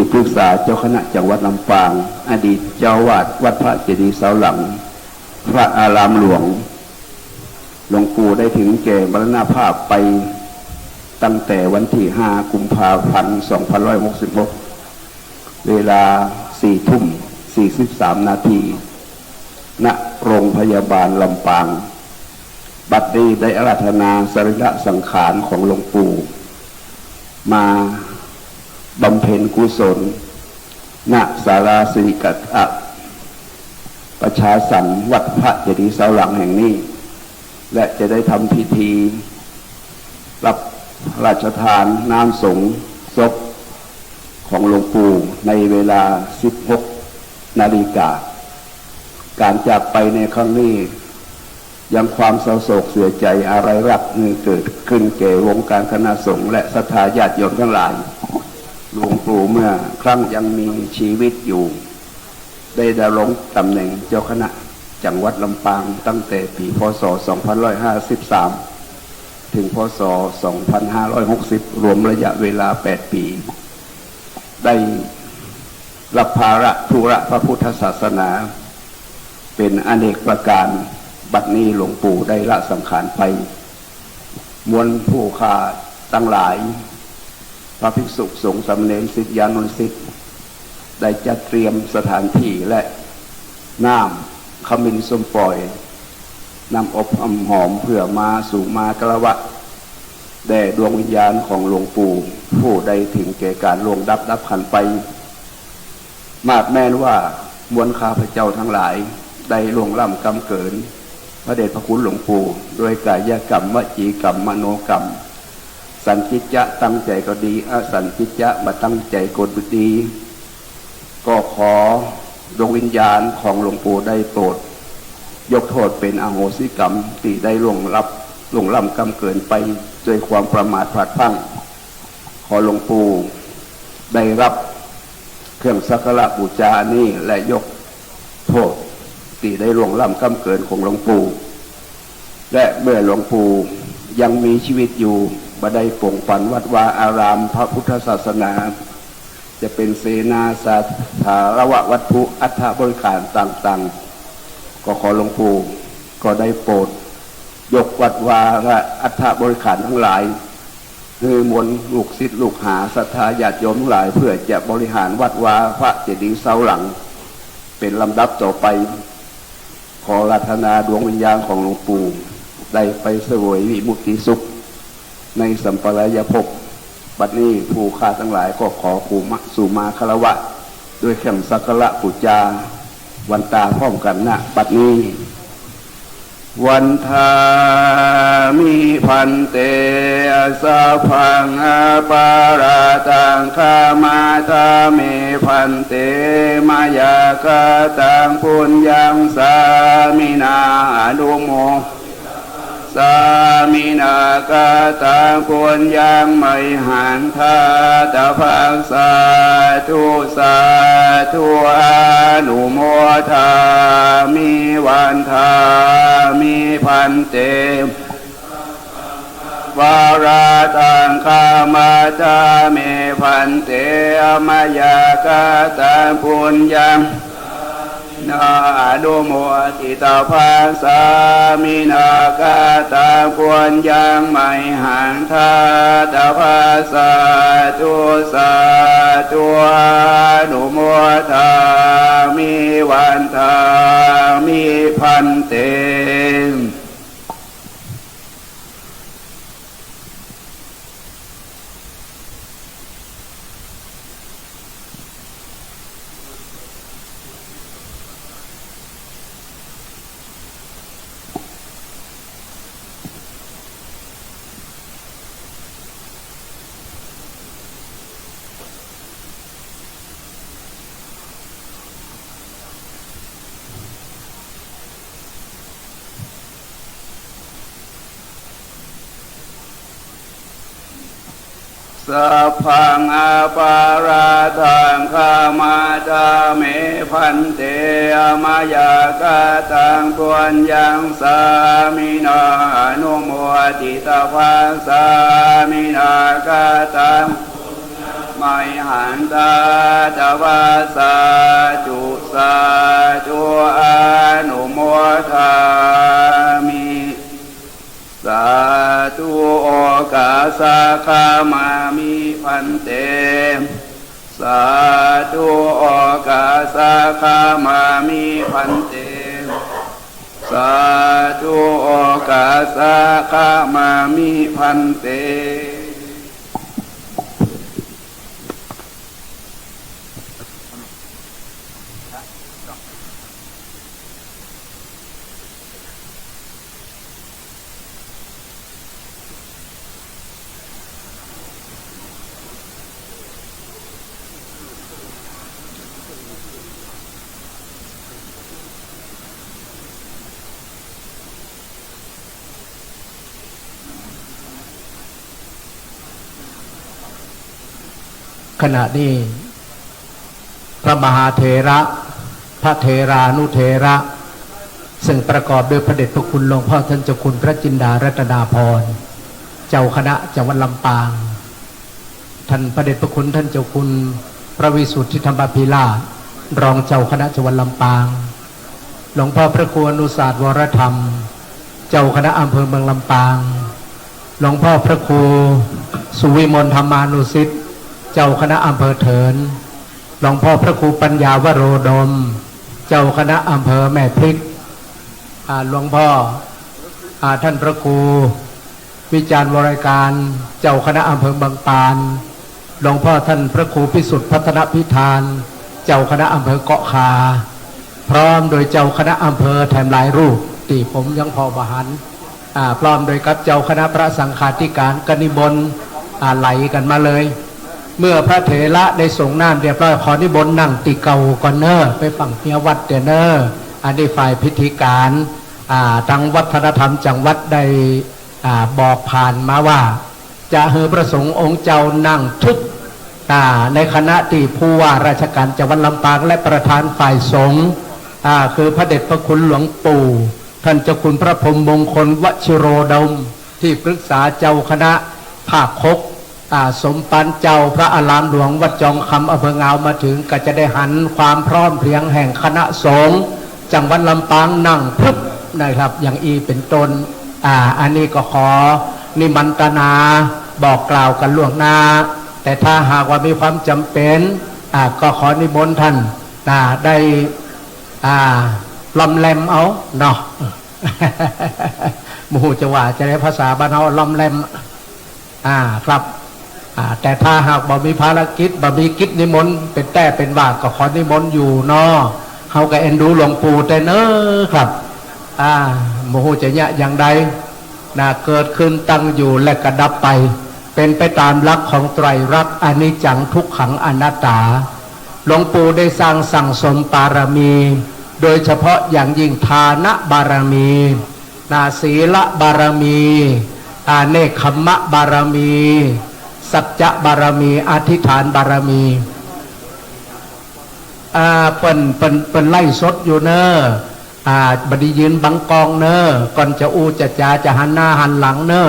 ที่ปรึกษาเจ้าคณะจังหวัดลำปางอดีตเจ้าวาดวัดพระเจดีย์เสาหลังพระอารามหลวงหลวงปู่ได้ถึงแก่มรณภาพไปตั้งแต่วันที่5 กุมภาพันธ์ 2566 เวลา 4:43 นาทีณโรงพยาบาลลำปางบัดนี้ได้อาราธนาสรีระสังขารของหลวงปู่มาบำเพ็ญกุศลณศาลาสิริกัตถะประชาสรรค์วัดพระเจดีย์เสาหลังแห่งนี้และจะได้ทำพิธีรับราชทานน้ำสงฆ์ศพของหลวงปู่ในเวลา 16 นาฬิกาการจากไปในครั้งนี้ยังความเศร้าโศกเสียใจอะไรรักเกิดขึ้นแก่วงการคณะสงฆ์และศรัทธาญาติโยมทั้งหลายหลวงปู่เมื่อครั้งยังมีชีวิตอยู่ได้ดำรงตำแหน่งเจ้าคณะจังหวัดลำปางตั้งแต่ปีพ.ศ. 2553 ถึงพ.ศ. 2560 รวมระยะเวลา 8 ปีได้รับภาระธุระพระพุทธศาสนาเป็นอเนกประการบัดนี้หลวงปู่ได้ละสังขารไปมวลผู้ฆ่าตั้งหลายพระภิกษุสงฆ์สามเณรศิษยานุศิษย์ได้จัดเตรียมสถานที่และน้ำขมิ้นส้มปล่อยน้ำอบหอมเพื่อมาสู่มากระวะแด่ดวงวิญญาณของหลวงปู่ผู้ได้ถึงแก่การล่วงดับขันไปมาดแม่นว่ามวลข้าพเจ้าทั้งหลายได้ล่วงล้ำกรรมเกินพระเดชพระคุณหลวงปู่โดยกายกรรมวจีกรรมมโนกรรมสันจิตจะตั้งใจก็ดีอสันจิตจะมาตั้งใจก็ดีก็ขอดวงวิญญาณของหลวงปู่ได้โปรดยกโทษเป็นอโหสิกรรมที่ได้ล่วงล้ำกรรมเกินไปด้วยความประมาทพลาดพลั้งขอหลวงปู่ได้รับเครื่องสักการะบูชานี้และยกโทษที่ได้ล่วงล้ำกรรมเกินของหลวงปู่และเมื่อหลวงปู่ยังมีชีวิตอยู่บ่ได้ปกปักวัดวาอารามพระพุทธศาสนาจะเป็นเสนาสาธารณวัตถุอัฐบริขารต่างๆก็ขอหลวงปู่ก็ได้โปรดยกวัดวาและอัฐบริขารทั้งหลายคือมวลลูกศิษย์ลูกหาศรัทธาญาติโยมทั้งหลายเพื่อจะบริหารวัดวาพระเจดีย์เสาหลังเป็นลำดับต่อไปขออาราธนาดวงวิญญาณของหลวงปู่ได้ไปเสวยวิมุตติสุขในสัมปรายภพบัดนี้ผู้ฆ่าทั้งหลายก็ขอภูมิสู่มาคารวะด้วยแข่งสักการะบูชาวันตาพร้อมกันนะบัดนี้วันทามิพันเตสัพพังอาปาราตังคามาทามิพันเตมายากาตังปุญญังสามินาอนุโมสามินากาตังปุญญังไมหันทาตาภังสาธุสาธุอนุโมทามิวันทามิพันเตวาราตังคามาตาเมพันเตมายากาตังปุญญังนาดุโมติตาภาสามินากาตาปุญญังไมหังทาตาภาสาธุสาธุอนุโมทามิวันทามิพันเตสัพพังอาปาราทังคามาตาเมพันเตมายากาตังปุญญังสามินาอนุโมทิตาภาสามินากาตัง ไมหันตาตวาสาจุสาจุอนุโมทามิสาธุโอกาสาคามามิพันเตสาธุโอกาสาคามามิพันเตสาธุโอกาสาคามามิพันเตขณะนี้พระมหาเถระพระเถรานุเถระซึ่งประกอบด้วยพระเดชพระคุณหลวงพ่อท่านเจ้าคุณพระจินดารัตนาภรณ์เจ้าคณะจังหวัดลำปางท่านพระเดชพระคุณท่านเจ้าคุณพระวิสุทธิธรรมภิลาภรองเจ้าคณะจังหวัดลำปางหลวงพ่อพระครูอนุศาสตร์วรธรรมเจ้าคณะอำเภอเมืองลำปางหลวงพ่อพระครูสุวิมลธรรมานุสิทธิ์เจ้าคณะอำเภอเถินหลวงพ่อพระครูปัญญาวโรดมเจ้าคณะอำเภอแม่พริกหลวงพ่อท่านพระครูวิจารณ์วรการเจ้าคณะอำเภอบางปานหลวงพ่อท่านพระครูพิสุทธิ์พัฒนพิธานเจ้าคณะอำเภอเกาะคาพร้อมโดยเจ้าคณะอำเภอแถมหลายรูปตีผมยังพอบาหันพร้อมโดยกับเจ้าคณะพระสังฆาธิการกนิมนต์ไหลกันมาเลยเมื่อพระเถระได้ส่งน้ำเรียบร้อยขอนิมนต์นั่งติเก่าก่อนเนอไปฟังเพียวัดเดเนออันนี้ฝ่ายพิธีการทางวัฒนธรรมจังหวัดได้บอกผ่านมาว่าจะเฮอประสงค์องค์เจ้านั่งทุกในคณะที่ผู้ว่าราชการจังหวัดลำปางและประธานฝ่ายสงฆ์คือพระเดชพระคุณหลวงปู่ท่านเจ้าคุณพระพรหมมงคลวชิโรดมที่ปรึกษาเจ้าคณะภาคคกสมปันเจ้าพระอารามหลวงวัดจองคำอำเภองาวมาถึงก็จะได้หันความพร้อมเพรียงแห่งคณะสงฆ์จังหวัดลำปางนั่งพึบนะครับอย่างอีเป็นต้นอันนี้ก็ขอนิมนตนาบอกกล่าวกันล่วงหน้าแต่ถ้าหากว่ามีความจำเป็นก็ขอนิมนต์ท่านได้ลำแลมเอาเนาะหมู่จะว่าจะได้ภาษาบ้านเราลำแลมครับแต่ถ้าหากบ่มีภารกิจบ่มีกิจนิมนต์เป็นแต่เป็นว่าก็ขอนิมนต์อยู่เนาะเขาก็เอ็นดูหลวงปู่แต่เนอะครับโมโหจะยะอย่างใดเกิดขึ้นตั้งอยู่และกระดับไปเป็นไปตามหลักของไตรลักษณ์อนิจจังทุกขังอนัตตาหลวงปู่ได้สร้างสั่งสมบารมีโดยเฉพาะอย่างยิ่งทานบารมีศีลบารมีเนคขมะบารมีสัจจะบารมีอธิษฐานบารมีเป็นไล่สดอยู่เนอะบดียืนบังกองเนอะก่อนจะจะจาจะหันหน้าหันหลังเนอะ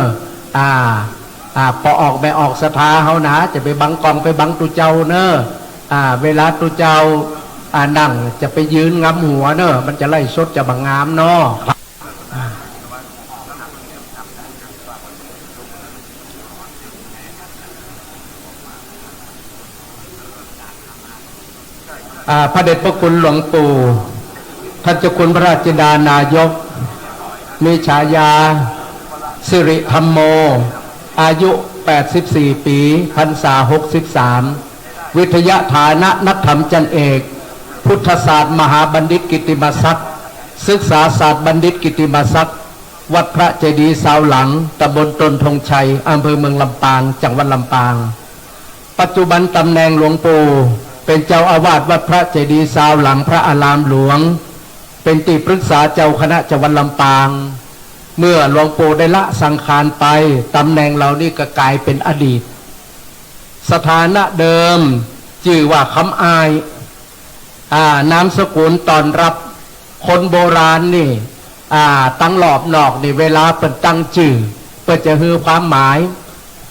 พอออกไปออกสถาเขานะจะไปบังกองไปบังตุเจ้าเนอะเวลาตุเจ้านั่งจะไปยืนง้ำหัวเนอะมันจะไล่สดจะบังงามเนาะพระเดชพระคุณหลวงปู่ท่านเจ้าคุณพระราชจินดานายกมีฉายาสิริธรรมโมอายุ84ปีพรรษา63วิทยาฐานะนักธรรมจันเอกพุทธศาสตร์มหาบัณฑิตกิติมศักดิ์ศึกษาศาสตร์บัณฑิตกิติมศักดิ์วัดพระเจดีย์เสาหลังตำบลตนธงชัยอำเภอเมืองลำปางจังหวัดลำปางปัจจุบันตำแหน่งหลวงปู่เป็นเจ้าอาวาสวัดพระเจดีย์เสาหลังพระอารามหลวงเป็นที่ปรึกษาเจ้าคณะจังหวัดลำปางเมื่อหลวงปู่ได้ละสังขารไปตำแหน่งเหล่านี้ก็กลายเป็นอดีตสถานะเดิมชื่อว่าคำอายนามสกุลตอนรับคนโบราณนี่ตั้งหลอบนอกนี่เวลาเปิดตั้งชื่อเพื่อจะฮือความหมาย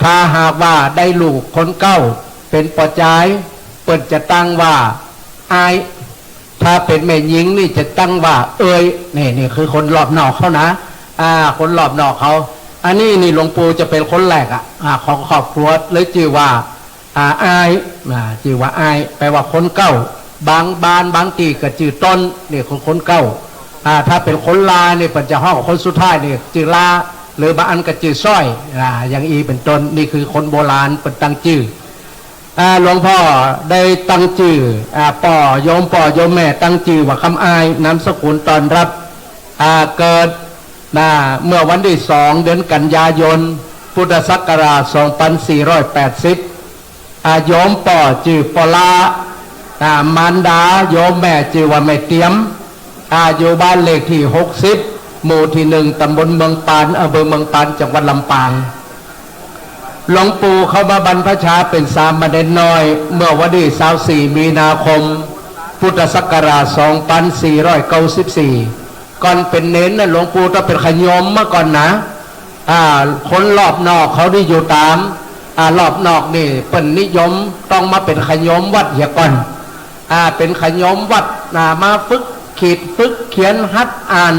ถ้าหากว่าได้ลูกคนเก้า เป็นปอจายเปิดจะตั้งว่าอายถ้าเป็นแม่หญิงนี่จะตั้งว่าเอ่ยนี่คือคนรอบนอกเขานะคนรอบนอกเขาอันนี้นี่หลวงปู่จะเป็นคนแรกของครอบครัวเลยชื่อว่าอายชื่อว่าอายแปลว่าคนเก้าบางบานบางตีก็ชื่อต้นนี่คนเก้าถ้าเป็นคนลาเนี่ยเป็นจะห้องคนสุดท้ายนี่ชื่อลาหรือบางอันก็ชื่อสร้อยอย่างอีเป็นต้นนี่คือคนโบราณเป็นตั้งชื่อหลวงพ่อได้ตั้งชื่อป่อโยมแม่ตั้งชื่อว่าคำอายนามสกุลตอนรับเกิดเมื่อวันที่2 เดือนกันยายนพุทธศักราช2480โยมป่อชื่อปลามารดาโยมแม่ชื่อว่าแม่เตียมอยู่บ้านเลขที่60หมู่ที่1ตำบลเมืองปานอำเภอเมืองปานจังหวัดลำปางหลวงปู่เข้ามาบรรพชาเป็นสามเณรน้อยเมื่อวันที่24 มีนาคมพุทธศักราช2494ก่อนเป็นเน้นนะหลวงปู่ต้องเป็นขยมมาก่อนนะคนรอบนอกเขาที่อยู่ตามรอบนอกนี่เป็นนิยมต้องมาเป็นขยมวัดเหียก่อนเป็นขยมวัดมาฝึกขีดฝึกเขียนหัดอ่าน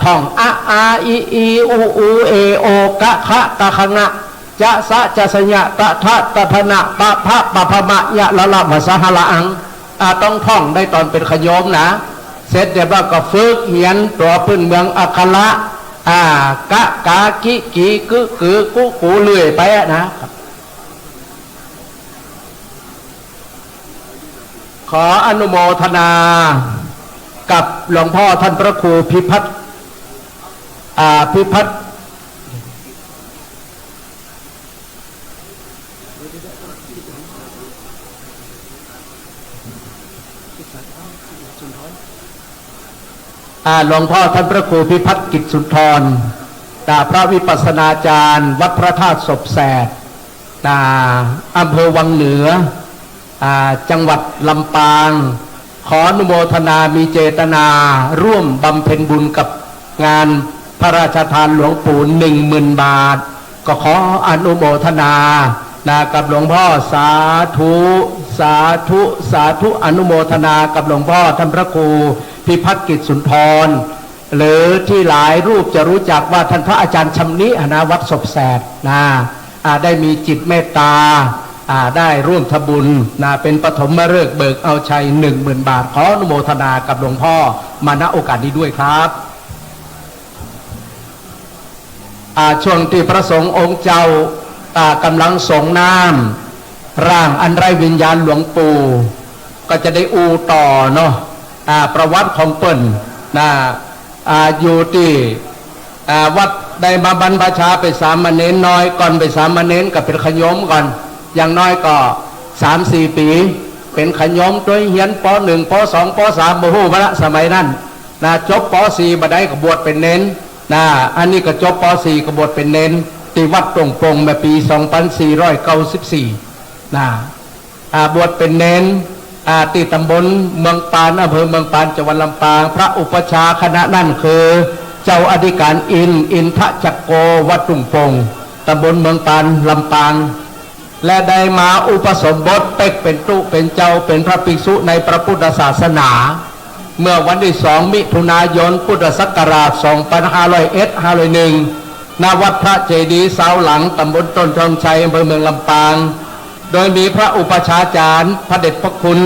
ท่องอีอูเอโอกะคะตะคะงะจะสะจะสญะตะทะตะธนะปะพะปะพะมะยะละละภาษาหะละอังต้องท่องได้ตอนเป็นขยมนะเสร็จเดี๋ยวเราก็ฝึกเขียนตัวพื้นเมืองอักขระกะกากิกีกึกือกุกูเลื่อยไปนะขออนุโมทนากับหลวงพ่อท่านพระครูพิพัฒน์หลวงพ่อท่านพระครูพิพัฒน์กิจสุนทรพระวิปัสสนาจารย์วัดพระธาตุศพแสดอำเภอวังเหนือจังหวัดลำปางขออนุโมทนามีเจตนาร่วมบำเพ็ญบุญกับงานพระราชทานหลวงปู่10,000 บาทก็ขออนุโมทนากับหลวงพ่อสาธุอนุโมทนากับหลวงพ่อท่านพระครูพิพัฒน์กิจสุนทรหรือที่หลายรูปจะรู้จักว่าท่านพระอาจารย์ชำนิวัดศพแสดได้มีจิตเมตตาได้ร่วมทำบุญเป็นปฐมฤกษ์เบิกเอาชัย10,000 บาทขออนุโมทนากับหลวงพ่อมาณโอกาสนี้ด้วยครับช่วงที่พระสงฆ์องค์เจ้ากำลังส่งน้ำร่างอันไร้วิญญาณหลวงปู่ก็จะได้อูต่อเนาะประวัติของเปิ้นอยู่ที่วัดได้มาบรรพชาไปสามเณรน้อยก่อนไปสามเณรก็เป็นขยมก่อนอย่างน้อยก็ 3-4 ปีเป็นขยมตัวเฮียนป .1 ป .2 ป .3 โอ้โหมาละสมัยนั้นจบป .4 บัดได้ก็บวชเป็นเน้นอันนี้ก็จบป .4 ก็บวชเป็นเน้นที่วัดตรงปงมาปี2494บวชเป็นเน้นที่ตำบลเมืองปานอำเภอเมืองปานจังหวัดลำปางพระอุปชาคณะนั่นคือเจ้าอธิการอินทจักโกวัดตุงปงตำบลเมืองปานลำปางและได้มาอุปสมบทเป็นตุเป็นเจ้าเป็นพระภิกษุในพระพุทธศาสนาเมื่อวันที่2 มิถุนายนพุทธศักราช2501ณวัดพระเจดีย์เสาหลังตำบลต้นทองชัยอำเภอเมืองลำปางโดยมีพระอุปชาจารย์พระเดชพระคุณ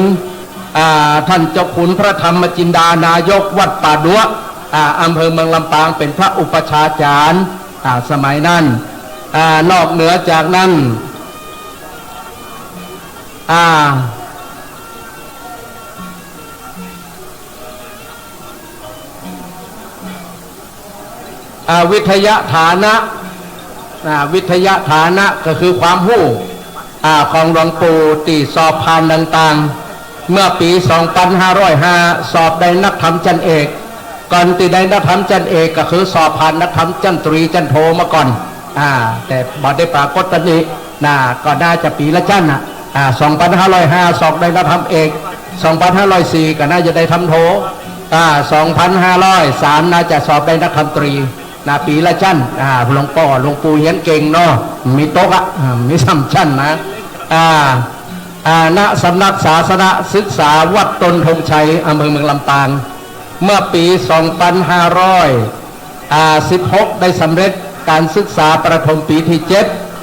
ท่านเจ้าคุณพระธรรมจินดานายกวัดป่าดัวอำเภอเมืองลำปางเป็นพระอุปชาจารย์สมัยนั้นนอกเหนือจากนั้นวิทยาฐานะก็คือความรู้ของหลวงปู่ตีสอบผ่านต่างๆเมื่อปี2505สอบได้นักธรรมชั้นเอกก่อนที่ได้นักธรรมชั้นเอกก็คือสอบผ่านนักธรรมชั้นตรีชั้นโทมาก่อนแต่บ่ได้ปรากฏตอนนี้ก็น่าจะปีละชั้น2505สอบได้นักธรรมเอก2504ก็น่าจะได้ทำโท2503น่าจะสอบได้นักธรรมตรีปีละชั้นหลวงปู่เฮียนเก่งเนาะมีโต๊ะมี3 ชั้นนะ ณสำนักศาสนศึกษาวัดตนธงชัยอำเภอเมืองลำปางเมื่อปี 2516 ได้สำเร็จการศึกษาประถมปีที่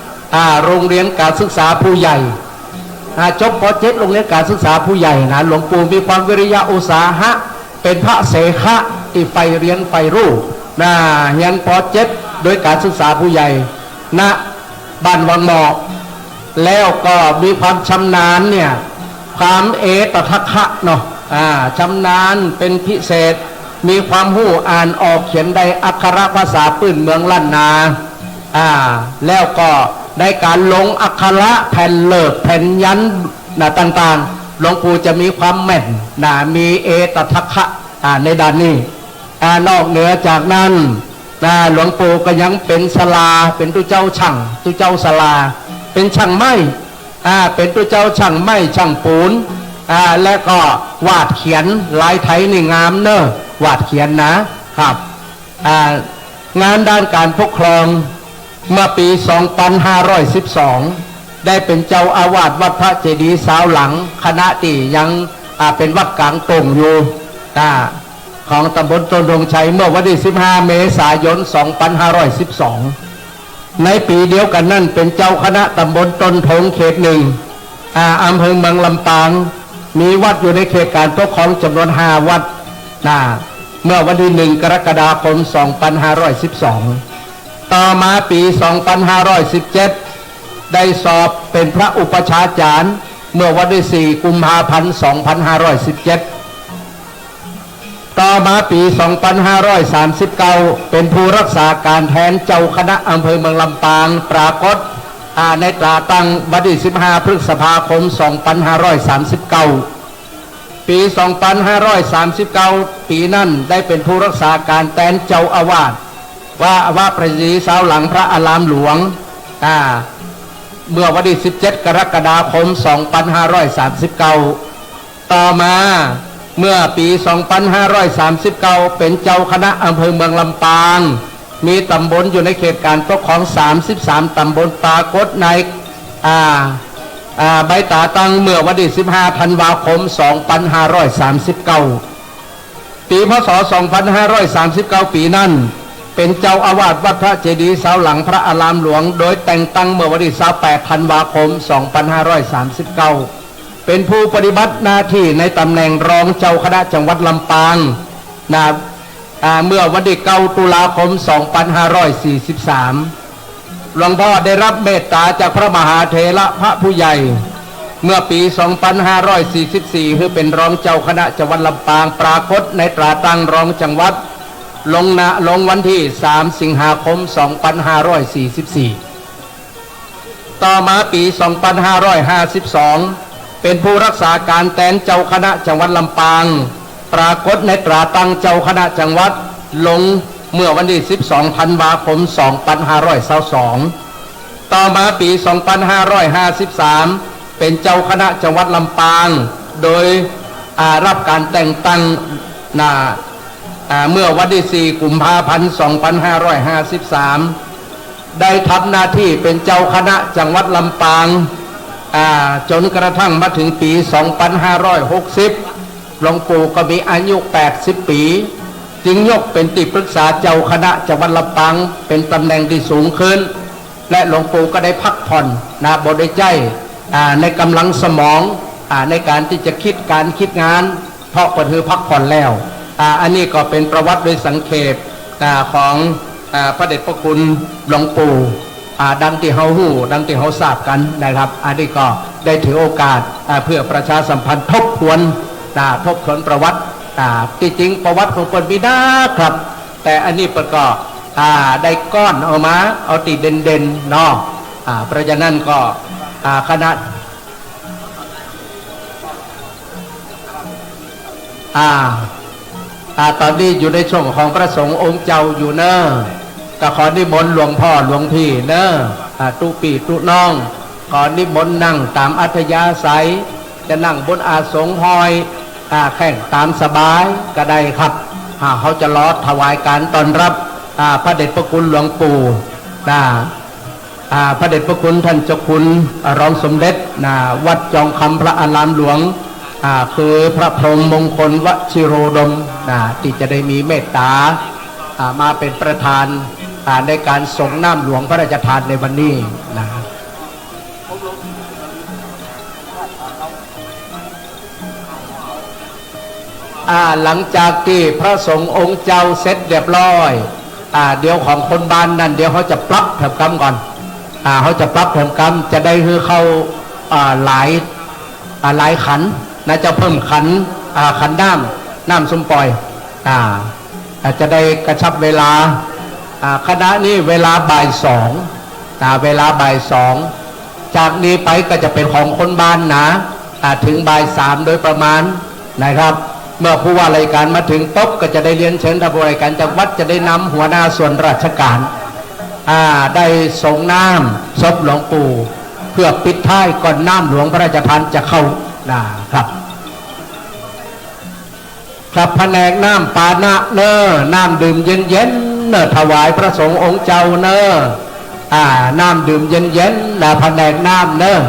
7โรงเรียนการศึกษาผู้ใหญ่จบป .7 โรงเรียนการศึกษาผู้ใหญ่นะหลวงปู่มีความวิริยะอุตสาหะเป็นพระเสขะที่ไฟเรียนไฟรู้เรียนป .7 โดยการศึกษาผู้ใหญ่ณบ้านวังหมอกแล้วก็มีความชำนาญเนี่ยความตทัคคะเนาะชำนาญเป็นพิเศษมีความหู้อ่านออกเขียนได้อักขระภาษาปื้นเมืองล้านนาแล้วก็ได้การลงอักขระแผ่นเลิกแผ่นยันต่างๆหลวงปู่จะมีความแม่นมีตทัคคะในด้านนี้นอกเหนือจากนั้นหลวงปู่ก็ยังเป็นศาลาเป็นตุเจ้าช่างตุเจ้าศาลาเป็นช่างไม้เป็นตุเจ้าช่างไม้ช่างปูนและก็วาดเขียนลายไทยนี่งามเนอะวาดเขียนนะครับงานด้านการปกครองเมื่อปี 2512 ได้เป็นเจ้าอาวาสวัดพระเจดีย์สาวหลังคณะที่ยังเป็นวัดกลางตงอยู่ของตำบลตนธงชัยเมื่อวันที่ 15 เมษายน 2512 ในปีเดียวกันนั่นเป็นเจ้าคณะตำบลตนธงเขต 1อำเภอเมืองลำปางมีวัดอยู่ในเขตการปกครองจำนวน 5 วัดเมื่อวันที่ 1 กรกฎาคม 2512 ต่อมาปี 2517 ได้สอบเป็นพระอุปชฌาจารย์เมื่อวันที่ 4 กุมภาพันธ์ 2517 ต่อมาปี 2539 เป็นผู้รักษาการแทนเจ้าคณะอำเภอเมืองลำปางปรากฏในตราตั้งวันที่ 15 พฤษภาคม 2539 ปี 2539 ปีนั้นได้เป็นผู้รักษาการแทนเจ้าอาวาสว่าพระเจดีย์สาวหลังพระอารามหลวงเมื่อวันที่ 17 กรกฎาคม 2539 ต่อมาเมื่อปี 2539 เป็นเจ้าคณะอำเภอเมืองลำปางมีตำบลอยู่ในเขตการปกครอง 33 ตำบลปรากฏในใบตาตั้งเมื่อวันที่ 15 ธันวาคม 2539 ปีพศ 2539 ปีนั้นเป็นเจ้าอาวาสวัดพระเจดีย์เสาหลังพระอารามหลวงโดยแต่งตั้งเมื่อวันที่ 28 ธันวาคม 2539 เป็นผู้ปฏิบัติหน้าที่ในตำแหน่งรองเจ้าคณะจังหวัดลำปางเมื่อวันที่ 9 ตุลาคม 2543 หลวงพ่อได้รับเมตตาจากพระมหาเถระพระผู้ใหญ่เมื่อปี 2544 คือเป็นรองเจ้าคณะจังหวัดลำปางปรากฏในตราตั้งรองจังหวัดลงวันที่ 3 สิงหาคม 2544 ต่อมาปี 2552 เป็นผู้รักษาการแทนเจ้าคณะจังหวัดลำปางปรากฏในตราตั้งเจ้าคณะจังหวัดลงเมื่อวันที่ 12 ธันวาคม 2522 ต่อมาปี 2553 เป็นเจ้าคณะจังหวัดลำปางโดยรับการแต่งตั้งเมื่อวันที่ 4 กุมภาพันธ์ 2553 ได้ทำหน้าที่เป็นเจ้าคณะจังหวัดลำปางจนกระทั่งมาถึงปี 2560 หลวงปู่ก็มีอายุ 80 ปีจึงยกเป็นที่ปรึกษาเจ้าคณะจังหวัดลำปางเป็นตำแหน่งที่สูงขึ้นและหลวงปู่ก็ได้พักผ่อนบริใจในกำลังสมองในการที่จะคิดงานเพราะก็คือพักผ่อนแล้วอันนี้ก็เป็นประวัติโดยสังเขปของพระเดชพระคุณหลวงปู่ดังที่เฮาหู้ดังที่เฮาทราบกันนะครับอันนี้ก็ได้ถือโอกาสเพื่อประชาสัมพันธ์ทบทวนประวัติที่จริงประวัติของคนบิดาครับแต่อันนี้ประกอบได้ก้อนเอามาเอาตีเด่นๆเนาะเพราะฉะนั้นก็คณะตอนนี้อยู่ในช่วงของพระสงฆ์องค์เจ้าอยู่เนอะก็ขอนิมนต์หลวงพ่อหลวงพี่เนอะตุปีตุน้องขอนิมนต์นั่งตามอัธยาศัยจะนั่งบนอาสงหอยแข่งตามสบายก็ได้ครับเขาจะล้อถวายการต้อนรับพระเดชพระคุณหลวงปู่ พระเดชพระคุณท่านเจ้าคุณรองสมเด็จวัดจองคำพระอารามหลวงคือพระพรหมมงคลวชิโรดมที่จะได้มีเมตตามาเป็นประธานในการส่งน้ำหลวงพระราชทานในวันนี้นะหลังจากที่พระสงฆ์องค์เจ้าเสร็จเรียบร้อยเดี๋ยวของคนบ้านนั่นเดี๋ยวเขาจะปรับแถมกรรมก่อนเขาจะปรับแถมกรรมจะได้คือเขาหลายขันนะจะเพิ่มขันน้ำส้มปล่อยจะได้กระชับเวลาคณะนี้เวลาบ่ายสองเวลาบ่ายสองจากนี้ไปก็จะเป็นของคนบ้านนะถึงบ่ายสามโดยประมาณนะครับเมื่อผู้ว่าราชการมาถึงปุ๊บก็จะได้เรียนเชิญท่านผู้ว่าราชการจังหวัดจะได้นำหัวหน้าส่วนราชการได้ส่งน้ำศพหลวงปู่เพื่อปิดท้ายก่อนน้ำหลวงพระราชทานจะเข้าครับครับแผนกน้ำปานะเนอน้ำดื่มเย็นๆเนอถวายพระสงฆ์องค์เจ้าเนอน้ำดื่มเย็นๆแผนกน้ำเนอ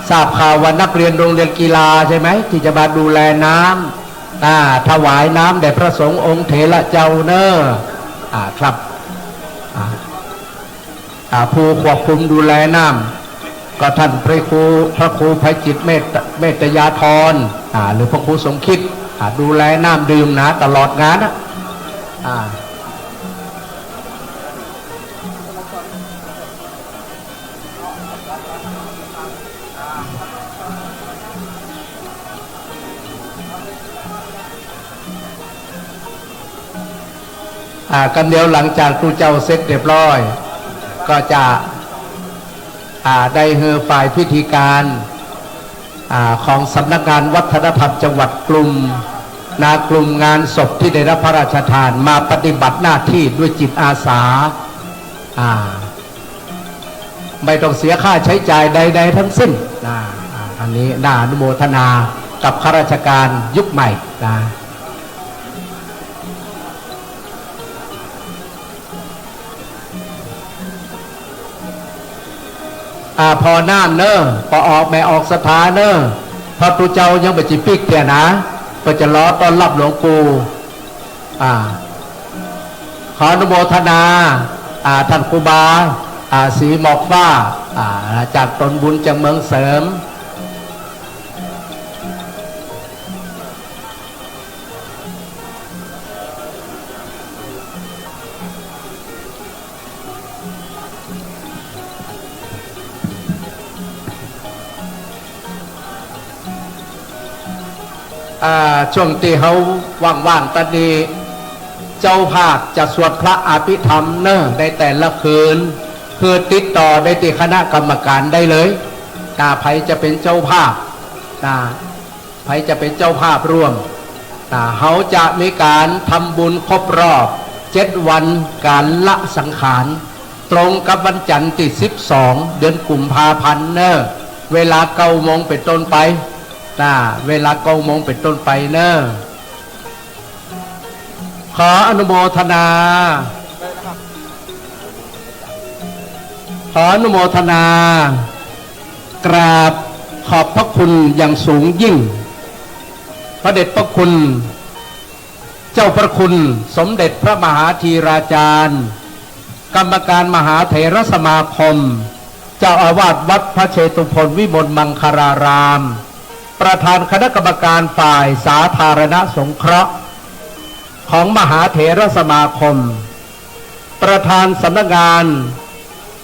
ทราบข่าวว่านักเรียนโรงเรียนกีฬาใช่ไหมที่จะมาดูแลน้ำถวายน้ำแด่พระสงฆ์องค์เถระเจ้าเนอครับผู้ควบคุมดูแลน้ำก็ท่านพระครูไพจิตเมตยาธรหรือพระครูสมคิดดูแลน้ำดื่มนะตลอดงานกันเดียวหลังจากครูเจ้าเสร็จเรียบร้อยก็จะได้เฮอฝ่ายพิธีการของสำนักงานวัฒนธรรมจังหวัดกลุ่มงานศพที่ได้รับพระราชทานมาปฏิบัติหน้าที่ด้วยจิตอาสาไม่ต้องเสียค่าใช้จ่ายใดๆทั้งสิ้นอันนี้น่าอนุโมทนากับข้าราชการยุคใหม่พอน้ำเนอะพอออกแม่ออกสถานเนอะพระพุทธเจ้ายังไปจิปิกเตี่ยนะก็จะล้อต้อนรับหลวงปู่ขออนุโมทนาท่านครูบาสีหมอกฟ้าจากตนบุญจังเมืองเสริมช่วงที่เขาว่างๆตอนนี้เจ้าภาพจะสวดพระอภิธรรมเนอะในแต่ละคืนคือติดต่อได้ที่คณะกรรมการได้เลยไผจะเป็นเจ้าภาพไผจะเป็นเจ้าภาพร่วมเขาจะมีการทำบุญครบรอบ7 วันการละสังขารตรงกับวันจันทร์ที่12 เดือนกุมภาพันธ์เนอะเวลา9 โมงเป็นต้นไปเวลา9 โมงเป็นต้นไปเนอะขออนุโมทนากราบขอบพระคุณอย่างสูงยิ่งพระเดชพระคุณเจ้าพระคุณสมเด็จพระมหาธีราจารย์กรรมการมหาเถรสมาคมเจ้าอาวาสวัดพระเชตุพนวิมลมังคารารามประธานคณะกรรมการฝ่ายสาธารณสงเคราะห์ของมหาเถรสมาคมประธานสำนักงาน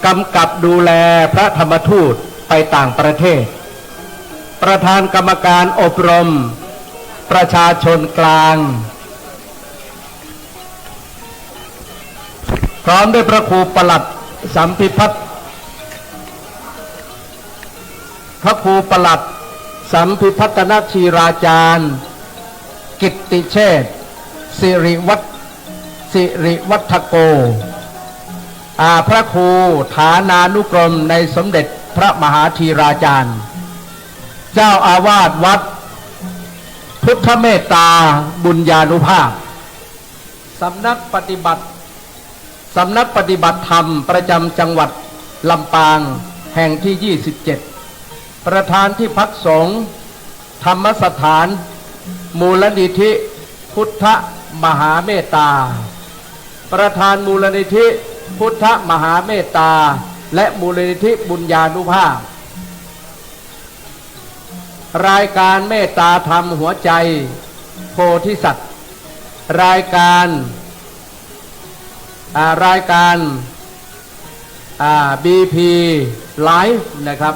กำกับดูแลพระธรรมทูตไปต่างประเทศประธานกรรมการอบรมประชาชนกลางพร้อมด้วยพระครูปลัดสัมพิพัฒน์พระครูปลัดสัมพิพัฒนชีราจารย์กิตติเชษฐ์สิริวัฒโกพระครูฐานานุกรมในสมเด็จพระมหาธีราจารย์เจ้าอาวาสวัดพุทธเมตตาบุญญานุภาพสำนักปฏิบัติ สำนักปฏิบัติธรรมประจำจังหวัดลำปางแห่งที่ 27 ประธานที่พักสงฆ์ธรรมสถานมูลนิธิพุทธมหาเมตตาประธานมูลนิธิพุทธมหาเมตตาและมูลนิธิบุญญานุภาพรายการเมตตาธรรมหัวใจโพธิสัตว์รายการBP Live นะครับ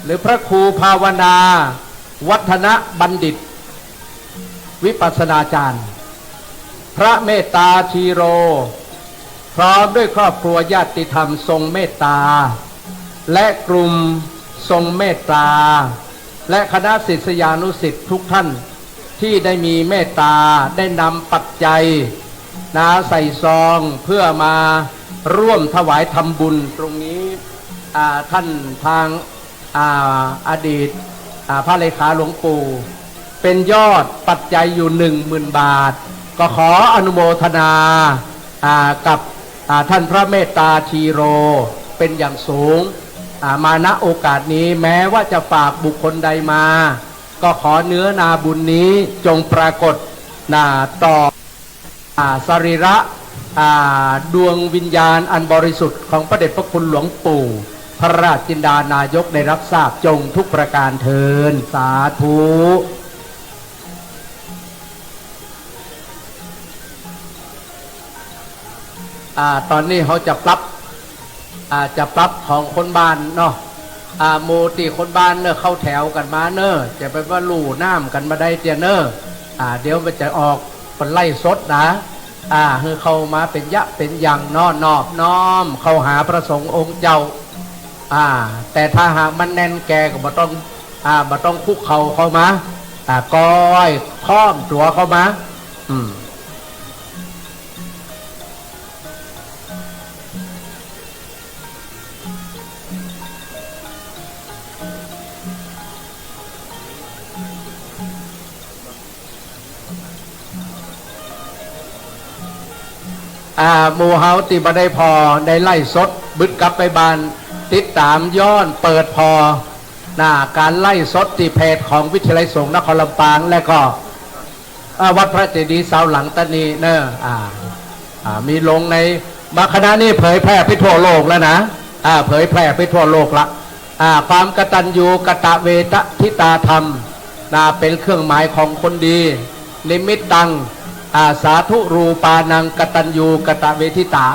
หรือพระครูภาวนาวัฒนบัณฑิตวิปัสสนาจารย์พระเมตตาชีโรพร้อมด้วยครอบครัวญาติธรรมทรงเมตตาและกลุ่มทรงเมตตาและคณะศิษยานุศิษย์ทุกท่านที่ได้มีเมตตาได้นำปัจจัยใส่ซองเพื่อมาร่วมถวายทำบุญตรงนี้ท่านทางอดีตพระเลขาหลวงปู่เป็นยอดปัจจัยอยู่ 10,000 บาทก็ขออนุโมทนากับท่านพระเมตตาชีโรเป็นอย่างสูงมาณโอกาสนี้แม้ว่าจะฝากบุคคลใดมาก็ขอเนื้อนาบุญนี้จงปรากฏต่อสรีระดวงวิญญาณอันบริสุทธิ์ของพระเดชพระคุณหลวงปู่พระราชจินดานายกได้รับทราบจงทุกประการเทินสาธุตอนนี้เขาจะปรับของคนบ้านเนาะโมติคนบ้านเนอะเข้าแถวกันมาเนอะจะไปว่าลู่น้ำกันมาได้เตียเนอะเดี๋ยวมันจะออกเป็นไล่สดนะคือเข้ามาเป็นยะเป็นอย่างนอบน้อมเข้าหาพระสงฆ์องค์เจ้าแต่ถ้าหากมันแน่นแกก็บ่ต้องคุกเข่าเข้ามาก้อยค้อมตัวเข้ามาหมู่เฮาติบ่ได้พอได้ไล่สดบึดกลับไปบ้านติดตามย้อนเปิดพอการไล่สดที่เพจของวิทยาลัยสงฆ์นครลำปางและก็วัดพระเจดีย์เสาหลังตะนีเนอะมีลงในคณะนี้เผยแพร่ไปทั่วโลกแล้วนะเผยแพร่ไปทั่วโลกละความกตัญญูกตเวทิตาธรรมเป็นเครื่องหมายของคนดีนิมิตตังสาธุรูปานังกตัญญูกตเวทิตา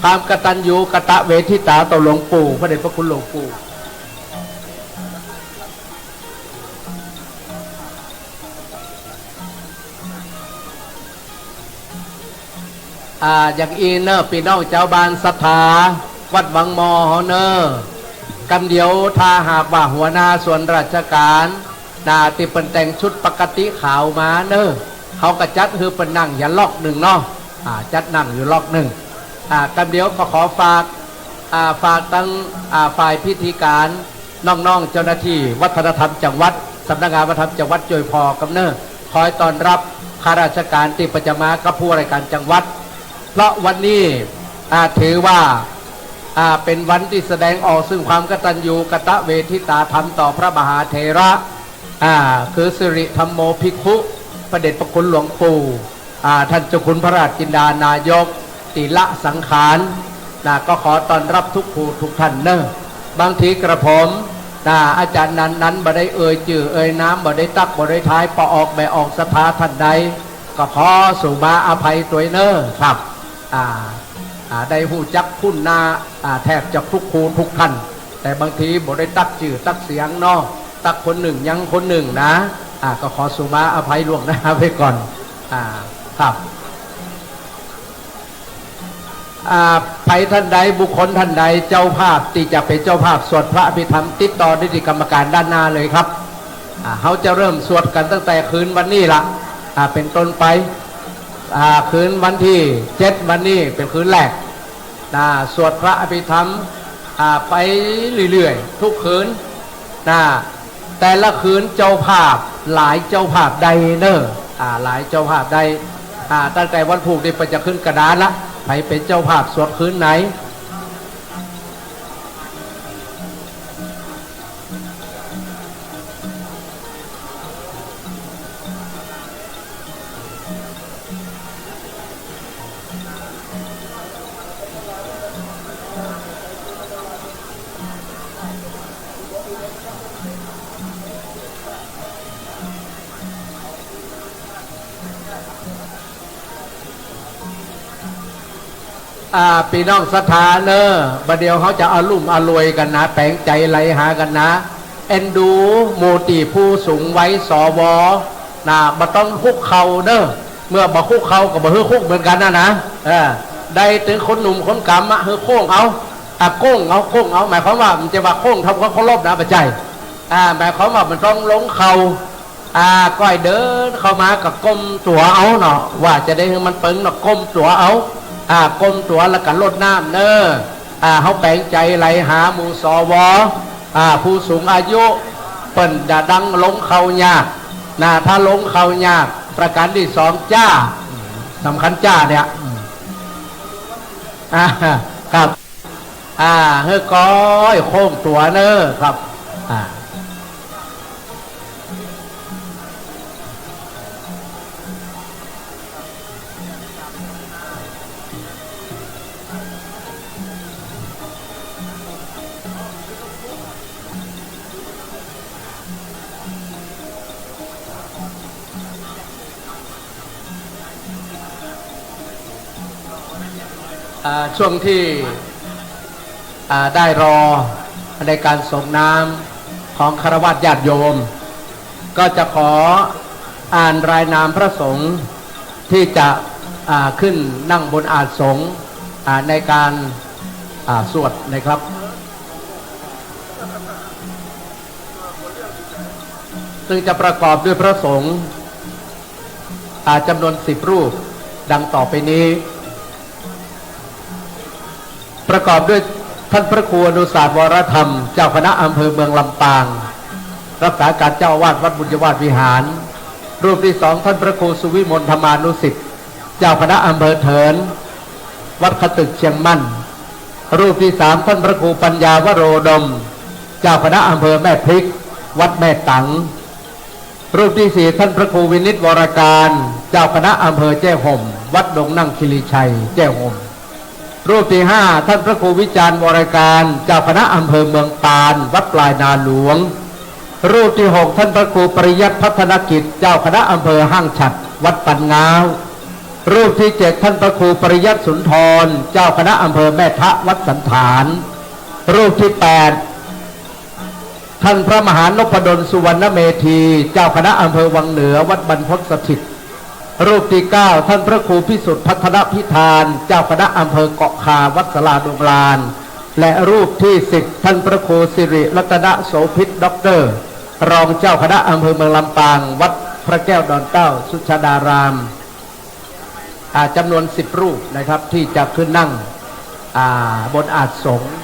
ความกตัญญูกตเวทิตาต่อหลวงปู่พระเดชพระคุณหลวงปู่อย่างอีเนอร์พี่น้องเจ้าบ้านศรัทธาวัดวังมอเนอร์กำเดียวถ้าหากว่าหัวหน้าส่วนราชการที่เป็นแต่งชุดปกติขาวมาเนอร์เขาก็จัดคือเป็นนั่งอย่าล็อกหนึ่งเนาะจัดนั่งอยู่ล็อกหนึ่งกำเดียวก็ขอฝากตั้งฝ่ายพิธีการน้องๆเจ้าหน้าที่วัฒนธรรมจังหวัดสำนักงานวัฒนธรรมจังหวัดช่วยพอกำเนิดคอยต้อนรับข้าราชการที่ประจำมากับผู้ราชการจังหวัดเพราะวันนี้ถือว่าเป็นวันที่แสดงออกซึ่งความกตัญญูกตเวทิตาธรรมต่อพระมหาเถระคือสิริธรรมโมภิกขุพระเดชพระคุณหลวงปู่ท่านเจ้าคุณพระราชจินดานายกติละสังขารก็ขอต้อนรับทุกผู้ทุกท่านเนอะบางทีกระผมอาจารย์นั้นบ่ได้เอ่ยจื่อเอ่ยน้ำบ่ได้ตักบ่ได้ท้ายพอออกไม่ออกสถาท่านใดก็ขอสู่มาอภัยตัวเนอะครับได้หูจักคุณนาแทบจะทุกครูทุกท่านแต่บางทีบ่ได้ตักจื่อตักเสียงเนาะตักคนหนึ่งยังคนหนึ่งนะก็ขอสู่มาอภัยล่วงหน้าไว้ก่อนครับไปท่านใดบุคคลท่านใดเจ้าภาพที่จะเป็นเจ้าภาพสวดพระอภิธรรมติดต่อได้ที่กรรมการด้านหน้าเลยครับเขาจะเริ่มสวดกันตั้งแต่คืนวันนี้ละเป็นต้นไปคืนวันที่7วันนี้เป็นคืนแรกสวดพระอภิธรรมไปเรื่อยๆทุกคืนแต่ละคืนเจ้าภาพหลายเจ้าภาพใดเนอหลายเจ้าภาพใด ตั้งแต่วันผูกนี่ไปจะขึ้นกระดานละใครเป็นเจ้าภาพสวดคืนไหนพี่น้องศรัทธาเนอะบัดเดียวเขาจะเอาลุ่มอรวยกันนะแปลงใจไหลหากันนะเอ็นดูโมติผู้สูงไว้สวนะมาต้องคุกเข่าเนอะเมื่อมาคุกเข่ากับมาเฮือคุกเหมือนกันนะได้ถึงคนหนุ่มคนกำเฮือโค้งเอาโค้งเอาหมายความว่ามันจะว่าโค้งทำเขาลบนะปัจจัยหมายความว่ามันต้องลงเข่าก้อยเดินเข้ามากับก้มตัวเอาเนาะว่าจะได้ให้มันปึงเนาะก้มตัวเอาก้มตัวแล้วกันลดน้ำเนอเขาแปลงใจไหลหาหมู่สวผู้สูงอายุเปิ่นจะดังลงเขายากถ้าลงเขายากประการที่สองจ้าสำคัญจ้าเนี่ยครับเฮ้ยก้อยโค้งตัวเนอครับช่วงที่ได้รอในการส่งน้ำของคฤหัสถ์ญาติโยมก็จะขออ่านรายนามพระสงฆ์ที่จะขึ้นนั่งบนอาสงฆ์ในการสวดนะครับซึ่งจะประกอบด้วยพระสงฆ์จำนวน10 รูปดังต่อไปนี้ประกอบด้วยท่านพระครูอนุสาสน์วรธรรมเจ้าคณะอำเภอเมืองลำปางรักษาการเจ้าอาวาสวัดบุญยวาสวิหารรูปที่2ท่านพระครูสุวิมลธรรมานุสิทธิ์เจ้าคณะอำเภอเถินวัดขตึกเชียงมั่นรูปที่3ท่านพระครูปัญญาวโรดมเจ้าคณะอำเภอแม่พริกวัดแม่ตังรูปที่4ท่านพระครูวินิจวรการเจ้าคณะอำเภอแจ้ห่มวัดดงนั่งคิริชัยแจ้ห่มรูปที่5ท่านพระครูวิจารณ์วรการเจ้าคณะอำเภอเมืองปานวัดปลายนาหลวงรูปที่6ท่านพระครูปริยัติพัฒนกิจเจ้าคณะอำเภอห้างฉัตรวัดปันง้าวรูปที่7ท่านพระครูปริยัติสุนทรเจ้าคณะอำเภอแม่ทะวัดสันฐานรูปที่8ท่านพระมหานพดลสุวรรณเมธีเจ้าคณะอำเภอวังเหนือวัดบรรพตสถิตรูปที่9ท่านพระครูพิสุทธิ์พัฒนพิธานเจ้าคณะอำเภอเกาะคาวัดสลาดงลานและรูปที่10ท่านพระครูสิริรัตนโสภิตด็อกเตอร์รองเจ้าคณะอำเภอเมืองลำปางวัดพระแก้วดอนเต้าสุชาดารามจำนวน10 รูปนะครับที่จะขึ้นนั่งบนอาสงฆ์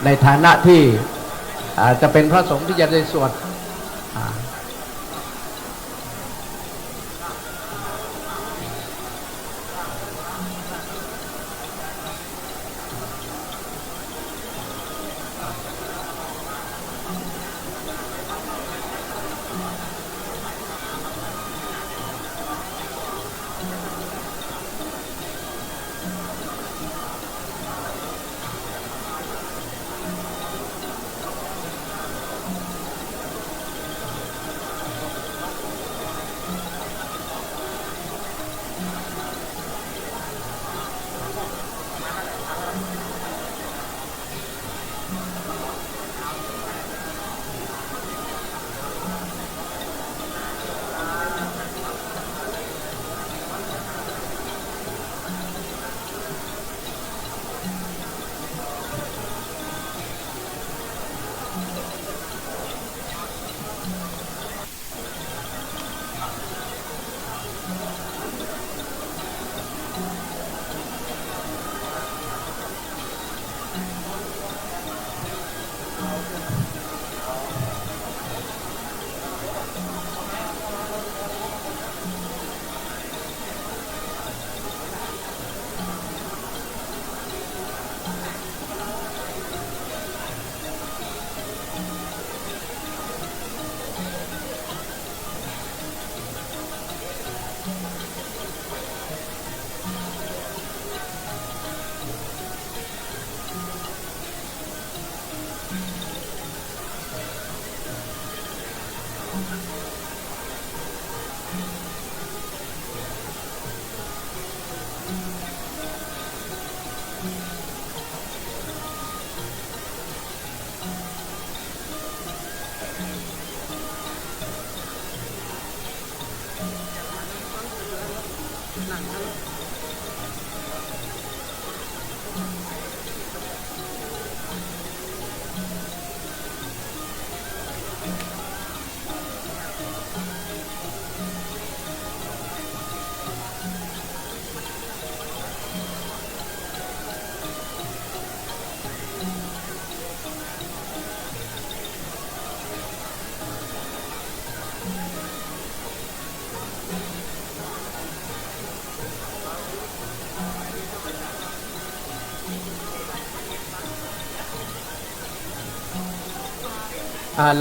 ในฐานะที่จะเป็นพระสงฆ์ที่จะได้สวด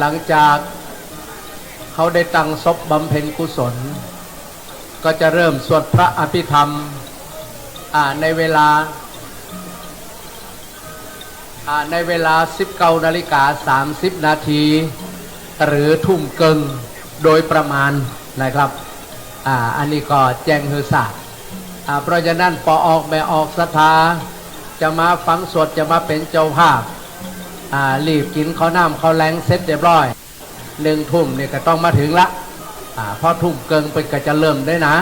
หลังจากเขาได้ตั้งศพบำเพ็ญกุศลก็จะเริ่มสวดพระอภิธรรมในเวลา19:30 นาทีหรือทุ่มเกิงโดยประมาณนะครับอันนี้ก็แจ้งฮือทราบเพราะฉะนั้นปออกแม่ออกศรัทธาจะมาฟังสวดจะมาเป็นเจ้าภาพรีบกินข้าวน้ำข้าวแรงเสร็จเรียบร้อย1 ทุ่มเนี่ยก็ต้องมาถึงละพอทุ่มเกิงเป็นก็จะเริ่มได้นะ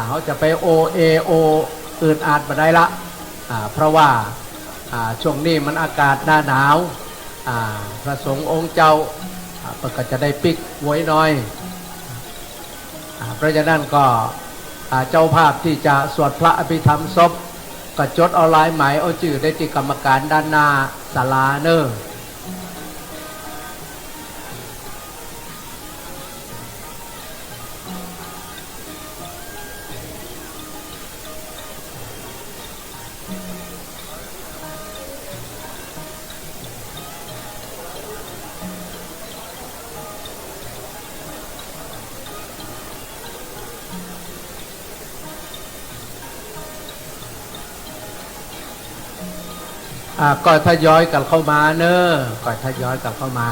เขาจะไปโออื่นอาจมาได้ละเพราะว่าช่วงนี้มันอากาศหน้าหนาวพระสงฆ์องค์เจ้าก็จะได้ปิกไว้หน่อยเพราะฉะนั้นก็เจ้าภาพที่จะสวดพระอภิธรรมศพก็จดเอาลายหมายเอาชื่อได้ที่กรรมการด้านหน้าศาลาเนอก็ทยอยกันเข้ามาเนอะก็ทยอยกันเข้ามา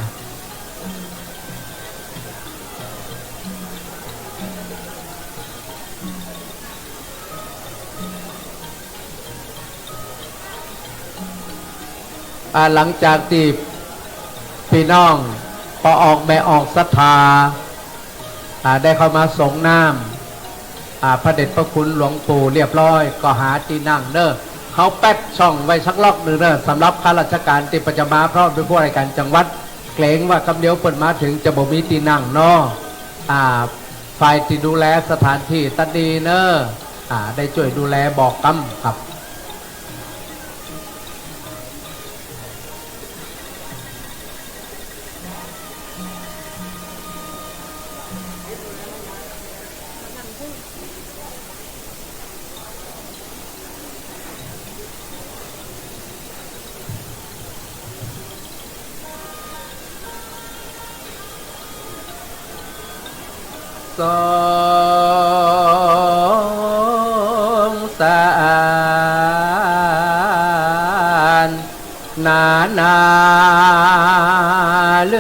หลังจากที่พี่น้องพอออกแม่ออกศรัทธาได้เข้ามาส่งน้ำพระเดชพระคุณหลวงปู่เรียบร้อยก็หาที่นั่งเนอะเขาแป๊ดช่องไว้สักล็อกหนึ่งเนอะสำหรับข้าราชการที่ประจำมาเพราะเป็นผู้ราชการจังหวัดเกรงว่าคำเดียวเปิดมาถึงจะบ่มีที่นั่งเนาะฝ่ายที่ดูแลสถานที่ตัดดีเนอะได้ช่วยดูแลบอกกำครับสงสารนาเล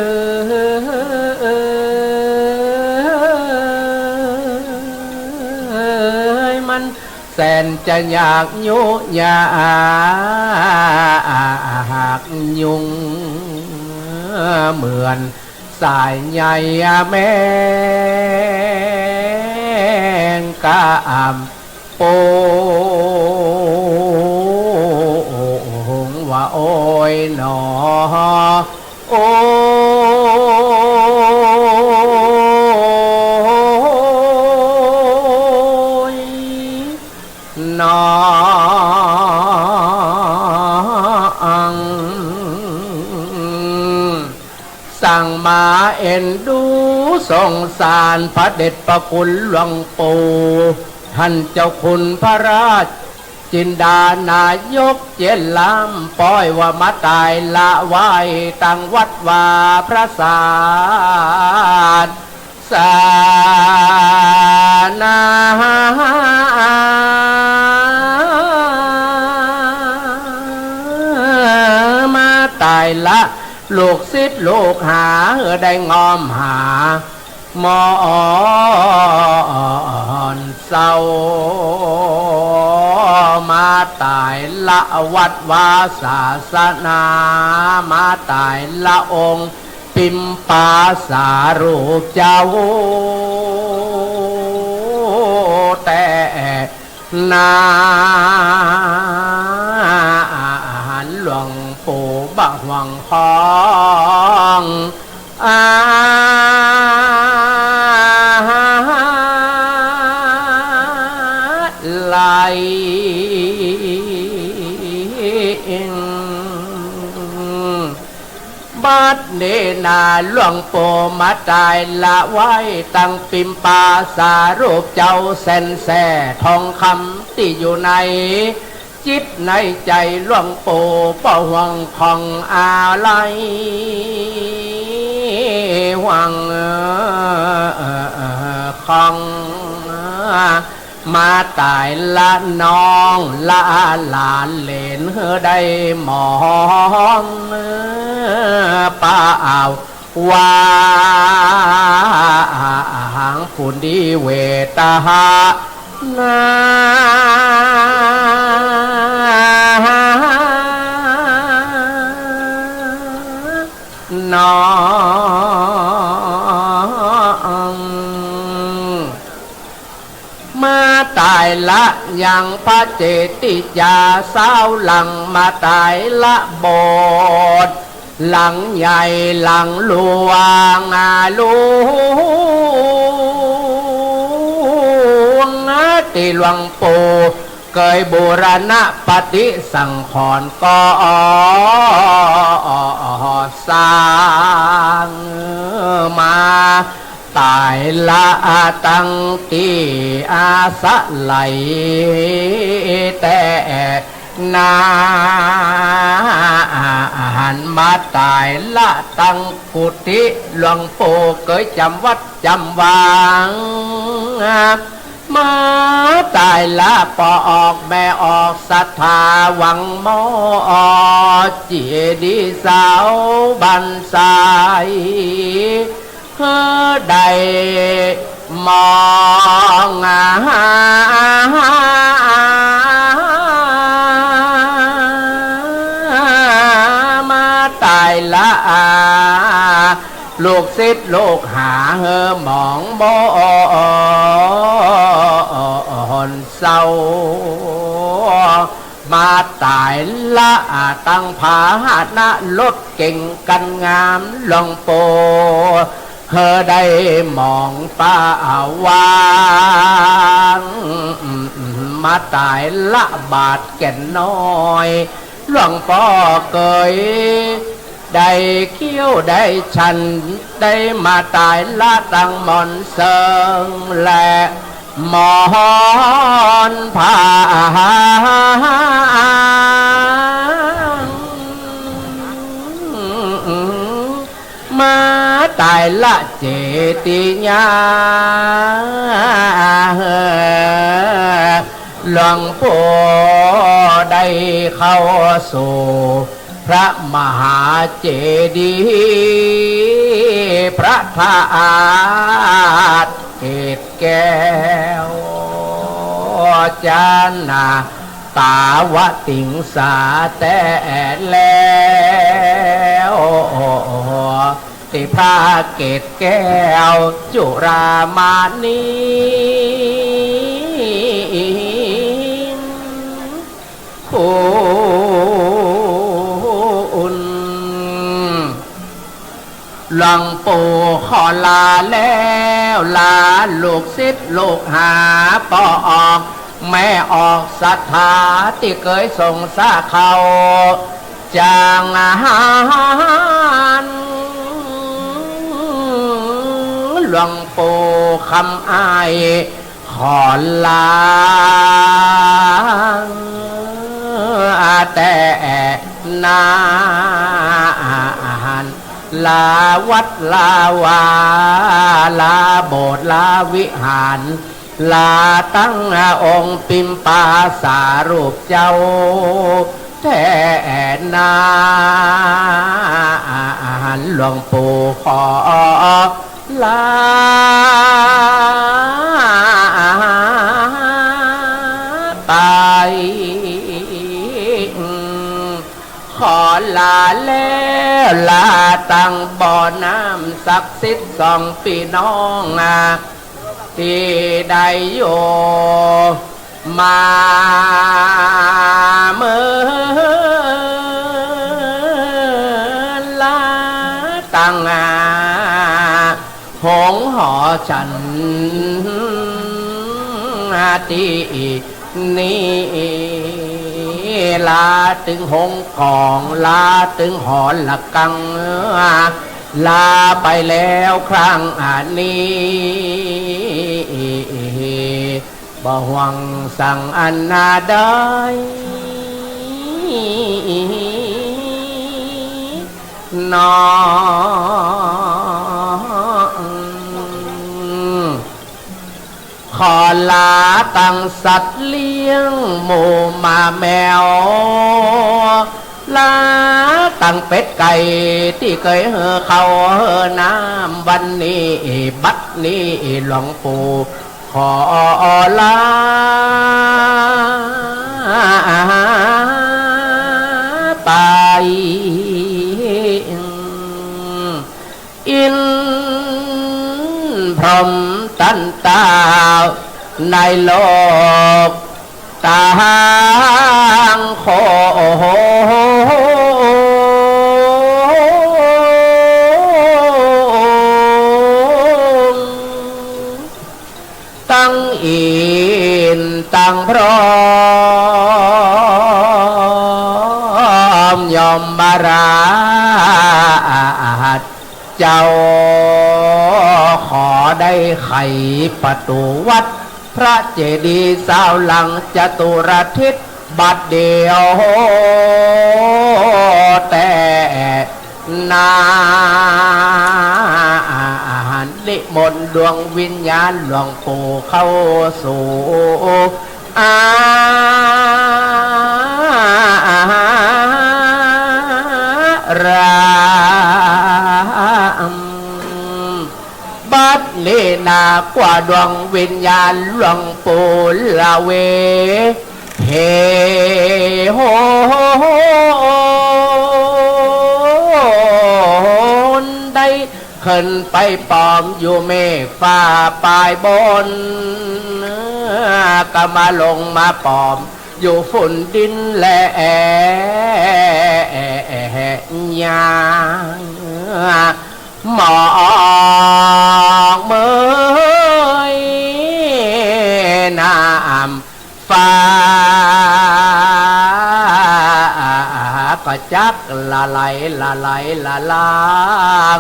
ยมันแสนจะอยากยุยากยุงเหมือนสายใหญ่แม่งกามโปงว่าโอ้ยหนอโอ้ยหนอสั่งมาเอ็นดูสงสารพระเดชพระคุณหลวงปู่ท่านเจ้าคุณพระราชจินดานายกเจริญล้ำปล่อยว่ามาตายละไว้ตั้งวัดว่าพระศาสสนามาตายละลูกศิษย์ลูกหาได้งอมหามอนเศร้า มาตายละวัดวาศาสนามาตายละองค์ปิมปาสารูปเจ้าแต่นาหลวงปู่บักหวังพองไหลบัดเนนาหลวงปู่มาตายละไว้ตั้งปิมปาสารูปเจ้าแสนแส่ทองคำที่อยู่ในจิตในใจหลวงปู่เป้าหวังของอะไรหวังของมาตายละน้องละหลานเหลนได้มองป้าเอาว่าหางผู้ดีเวตาหาน้องมาตายละยังพระเจติยาสาวหลังมาตายละโบสถ์หลังใหญ่หลังหลวงหลวงที่หลวงปู่เคยบูรณะปฏิสังขรณ์ก่อสร้างมาตายละตั้งที่อาสะไหลแต่นาหันมาตายละตั้งกุฏิหลวงปู่เคยจำวัดจำวางมาตายละปอออกแม่ออกศรัทธาหวังมอเจดีย์สาวบันสายได้มองมาตายละลูกศิษย์ลูกหาหมองบอนเศร้ามาตายละตั้งผาหานะลดเก่งกันงามหลวงปู่ได้มองป้าวางมาตายละบาดแก่นน้อยหลวงพ่อเคยได้เขี้ยวได้ชันได้มาตายละตั้งมอนเซิงและมอนผ้ามาตายละเจติญาหลวงปู่ได้เข้าสู่พระมหาเจดีย์พระธาตุเกศแก้วจานาตาวติงสาแต่แล้วที่พระเกศแก้วจุรามานีคุณหลวงปู่ขอลาแล้วลาลูกศิษย์ลูกหาปอออกแม่ออกศรัทธาที่เคยส่งสาเขาจางหารหลวงปู่คำอ้ายขอลาแต่นานลาวัดลาวาลาโบสถ์ลาวิหารลาตั้งองค์ปิมปาสารูปเจ้าแท่นาหลวงปู่ขอลาตาย อลาแล้วลาตั้งบ่อน้ำศักดิ์สิทธิ์สองพี่น้องที่ได้โยมาเมื่อลาตั้งหงหอฉันที่นี่ลาถึงหงกองลาถึงหอละกังลาไปแล้วครั้งนี้บ่หวังสั่งอันนาได้นอขอลาตั้งสัตว์เลี้ยงหมูหมาแมวลาตั้งเป็ดไก่ที่เคยเขาน้ำวันนี้บัดนี้หลวงปู่ขอลาไปอินพรหมตันตาในโลกต่างโคตั้งอินตั้งพร้อมยอมบาราเจ้าขอได้ไขประตูวัดพระเจดีย์สาวหลังจตุรทิศบัดเดียวแต่นานิมนต์ดวงวิญญาณหลวงปู่เข้าสู่บัดนี้นากว่าดวงวิญญาณหลวงปู่ละเวเฮโหได้ขึ้นไปปลอมอยู่เมฆฟ้าปลายบนก็มาลงมาปลอมอยู่ฝุ่นดินและยางมองเมยน้ำฟ้าก็จักละไหลละไหลละลาง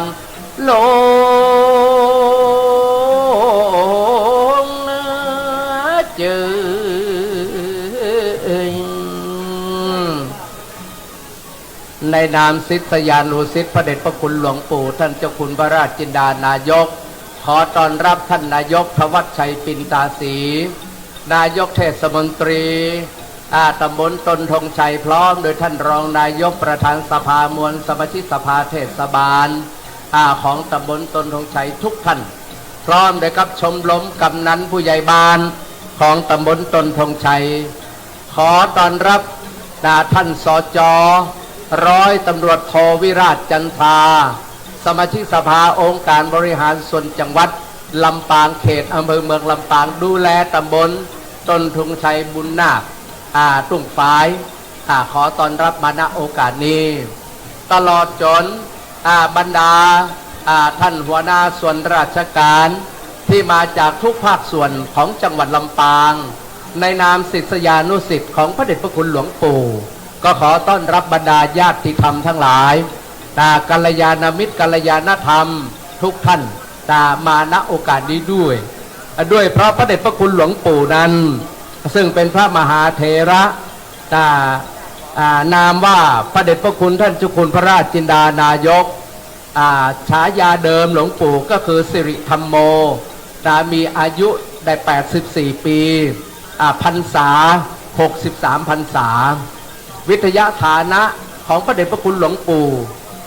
ลงจือในนามศิษยานุศิษย์พระเดชพระคุณหลวงปู่ท่านเจ้าคุณพระราชจินดานายกขอต้อนรับท่านนายกธวัชชัยปินตาศรีนายกเทศมนตรีตำบลตนธงชัยพร้อมโดยท่านรองนายกประธานสภามวลสมาชิกสภาเทศบาลของตำบลตนธงชัยทุกท่านพร้อมโดยกับชมรมกำนันผู้ใหญ่บ้านของตำบลตนธงชัยขอต้อนรับท่านสจ.ร้อยตำรวจโทวิราชจันทราสมาชิกสภาองค์การบริหารส่วนจังหวัดลำปางเขตอำเภอเมืองลำปางดูแลตำบลตนธงชัยบุญนาคตุ้งฝายขอต้อนรับมาณโอกาสนี้ตลอดจนบรรดาท่านหัวหน้าส่วนราชการที่มาจากทุกภาคส่วนของจังหวัดลำปางในนามศิษยานุศิษย์ของพระเดชพระคุณหลวงปู่ก็ขอต้อนรับบรรดาญาติธรรมทั้งหลายกัลยาณมิตรกัลยาณธรรมทุกท่านมาณโอกาสนี้ด้วยเพราะพระเดชพระคุณหลวงปู่นั้นซึ่งเป็นพระมหาเถระนามว่าพระเดชพระคุณท่านเจ้าคุณพระราชจินดานายกฉายาเดิมหลวงปู่ก็คือสิริธรรมโมมีอายุได้84ปีพรรษา63พรรษาวิทยาฐานะของพระเดชพระคุณหลวงปู่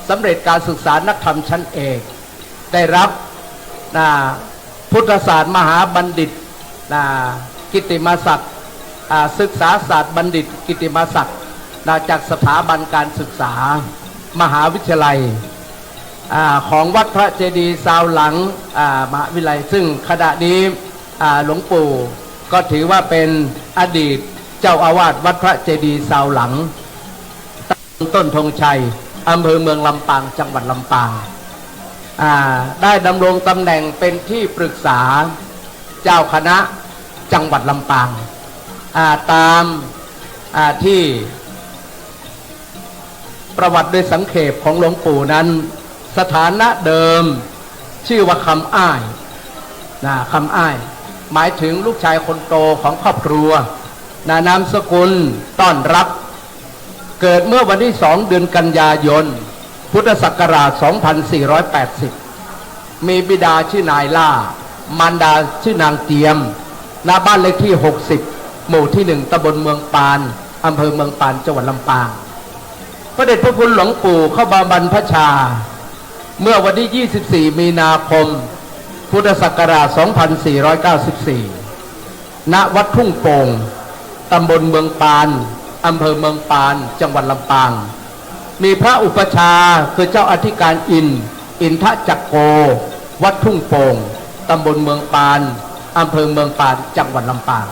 สำเร็จการศึกษานักธรรมชั้นเอกได้รับพุทธศาสตร์มหาบัณฑิตกิตติมศักดิ์ศึกษาศาสตร์บัณฑิตกิตติมศักดิ์ จากสถาบันการศึกษา มหาวิทยาลัยของวัดพระเจดีย์ซาวหลังมหาวิทยาลัยซึ่งขณะนี้หลวงปู่ก็ถือว่าเป็นอดีตเจ้าอาวาสวัดพระเจดีย์ซาวหลังต้นธงชัยอำเภอเมืองลำปางจังหวัดลำปางได้ดำรงตำแหน่งเป็นที่ปรึกษาเจ้าคณะจังหวัดลำปางตามที่ประวัติโดยสังเขปของหลวงปู่นั้นสถานะเดิมชื่อว่าคำอ้ายคำอ้ายหมายถึงลูกชายคนโตของครอบครัวนามสกุลต้อนรับเกิดเมื่อวันที่2 เดือนกันยายนพุทธศักราช 2480 มีบิดาชื่อนายล่ามารดาชื่อนางเจียมณบ้านเลขที่ 60 หมู่ที่ 1 ตำบลเมืองปานอำเภอเมืองปานจังหวัดลำปางพระเดชพระคุณหลวงปู่เข้ามาบรรพชาเมื่อวันที่ 24 มีนาคม พุทธศักราช 2494 ณ วัดทุ่งโป่งตำบลเมืองปานอำเภอเมืองปานจังหวัดลำปางมีพระอุปชาคือเจ้าอธิการอินทจักโกวัดทุ่งโป่งตำบลเมืองปานอำเภอเมืองปานจังหวัดลำปาง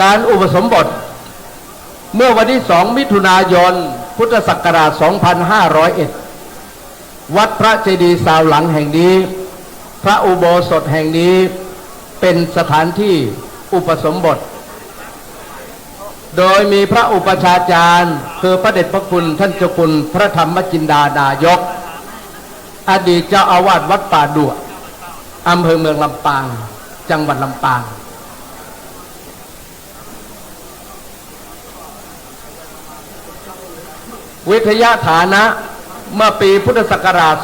การอุปสมบทเมื่อวันที่ 2 มิถุนายน พุทธศักราช 2501 วัดพระเจดีย์ซาวหลังแห่งนี้พระอุโบสถแห่งนี้เป็นสถานที่อุปสมบทโดยมีพระอุปชาจารย์คือพระเดชพระคุณท่านเจ้าคุณพระธรรมจินดานายกอดีตเจ้าอาวาสวัดป่าดุอำเภอเมืองลำปางจังหวัดลำปางวิทยาฐานะเมื่อปีพุทธศักราช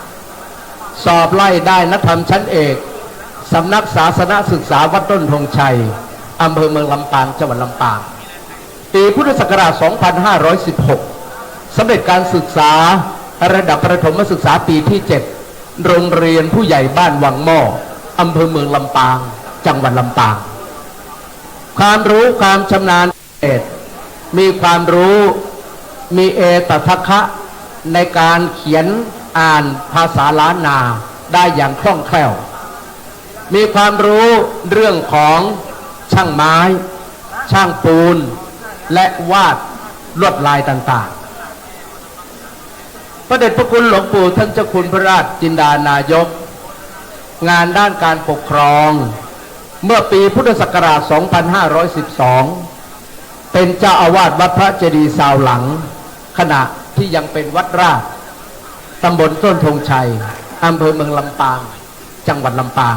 2505 สอบไล่ได้นักธรรมชั้นเอกสำนักศาสนศึกษาวัดต้นธงชัยอำเภอเมืองลำปางจังหวัดลำปางปีพุทธศักราช 2516 สำเร็จการศึกษาระดับประถมศึกษาปีที่ 7 โรงเรียนผู้ใหญ่บ้านวังหม้ออำเภอเมืองลำปางจังหวัดลำปางความรู้ความชำนาญมีความรู้มีเอตทัคคะในการเขียนอ่านภาษาล้านนาได้อย่างคล่องแคล่วมีความรู้เรื่องของช่างไม้ช่างปูนและวาดลวดลายต่างๆพระเดชพระคุณหลวงปู่ท่านเจ้าคุณพระราชจินดานายกงานด้านการปกครองเมื่อปีพุทธศักราช 2512 เป็นเจ้าอาวาสวัดพระเจดีย์ซาวหลังขณะที่ยังเป็นวัดราชตำบลต้นธงชัยอำเภอเมืองลำปางจังหวัดลำปาง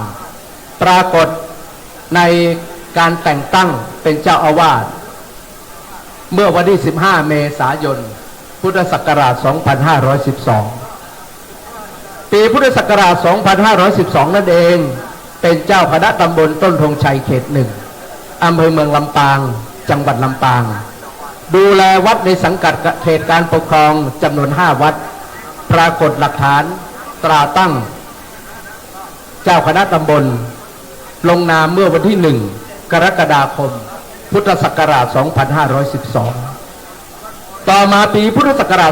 ปรากฏในการแต่งตั้งเป็นเจ้าอาวาสเมื่อวันที่ 15 เมษายน พุทธศักราช 2512 ปีพุทธศักราช 2512 นั่นเองเป็นเจ้าคณะตำบลต้นธงชัยเขต 1 อำเภอเมืองลำปางจังหวัดลำปางดูแลวัดในสังกัดเขตการปกครองจำนวน 5 วัดปรากฏหลักฐานตราตั้งเจ้าคณะตำบลลงนามเมื่อวันที่ 1 กรกฎาคม พุทธศักราช 2512 ต่อมาปีพุทธศักราช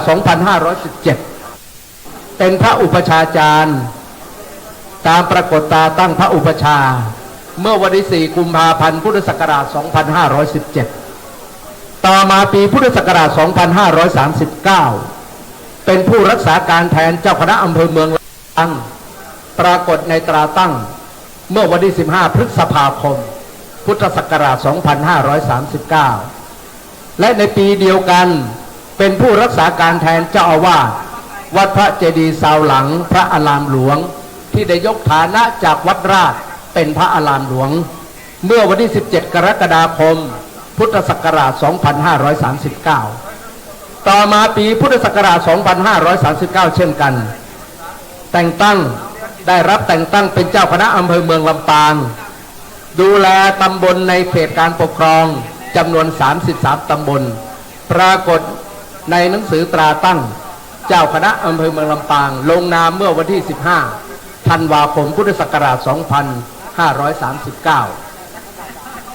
2517 เป็นพระอุปชาจารย์ตามปรากฏตาตั้งพระอุปชาเมื่อวันที่ 4 กุมภาพันธ์ พุทธศักราช 2517 ต่อมาปีพุทธศักราช 2539 เป็นผู้รักษาการแทนเจ้าคณะอำเภอเมืองลำปางปรากฏในตราตั้งเมื่อวันที่ 15 พฤษภาคม พุทธศักราช 2539 และในปีเดียวกันเป็นผู้รักษาการแทนเจ้าอาวาสวัดพระเจดีย์ซาวหลังพระอารามหลวงที่ได้ยกฐานะจากวัดราชเป็นพระอารามหลวงเมื่อวันที่ 17 กรกฎาคม พุทธศักราช 2539 ต่อมาปีพุทธศักราช 2539 เช่นกันแต่งตั้งได้รับแต่งตั้งเป็นเจ้าคณะอำเภอเมืองลำปางดูแลตำบลในเขตการปกครองจำนวน 33 ตำบลปรากฏในหนังสือตราตั้งเจ้าคณะอำเภอเมืองลำปางลงนามเมื่อวันที่ 15 ธันวาคม พุทธศักราช 2539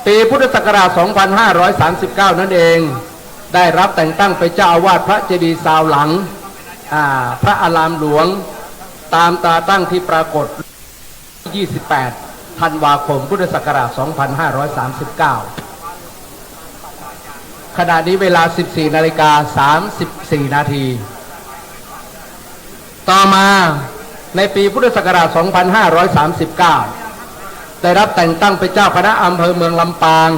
ป ปีพุทธศักราช 2539 นั่นเองได้รับแต่งตั้งเป็นเจ้าอาวาสพระเจดีย์ซาวหลังพระอารามหลวงตามตาตั้งที่ปรากฏ 28 ธันวาคม พุทธศักราช 2539 ขณะนี้เวลา 14:34 นาทีต่อมาในปีพุทธศักราช 2539 ได้รับแต่งตั้งเป็นเจ้าคณะอำเภอเมืองลำปาง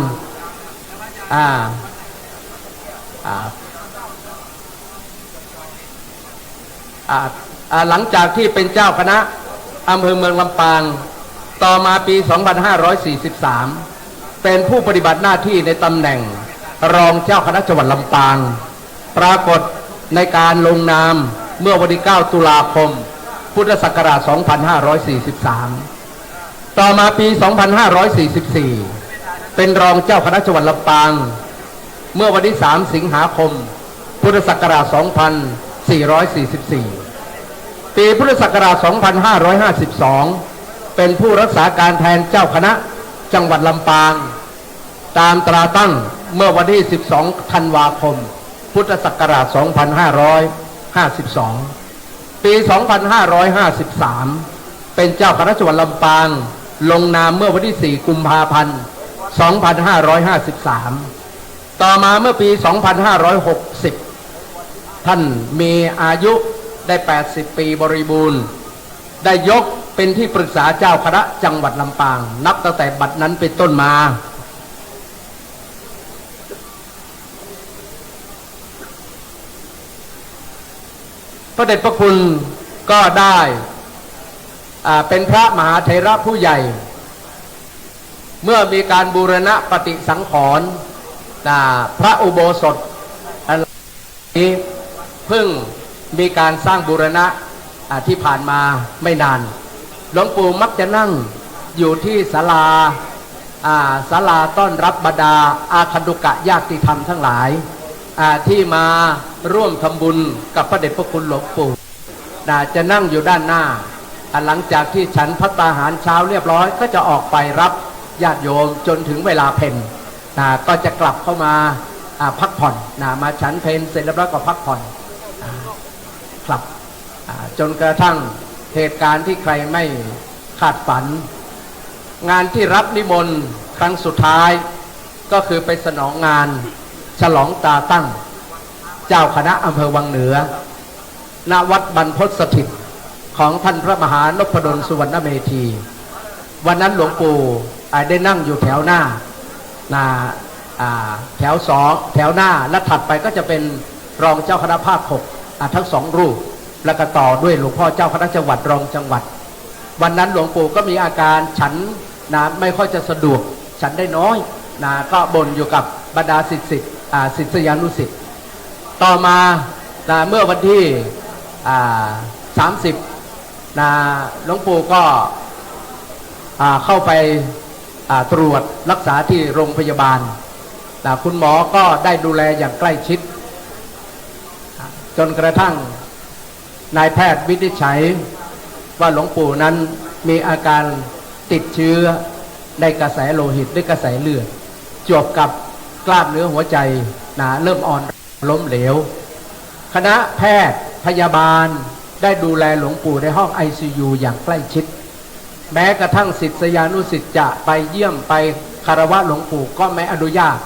หลังจากที่เป็นเจ้าคณะอำเภอเมืองลำปางต่อมาปี 2543 เป็นผู้ปฏิบัติหน้าที่ในตำแหน่งรองเจ้าคณะจังหวัดลำปางปรากฏในการลงนามเมื่อวันที่ 9 ตุลาคม พุทธศักราช 2543 ต่อมาปี 2544 เป็นรองเจ้าคณะจังหวัดลำปางเมื่อวันที่ 3 สิงหาคม พุทธศักราช 2444 ปีพุทธศักราช 2552 เป็นผู้รักษาการแทนเจ้าคณะจังหวัดลำปางตามตราตั้งเมื่อวันที่ 12 ธันวาคม พุทธศักราช 2552 ปี 2553 เป็นเจ้าคณะจังหวัดลำปางลงนามเมื่อวันที่ 4 กุมภาพันธ์ 2553 ต่อมาเมื่อปี 2560 ท่านมีอายุได้ 80 ปีบริบูรณ์ได้ยกเป็นที่ปรึกษาเจ้าคณะจังหวัดลำปางนับตั้งแต่บัดนั้นเป็นต้นมาพระเดชพระคุณก็ได้เป็นพระมหาเถระผู้ใหญ่เมื่อมีการบูรณะปฏิสังขรณ์พระอุโบสถนี้เพิ่งมีการสร้างบูรณะที่ผ่านมาไม่นานหลวงปู่มักจะนั่งอยู่ที่ศาลาต้อนรับบรรดาอาคันตุกะญาติธรรมทั้งหลายที่มาร่วมทำบุญกับพระเดชพระคุณหลวงปู่จะนั่งอยู่ด้านหน้าหลังจากที่ฉันภัตตาหารเช้าเรียบร้อยก็จะออกไปรับญาติโยมจนถึงเวลาเพลก็จะกลับเข้ามาพักผ่อนมาฉันเพลเสร็จแล้วก็พักผ่อนกลับจนกระทั่งเหตุการณ์ที่ใครไม่คาดฝันงานที่รับนิมนต์ครั้งสุดท้ายก็คือไปสนองงานฉลองตาตั้งเจ้าคณะอำเภอวังเหนือณวัดบรรพตสถิตของท่านพระมหานพดลสุวรรณเมธีวันนั้นหลวงปู่ได้นั่งอยู่แถวหน้าแถวสองแถวหน้าและถัดไปก็จะเป็นรองเจ้าคณะภาค 6ทั้ง2 รูปแล้วก็ต่อด้วยหลวงพ่อเจ้าคณะจังหวัดรองจังหวัดวันนั้นหลวงปู่ก็มีอาการฉันไม่ค่อยจะสะดวกฉันได้น้อยก็บ่นอยู่กับบรรดาศิษยานุศิษย์ต่อมาเมื่อวันที่30หลวงปู่ก็เข้าไปตรวจรักษาที่โรงพยาบาลคุณหมอก็ได้ดูแลอย่างใกล้ชิดจนกระทั่งนายแพทย์วินิจฉัยว่าหลวงปู่นั้นมีอาการติดเชื้อในกระแสโลหิตในกระแสเลือดจวบกับกล้ามเนื้อหัวใจเริ่มอ่อนล้มเหลวคณะแพทย์พยาบาลได้ดูแลหลวงปู่ในห้อง ICU อย่างใกล้ชิดแม้กระทั่งศิษยานุศิษย์จะไปเยี่ยมไปคารวะหลวงปู่ก็ไม่อนุญาต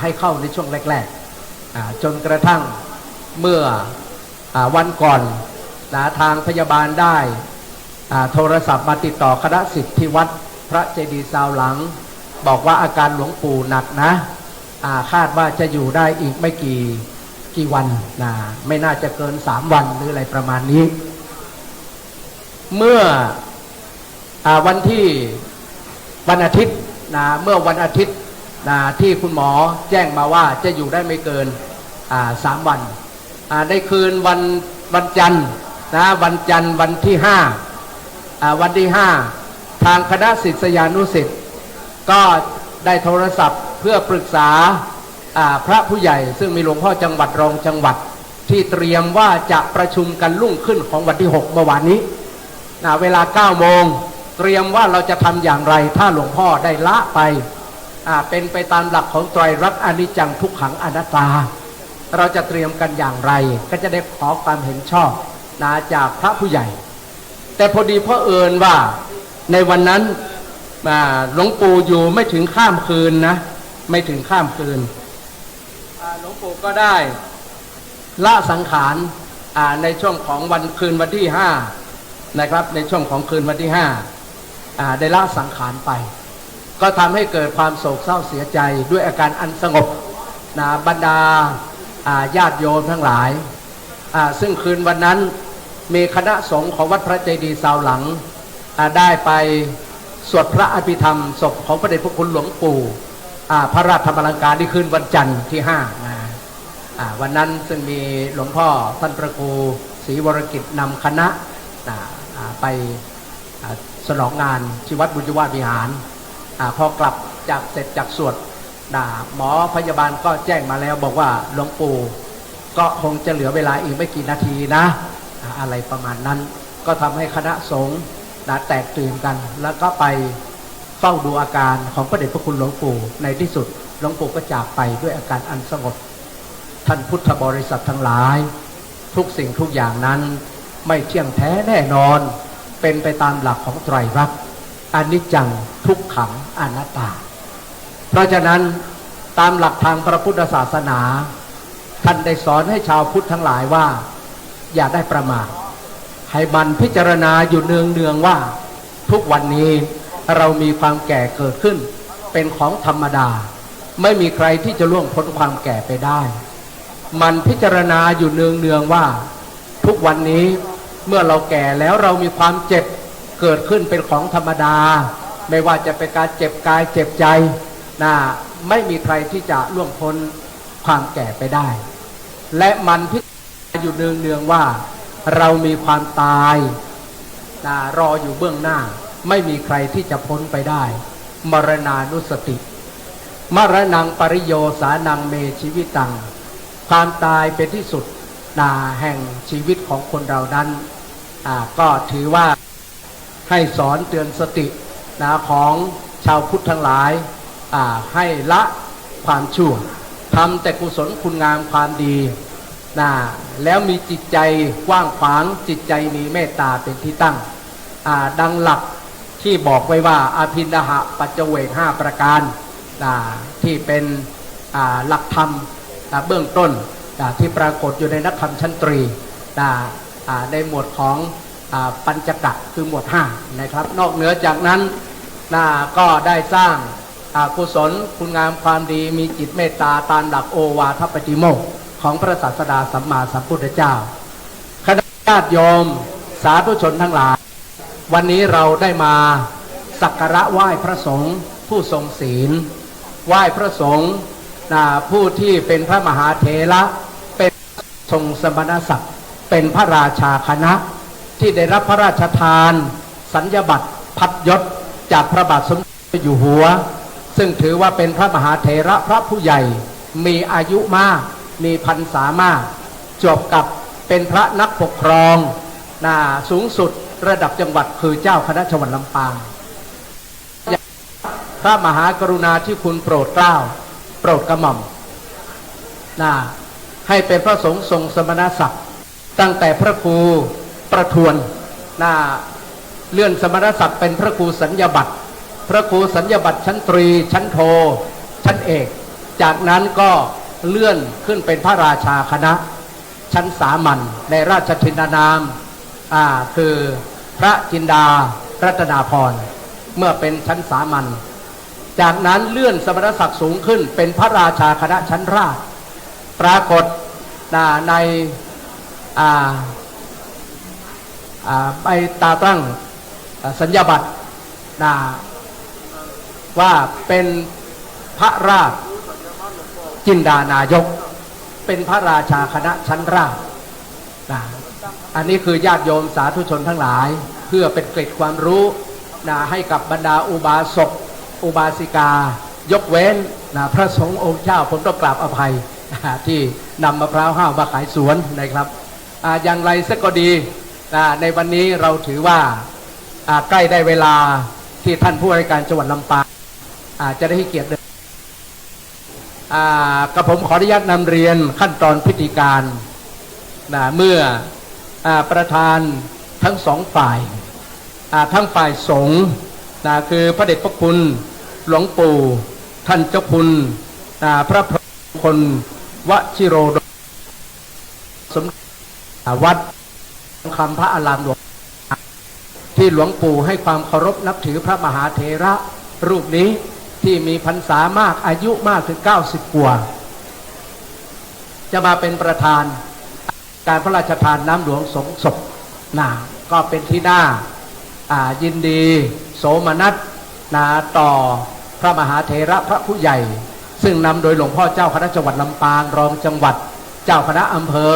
ให้เข้าในช่วงแรกๆจนกระทั่งเมื่อวันก่อนทางพยาบาลได้โทรศัพท์มาติดต่อคณะศิษย์ที่วัดพระเจดีย์ซาวหลังบอกว่าอาการหลวงปู่หนักนะคาดว่าจะอยู่ได้อีกไม่กี่วันไม่น่าจะเกิน3 วันหรืออะไรประมาณนี้เมื่อวันอาทิตย์เมื่อวันอาทิตย์ที่คุณหมอแจ้งมาว่าจะอยู่ได้ไม่เกิน3 วันได้คืนวันจันทร์วันจันทร์วันที่5ทางคณะศิษยานุศิษย์ก็ได้โทรศัพท์เพื่อปรึกษาพระผู้ใหญ่ซึ่งมีหลวงพ่อจังหวัดรองจังหวัดที่เตรียมว่าจะประชุมกันรุ่งขึ้นของวันที่6เมื่อวานนี้เวลา 9 โมงเตรียมว่าเราจะทำอย่างไรถ้าหลวงพ่อได้ละไป เป็นไปตามหลักของไตรลักษณ์อนิจจังทุกขังอนัตตาเราจะเตรียมกันอย่างไรก็จะได้ขอความเห็นชอบจากพระผู้ใหญ่แต่พอดีเพราะเอิญว่าในวันนั้นหลวงปู่อยู่ไม่ถึงข้ามคืนนะไม่ถึงข้ามคืนหลวงปู่ก็ได้ละสังขารในช่วงของวันคืนวันที่5นะครับในช่วงของคืนวันที่5ได้ละสังขารไปก็ทำให้เกิดความโศกเศร้าเสียใจด้วยอาการอันสงบบรรดาญาติโยมทั้งหลายซึ่งคืนวันนั้นมีคณะสงฆ์ของวัดพระเจดีย์ซาวหลังได้ไปสวดพระอภิธรรมศพของพระเดชพระคุณหลวงปู่พระราชธรรมลังการที่คืนวันจันทร์ที่5วันนั้นซึ่งมีหลวงพ่อท่านพระครูศรีวรกิจนำคณะไปสนองงานที่วัดบุญยวาสวิหารพอกลับจากเสร็จจากสวดหมอพยาบาลก็แจ้งมาแล้วบอกว่าหลวงปู่ก็คงจะเหลือเวลาอีกไม่กี่นาทีนะอะไรประมาณนั้นก็ทำให้คณะสงฆ์แตกตื่นกันแล้วก็ไปเฝ้าดูอาการของพระเดชพระคุณหลวงปู่ในที่สุดหลวงปู่ก็จากไปด้วยอาการอันสงบท่านพุทธบริษัททั้งหลายทุกสิ่งทุกอย่างนั้นไม่เที่ยงแท้แน่นอนเป็นไปตามหลักของไตรลักษณ์อนิจจังทุกขังอนัตตาเพราะฉะนั้นตามหลักทางพระพุทธศาสนาท่านได้สอนให้ชาวพุทธทั้งหลายว่าอย่าได้ประมาทให้มันพิจารณาอยู่เนืองๆว่าทุกวันนี้เรามีความแก่เกิดขึ้นเป็นของธรรมดาไม่มีใครที่จะล่วงพ้นความแก่ไปได้มันพิจารณาอยู่เนืองๆว่าทุกวันนี้เมื่อเราแก่แล้วเรามีความเจ็บเกิดขึ้นเป็นของธรรมดาไม่ว่าจะเป็นการเจ็บกายเจ็บใจไม่มีใครที่จะล่วงพ้นความแก่ไปได้และมันพิจารณาอยู่เนืองๆว่าเรามีความตายรออยู่เบื้องหน้าไม่มีใครที่จะพ้นไปได้มรณานุสติมรณังปริโยสานังเมชีวิตังความตายเป็นที่สุดแห่งชีวิตของคนเรานั้นก็ถือว่าให้สอนเตือนสติของชาวพุทธทั้งหลายให้ละความชั่วทำแต่กุศลคุณงามความดีแล้วมีจิตใจกว้างขวางจิตใจมีเมตตาเป็นที่ตั้งดังหลักที่บอกไว้ว่าอาภินหะปัจเจเวก5ประการที่เป็นหลักธรรมเบื้องต้นที่ปรากฏอยู่ในนักธรรมชั้นตรีในหมวดของปัญจกะคือหมวด5นะครับนอกเหนือจากนั้นก็ได้สร้างกุศลคุณงามความดีมีจิตเมตตาตามหลักโอวาทปฏิโมกข์ของพระศาสดาสัมมาสัมพุทธเจ้าคณะญาติโยมสาธุชนทั้งหลายวันนี้เราได้มาสักการะไหว้พระสงฆ์ผู้ทรงศีลไหว้พระสงฆ์ผู้ที่เป็นพระมหาเถระเป็นทรงสมณศักดิ์เป็นพระราชาคณะที่ได้รับพระราชทานสัญญบัตรพัดยศจากพระบาทสมเด็จอยู่หัวซึ่งถือว่าเป็นพระมหาเถระพระผู้ใหญ่มีอายุมากมีพรรษามากจบกับเป็นพระนักปกครองสูงสุดระดับจังหวัดคือเจ้าคณะจังหวัดลำปางพระมหากรุณาธิคุณโปรดเกล้าโปรดกระหม่อมให้เป็นพระสงฆ์ทรงสมณศักดิ์ตั้งแต่พระครูประทวนเลื่อนสมณศักดิ์เป็นพระครูสัญญาบัตรพระครูสัญญาบัตรชั้นตรีชั้นโทชั้นเอกจากนั้นก็เลื่อนขึ้นเป็นพระราชาคณะชั้นสามัญในราชทินานามคือพระจินดารัตนาภรณ์เมื่อเป็นชั้นสามัญจากนั้นเลื่อนสมณศักดิ์สูงขึ้นเป็นพระราชาคณะชั้นราชปรากฏในใบตาตั้งสัญญาบัตรว่าเป็นพระราชจินดานายกเป็นพระราชาคณะชั้นราชอันนี้คือญาติโยมสาธุชนทั้งหลายเพื่อเป็นเกร็ดความรู้ให้กับบรรดาอุบาสกอุบาสิกายกเว้นพระสงฆ์องค์เจ้าผมต้องกราบอภัยที่นำมะพร้าวห้าวมาขายสวนนะครับอย่างไรสักก็ดีในวันนี้เราถือว่าใกล้ได้เวลาที่ท่านผู้ว่าราชการจังหวัดลำปางจะได้ให้เกียรติ กระผมขออนุญาตนำเรียนขั้นตอนพิธีการเมื่อประธานทั้งสองฝ่ายทั้งฝ่ายสงฆ์คือพระเดชพระคุณหลวงปู่ท่านเจ้าคุณพระพรหมมงคลวชิโรดมสมวัดคำพระอารามหลวงที่หลวงปู่ให้ความเคารพนับถือพระมหาเถระรูปนี้ที่มีพรรษามากอายุมากถึง90 กว่าจะมาเป็นประธานการพระราชทานน้ำหลวงสงศพก็เป็นที่น่ายินดีโสมนัสต่อพระมหาเถระพระผู้ใหญ่ซึ่งนำโดยหลวงพ่อเจ้าคณะจังหวัดลำปางรองจังหวัดเจ้าคณะอำเภอ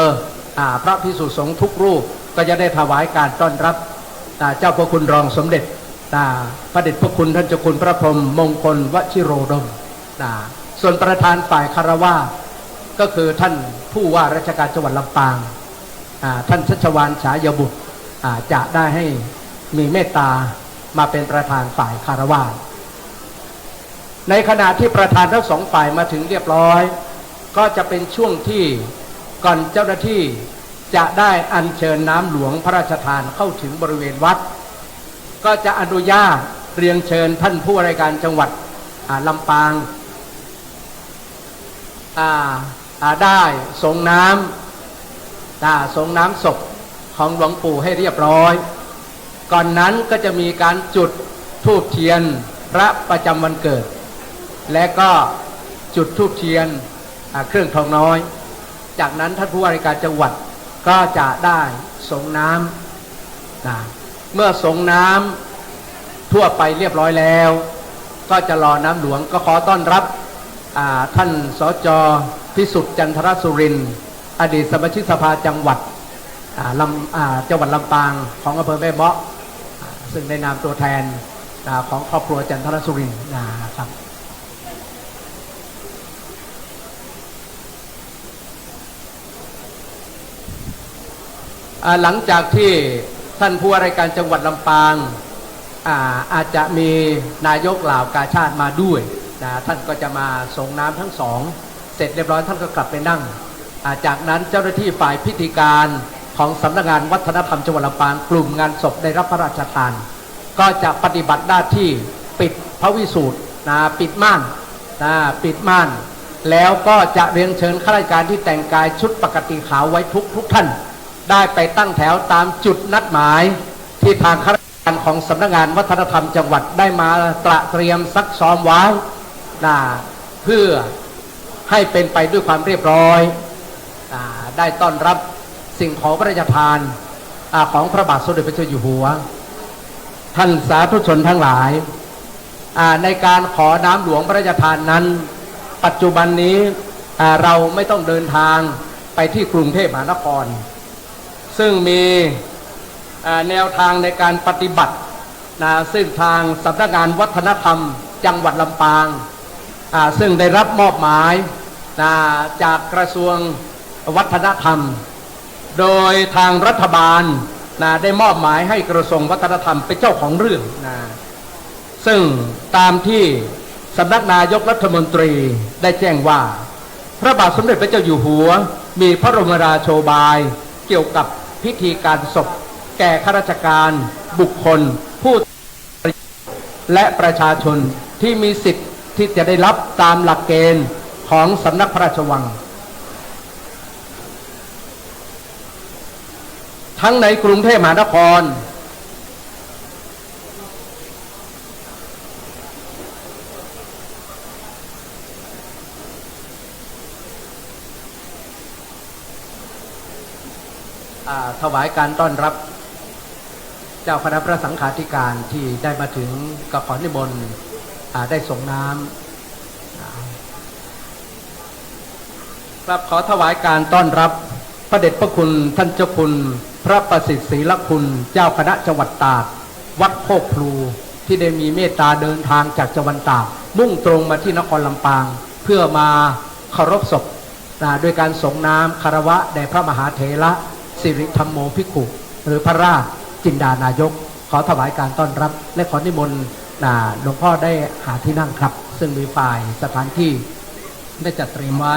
พระภิกษุสงฆ์ทุกรูปก็จะได้ถวายการต้อนรับเจ้าพระคุณรองสมเด็จพระเดชพระคุณท่านเจ้าคุณพระพรหมมงคลวชิโรดมส่วนประธานฝ่ายคารวะก็คือท่านผู้ว่าราชการจังหวัดลำปางท่านชัชวาลฉายบุตรจะได้ให้มีเมตตามาเป็นประธานฝ่ายคารวะในขณะที่ประธานทั้งสองฝ่ายมาถึงเรียบร้อยก็จะเป็นช่วงที่ก่อนเจ้าหน้าที่จะได้อัญเชิญน้ำหลวงพระราชทานเข้าถึงบริเวณวัดก็จะอนุญาตเรียนเชิญท่านผู้ว่าราชการจังหวัดลำปางได้ส่งน้ำศพของหลวงปู่ให้เรียบร้อยก่อนนั้นก็จะมีการจุดธูปเทียนพระประจำวันเกิดและก็จุดธูปเทียนเครื่องทองน้อยจากนั้นท่านผู้ว่าราชการจังหวัดก็จะได้ส่งน้ำเมื่อส่งน้ำทั่วไปเรียบร้อยแล้วก็จะรอน้ำหลวงก็ขอต้อนรับท่านสจ.พิสุทธิ์จันทรสุรินทร์อดีตสมาชิกสภาจังหวัดจังหวัดลำปางของอำเภอแม่เมาะซึ่งในนามตัวแทนของครอบครัวจันทรสุรินทร์นะครับหลังจากที่ท่านผู้ว่าราชการจังหวัดลำปางอาจจะมีนายกเหล่ากาชาติมาด้วยท่านก็จะมาส่งน้ำทั้งสองเสร็จเรียบร้อยท่านก็กลับไปนั่งจากนั้นเจ้าหน้าที่ฝ่ายพิธีการของสำนักงานวัฒนธรรมจังหวัดลำปางกลุ่มงานศพได้รับพระราชทานก็จะปฏิบัติหน้าที่ปิดพระวิสูตรปิดม่านแล้วก็จะเรียนเชิญข้าราชการที่แต่งกายชุดปกติขาวไว้ทุกท่านได้ไปตั้งแถวตามจุดนัดหมายที่ทางข้าราชการของสำนักงานวัฒนธรรมจังหวัดได้มาตระเตรียมซักซ้อมไว้เพื่อให้เป็นไปด้วยความเรียบร้อยได้ต้อนรับสิ่งของพระราชทานของพระบาทสมเด็จพระเจ้าอยู่หัวท่านสาธุชนทั้งหลายในการขอน้ำหลวงพระราชทานนั้นปัจจุบันนี้เราไม่ต้องเดินทางไปที่กรุงเทพมหานครซึ่งมีแนวทางในการปฏิบัติซึ่งทางสำนักงานวัฒนธรรมจังหวัดลำปางซึ่งได้รับมอบหมายจากกระทรวงวัฒนธรรมโดยทางรัฐบาลได้มอบหมายให้กระทรวงวัฒนธรรมเป็นเจ้าของเรื่องซึ่งตามที่สำนักนายกรัฐมนตรีได้แจ้งว่าพระบาทสมเด็จพระเจ้าอยู่หัวมีพระบรมราโชบายเกี่ยวกับพิธีการศพแก่ข้าราชการบุคคลผู้และประชาชนที่มีสิทธิ์ที่จะได้รับตามหลักเกณฑ์ของสำนักพระราชวังทั้งในกรุงเทพมหานครถวายการต้อนรับเจ้าคณะพระสังฆาธิการที่ได้มาถึงก็ขอนิมนต์ได้ส่งน้ำครับขอถวายการต้อนรับพระเดชพระคุณท่านเจ้าคุณพระประสิทธิ์ศรีละคุณเจ้าคณะจังหวัดตากวัดโคกพลูที่ได้มีเมตตาเดินทางจากจังหวัดตากมุ่งตรงมาที่นครลำปางเพื่อมาเคารพศพด้วยการส่งน้ำคารวะแด่พระมหาเถระสิริธรรมโมภิกขุหรือพระราชจินดานายกขอถวายการต้อนรับและขอนิมนต์หลวงพ่อได้หาที่นั่งครับซึ่งมีฝ่ายสถานที่ ได้จัดเตรียมไว้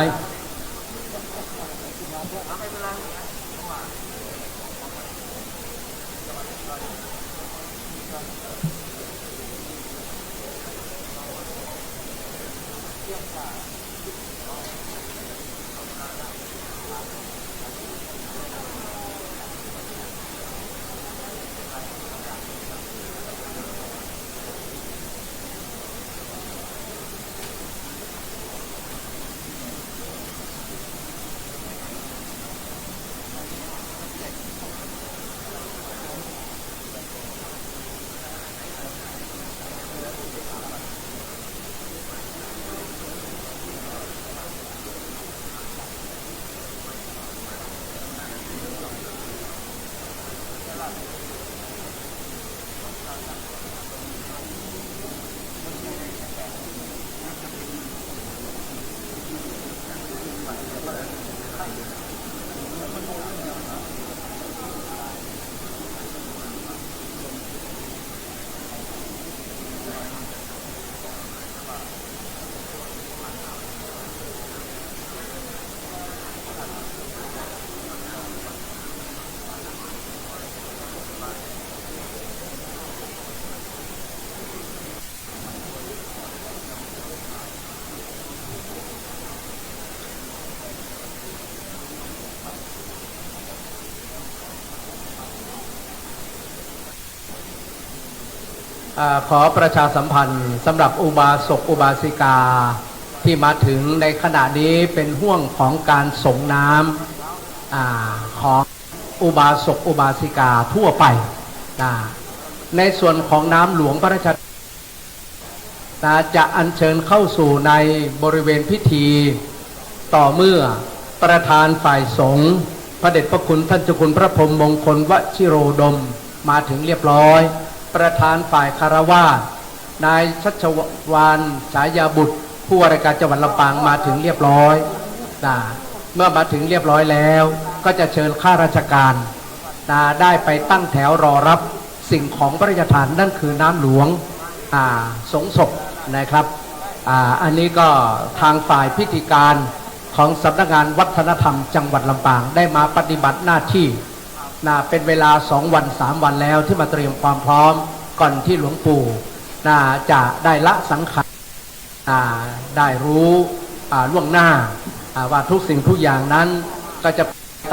ขอประชาสัมพันธ์สำหรับอุบาสกอุบาสิกาที่มาถึงในขณะนี้เป็นห่วงของการส่งน้ำของอุบาสกอุบาสิกาทั่วไปในส่วนของน้ำหลวงพระราชทานจะอัญเชิญเข้าสู่ในบริเวณพิธีต่อเมื่อประธานฝ่ายสงฆ์พระเดชพระคุณท่านเจ้าคุณพระพรหมมงคลวชิโรดมมาถึงเรียบร้อยประธานฝ่ายคารวาสนายชัชวาลฉายาบุตรผู้ว่าราชการจังหวัดลำปางมาถึงเรียบร้อยเมื่อมาถึงเรียบร้อยแล้วก็จะเชิญข้าราชการได้ไปตั้งแถวรอรับสิ่งของพระราชทานนั่นคือน้ำหลวงสงศพนะครับอันนี้ก็ทางฝ่ายพิธีการของสำนักงานวัฒนธรรมจังหวัดลำปางได้มาปฏิบัติหน้าที่เป็นเวลา2 วัน3 วันแล้วที่มาเตรียมความพร้อมก่อนที่หลวงปู่จะได้ละสังขารได้รู้ล่วงหน้าว่าทุกสิ่งทุกอย่างนั้นก็จะ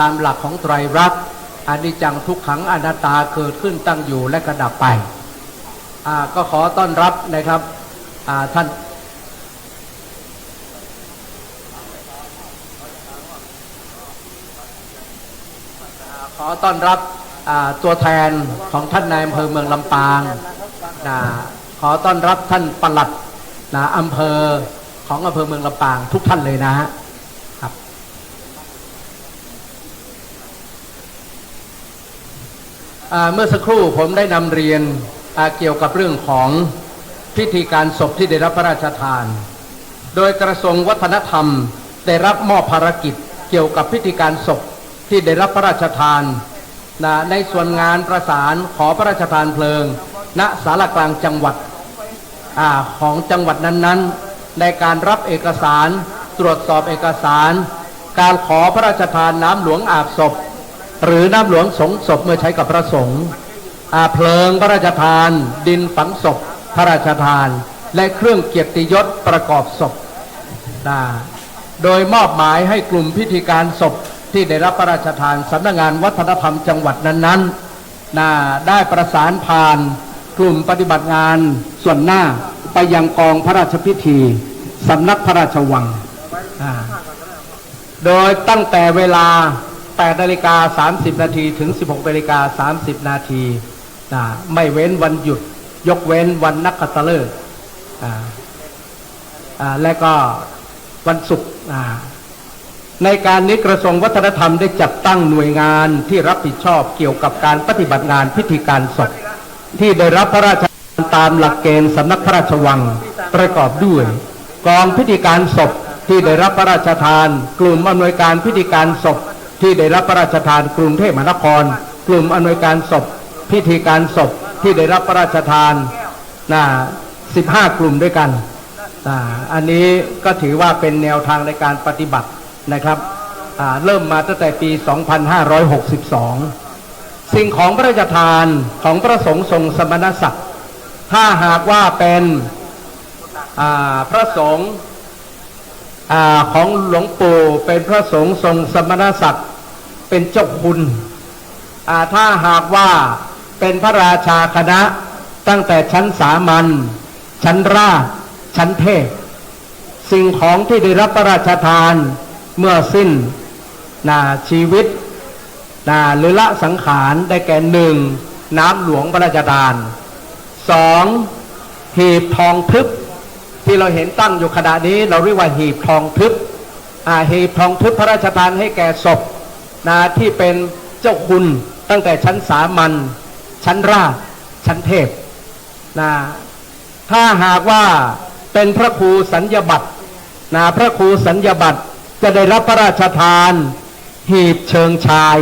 ตามหลักของไตรลักษณ์อนิจจังทุกขังอนัตตาเกิดขึ้นตั้งอยู่และกระดับไปก็ขอต้อนรับนะครับท่านขอต้อนรับตัวแทนของท่านนายอำเภอเมืองลำปางขอต้อนรับท่านปลัดอำเภอของอำเภอเมืองลำปางทุกท่านเลยนะครับเมื่อสักครู่ผมได้นำเรียนเกี่ยวกับเรื่องของพิธีการศพที่ได้รับพระราชทานโดยกระทรวงวัฒนธรรมได้รับมอบภารกิจเกี่ยวกับพิธีการศพที่ได้รับพระราชทานในส่วนงานประสานขอพระราชทานเพลิงณศาลากลางจังหวัดของจังหวัดนั้นๆในการรับเอกสารตรวจสอบเอกสารการขอพระราชทานน้ำหลวงอาบศพหรือน้ำหลวงสงศพเมื่อใช้กับพระสงฆ์เพลิงพระราชทานดินฝังศพพระราชทานและเครื่องเกียรติยศประกอบศพโดยมอบหมายให้กลุ่มพิธีการศพที่ได้รับพระราชทานสำนักงานวัฒนธรรมจังหวัดนั้นๆได้ประสานผ่านกลุ่มปฏิบัติงานส่วนหน้าไปยังกองพระราชพิธีสำนักพระราชวังโดยตั้งแต่เวลา 8:30 นาทีถึง 16:30 นาทีไม่เว้นวันหยุดยกเว้นวันนักขัตฤกษ์และก็วันศุกร์ในการนี้กระทรวงวัฒนธรรมได้จัดตั้งหน่วยงานที่รับผิดชอบเกี่ยวกับการปฏิบัติงานพิธีการศพที่ได้รับพระราชทานตามหลักเกณฑ์สำนักพระราชวังประกอบด้วยกองพิธีการศพที่ได้รับพระราชทานกลุ่มอำนวยการพิธีการศพที่ได้รับพระราชทานกรุงเทพมหานครกลุ่มอำนวยการศพพิธีการศพที่ได้รับพระราชทาน15 กลุ่มด้วยกัน อันนี้ก็ถือว่าเป็นแนวทางในการปฏิบัตินะครับเริ่มมาตั้งแต่ปี 2562 สิ่งของพระราชทานของพระสงฆ์ทรงสมณศักดิ์ถ้าหากว่าเป็นพระสงฆ์ของหลวงปู่เป็นพระสงฆ์ทรงสมณศักดิ์เป็นเจ้าคุณถ้าหากว่าเป็นพระราชาคณะตั้งแต่ชั้นสามัญชั้นราชชั้นเทพสิ่งของที่ได้รับพระราชทานเมื่อสิ้นชีวิตหรือละสังขารได้แก่หนึ่งน้ำหลวงพระราชทานสองหีบทองทึบที่เราเห็นตั้งอยู่ขณะนี้เราเรียกว่าหีบทองทึบหีบทองทึบพระราชทานให้แก่ศพที่เป็นเจ้าคุณตั้งแต่ชั้นสามัญชั้นราชชั้นเทพถ้าหากว่าเป็นพระครูสัญญบัตรพระครูสัญญบัตรจะได้รับพระราชทานหีบเชิงชาย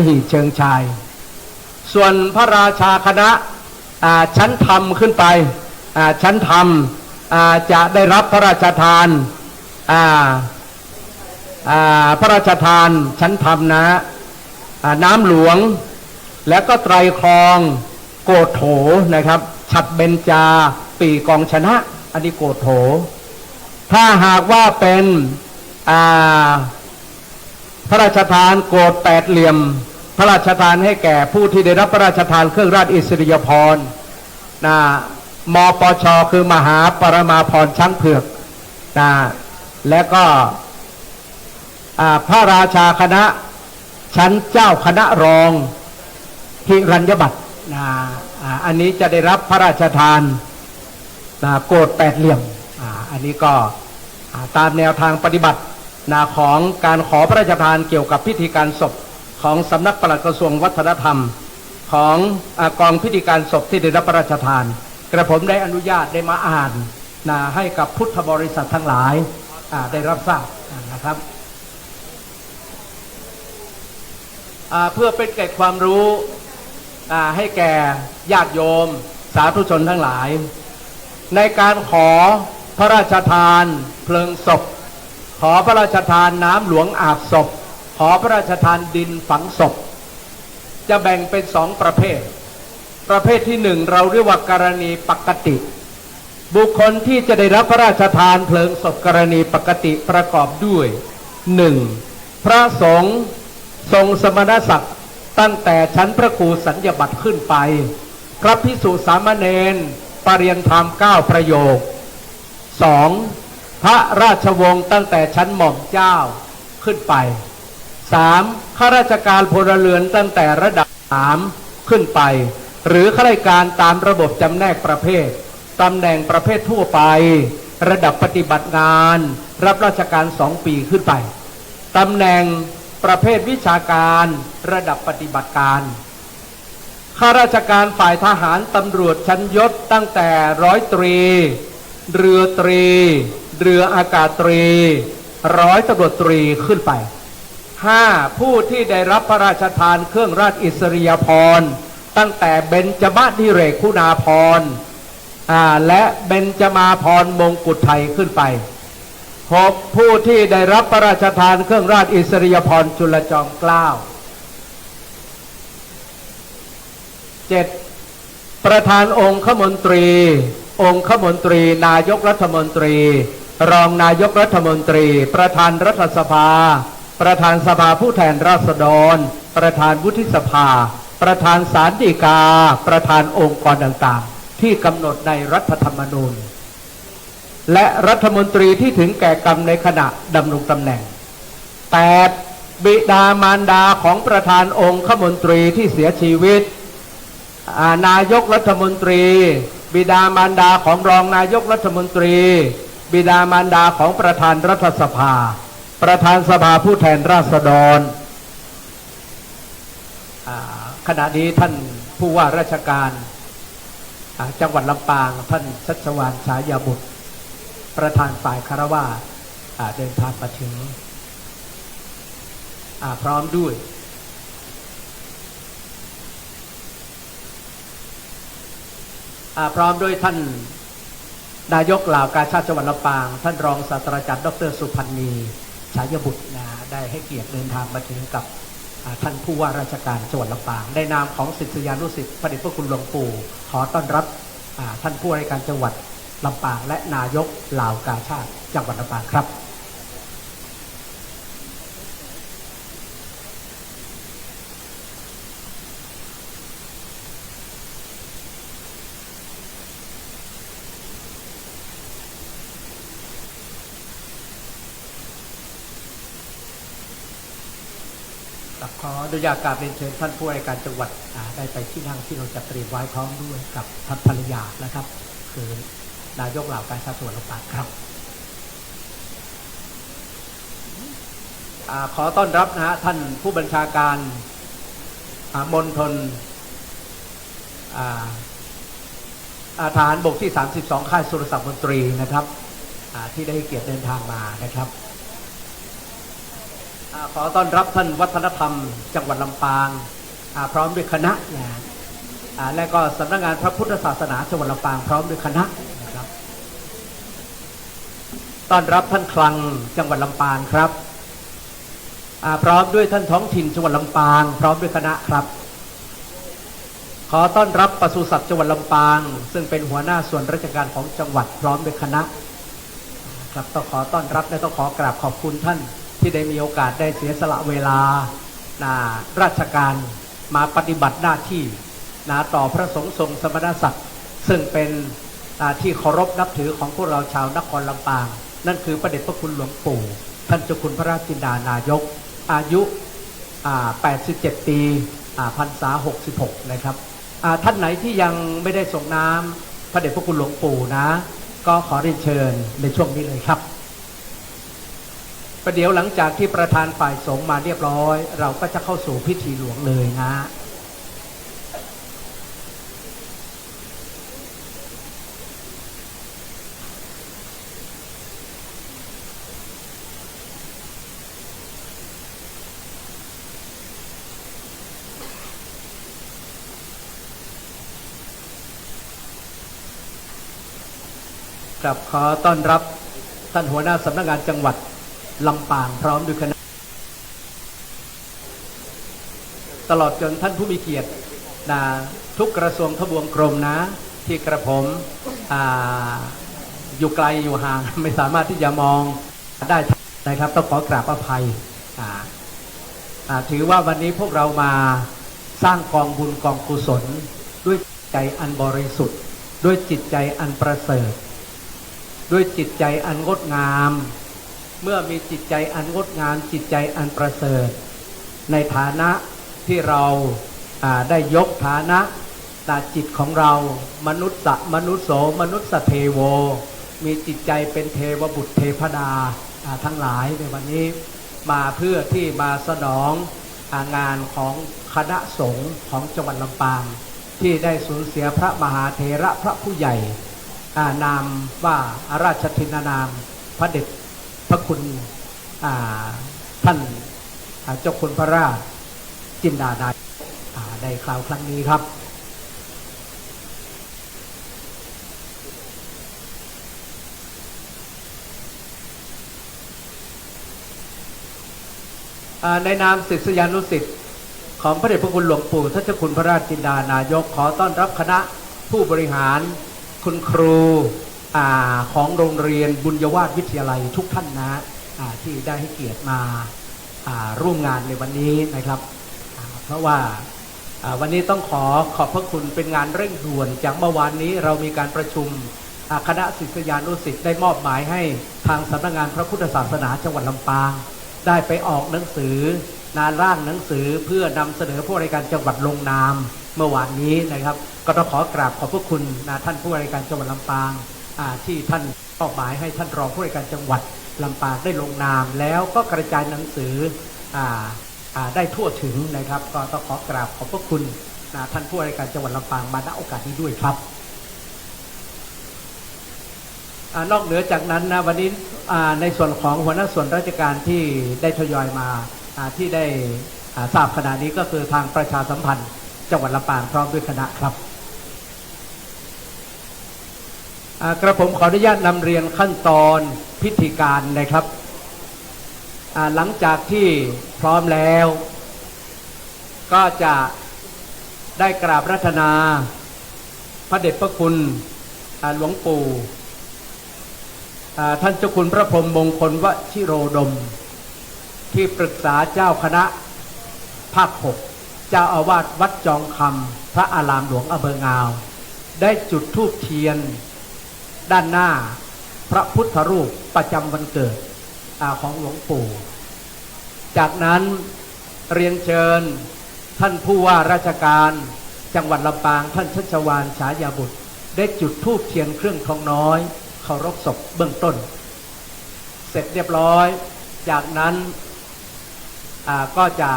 หีบเชิงชายส่วนพระราชาคณะชั้นธรรมขึ้นไปชั้นธรรมจะได้รับพระราชทานพระราชทานชั้นธรรมน้ำหลวงและก็ไตรครองโกฏโถนะครับฉัตรเบญจาปีกองชนะอันนี้โกฏโถถ้าหากว่าเป็นพระราชทานโกฏแปดเหลี่ยมพระราชทานให้แก่ผู้ที่ได้รับพระราชทานเครื่องราชอิสริยาภรณ์มปชคือมหาปรมาภรณ์ช้างเผือกและก็พระราชาคณะชั้นเจ้าคณะรองหิรัญญบัตรอันนี้จะได้รับพระราชทานโกฏแปดเหลี่ยมอันนี้ก็ตามแนวทางปฏิบัติของการขอพระราชทานเกี่ยวกับพิธีการศพของสำนักปลัดกระทรวงวัฒนธรรมของกองพิธีการศพที่ได้รับพระราชทานกระผมได้อนุญาตได้มาอ่านให้กับพุทธบริษัททั้งหลายได้รับทราบนะครับเพื่อเป็นเกร็ดความรู้ให้แก่ญาติโยมสาธุชนทั้งหลายในการขอพระราชทานเพลิงศพขอพระราชทานน้ำหลวงอาบศพขอพระราชทานดินฝังศพจะแบ่งเป็นสองประเภทที่หนึ่งเราเรียกว่ากรณีปกติบุคคลที่จะได้รับพระราชทานเพลิงศพกรณีปกติประกอบด้วยหนึ่งพระสงฆ์ทรงสมณศักดิ์ตั้งแต่ชั้นพระครูสัญญบัตรขึ้นไปพระภิกษุสามเณรปริยนธรรม9ประโยคสองพระราชวงศ์ตั้งแต่ชั้นหม่อมเจ้าขึ้นไปสามข้าราชการพลเรือนตั้งแต่ระดับ3ขึ้นไปหรือข้าราชการตามระบบจำแนกประเภทตำแหน่งประเภททั่วไประดับปฏิบัติงานรับราชการ2 ปีขึ้นไปตำแหน่งประเภทวิชาการระดับปฏิบัติการข้าราชการฝ่ายทหารตำรวจชั้นยศตั้งแต่ร้อยตรีเรือตรีเรืออากาศตรีร้อยตำรวจตรีขึ้นไป5ผู้ที่ได้รับพระราชทานเครื่องราชอิสริยาภรณ์ตั้งแต่เบญจมาธิเรกคุณาภรณ์และเบญจมาภรณ์มงกุฎไทยขึ้นไป6ผู้ที่ได้รับพระราชทานเครื่องราชอิสริยาภรณ์จุลจอมเกล้า7ประธานองคมนตรีนายกรัฐมนตรีรองนายกรัฐมนตรีประธานรัฐสภาประธานสภาผู้แทนราษฎรประธานวุฒิสภาประธานศาลฎีกาประธานองค์กรต่างๆที่กำหนดในรัฐธรรมนูญและรัฐมนตรีที่ถึงแก่กรรมในขณะดำรงตำแหน่ง8บิดามารดาของประธานองค์คมนตรีที่เสียชีวิตนายกรัฐมนตรีบิดามารดาของรองนายกรัฐมนตรีบิดามารดาของประธานรัฐสภาประธานสภาผู้แทนราษฎรขณะนี้ท่านผู้ว่าราชการจังหวัดลำปางท่านชัชวาลฉายาบุตรประธานฝ่ายคารวะเดินทางมาถึงพร้อมด้วยท่าน นายกเหล่ากาชาดจังหวัดลำปางท่านรองศาสตราจารย์ดร.สุพันธ์นีฉายบุตรได้ให้เกียรติเดินทางมาถึงกับท่านผู้ว่าราชการจังหวัดลำปางในนามของศิษยานุศิษย์พระเดชพระคุณหลวงปู่ขอต้อนรับท่านผู้ว่าราชการจังหวัดลำปางและนายกเหล่ากาชาดจังหวัดลำปางครับขออนุญาตกราบเรียนเชิญท่านผู้ว่าราชการจังหวัดได้ไปที่นั่งที่เราจัดเตรียมไว้พร้อมด้วยกับท่านภรรยานะครับคือนายกเหล่ากาชาดจังหวัดลำปางครับขอต้อนรับนะฮะท่านผู้บัญชาการมณฑลทหารบกที่32ค่ายสุรศักดิ์มนตรีนะครับที่ได้เกียรติเดินทางมานะครับขอต้อนรับท่านวัฒนธรรมจังหวัดลำปางพร้อมด้วยคณะและก็สำนักงานพระพุทธศาสนาจังหวัดลำปางพร้อมด้วยคณะนะครับต้อนรับท่านคลังจังหวัดลำปางครับพร้อมด้วยท่านท้องถิ่นจังหวัดลำปางพร้อมด้วยคณะครับขอต้อนรับปศุสัตว์จังหวัดลำปางซึ่งเป็นหัวหน้าส่วนราชการของจังหวัดพร้อมด้วยคณะครับต้องขอต้อนรับและต้องขอกราบขอบคุณท่านที่ได้มีโอกาสได้เสียสละเวลาราชการมาปฏิบัติหน้าที่ต่อพระสงฆ์ทรงสมณศักดิ์ซึ่งเป็นที่เคารพนับถือของพวกเราชาวนครลำปางนั่นคือพระเดชพระคุณหลวงปู่ท่านเจ้าคุณพระราชจินดานายกอายุ87 ปีพรรษา66นะครับท่านไหนที่ยังไม่ได้ส่งน้ำพระเดชพระคุณหลวงปู่นะก็ขอเรียนเชิญในช่วงนี้เลยครับประเดี๋ยวหลังจากที่ประธานฝ่ายสงฆ์มาเรียบร้อยเราก็จะเข้าสู่พิธีหลวงเลยนะครับขอต้อนรับท่านหัวหน้าสำนักงานจังหวัดลำปางพร้อมด้วยคณะตลอดจนท่านผู้มีเกียรติทุกกระทรวงทบวงกรมนะที่กระผมอยู่ไกลอยู่ห่างไม่สามารถที่จะมองได้นะครับต้องขอกราบอภัยถือว่าวันนี้พวกเรามาสร้างกองบุญกองกุศลด้วยใจอันบริสุทธิ์ด้วยจิตใจอันประเสริฐด้วยจิตใจอันงดงามเมื่อมีจิตใจอันงดงามจิตใจอันประเสริฐในฐานะที่เราได้ยกฐานะจิตของเรามนุษย์มนุษย์โสมนุษย์เทโวมีจิตใจเป็นเทวบุตรเทพดาทั้งหลายในวันนี้มาเพื่อที่มาสนองงานของคณะสงฆ์ของจังหวัดลำปางที่ได้สูญเสียพระมหาเถระพระผู้ใหญ่นามว่าราชทินานามพระเดชพระคุณท่านเจ้าคุณพระราชจินดาดาในคราวครั้งนี้ครับในนามศิษยานุศิษย์ของพระเดชพระคุณหลวงปู่ท่านเจ้าคุณพระราชจินดานายกขอต้อนรับคณะผู้บริหารคุณครูของโรงเรียนบุญยวาสวิทยาลัยทุกท่านนะที่ได้ให้เกียรติมาร่วมงานในวันนี้นะครับเพราะว่าวันนี้ต้องขอบพระคุณเป็นงานเร่งด่วนจากเมื่อวานนี้เรามีการประชุมคณะศิษยานุศิษย์ได้มอบหมายให้ทางสำนักงานพระพุทธศาสนาจังหวัดลำปางได้ไปออกหนังสือร่างหนังสือเพื่อนำเสนอผู้ว่าราชการจังหวัดลงนามเมื่อวานนี้นะครับก็ต้องขอกราบขอบพระคุณท่านผู้ว่าราชการจังหวัดลำปางที่ท่านมอบหมายให้ท่านรองผู้ว่าราชการจังหวัดลำปางได้ลงนามแล้วก็กระจายหนังสือได้ทั่วถึงนะครับก็ต้องขอกราบขอบพระคุณท่านผู้ว่าราชการจังหวัดลำปางมาณโอกาสนี้ด้วยครับนอกเหนือจากนั้นนะวันนี้ในส่วนของหัวหน้าส่วนราชการที่ได้ทยอยมาที่ได้ทราบขณะนี้ก็คือทางประชาสัมพันธ์จังหวัดลำปางพร้อมด้วยคณะครับ กระผมขออนุญาตนำเรียนขั้นตอนพิธีการนะครับหลังจากที่พร้อมแล้วก็จะได้กราบรัตนาพระเดชพระคุณหลวงปู่ท่านเจ้าคุณพระพรหมมงคลวชิโรดมที่ปรึกษาเจ้าคณะภาค 6เจ้าอาวาสวัดจองคำพระอารามหลวงอำเภองาวได้จุดธูปเทียนด้านหน้าพระพุทธรูปประจำวันเกิดของหลวงปู่จากนั้นเรียนเชิญท่านผู้ว่าราชการจังหวัดลำปางท่านชัชวาลฉายาบุตรได้จุดธูปเทียนเครื่องทองน้อยเคารพศพเบื้องต้นเสร็จเรียบร้อยจากนั้นก็จะ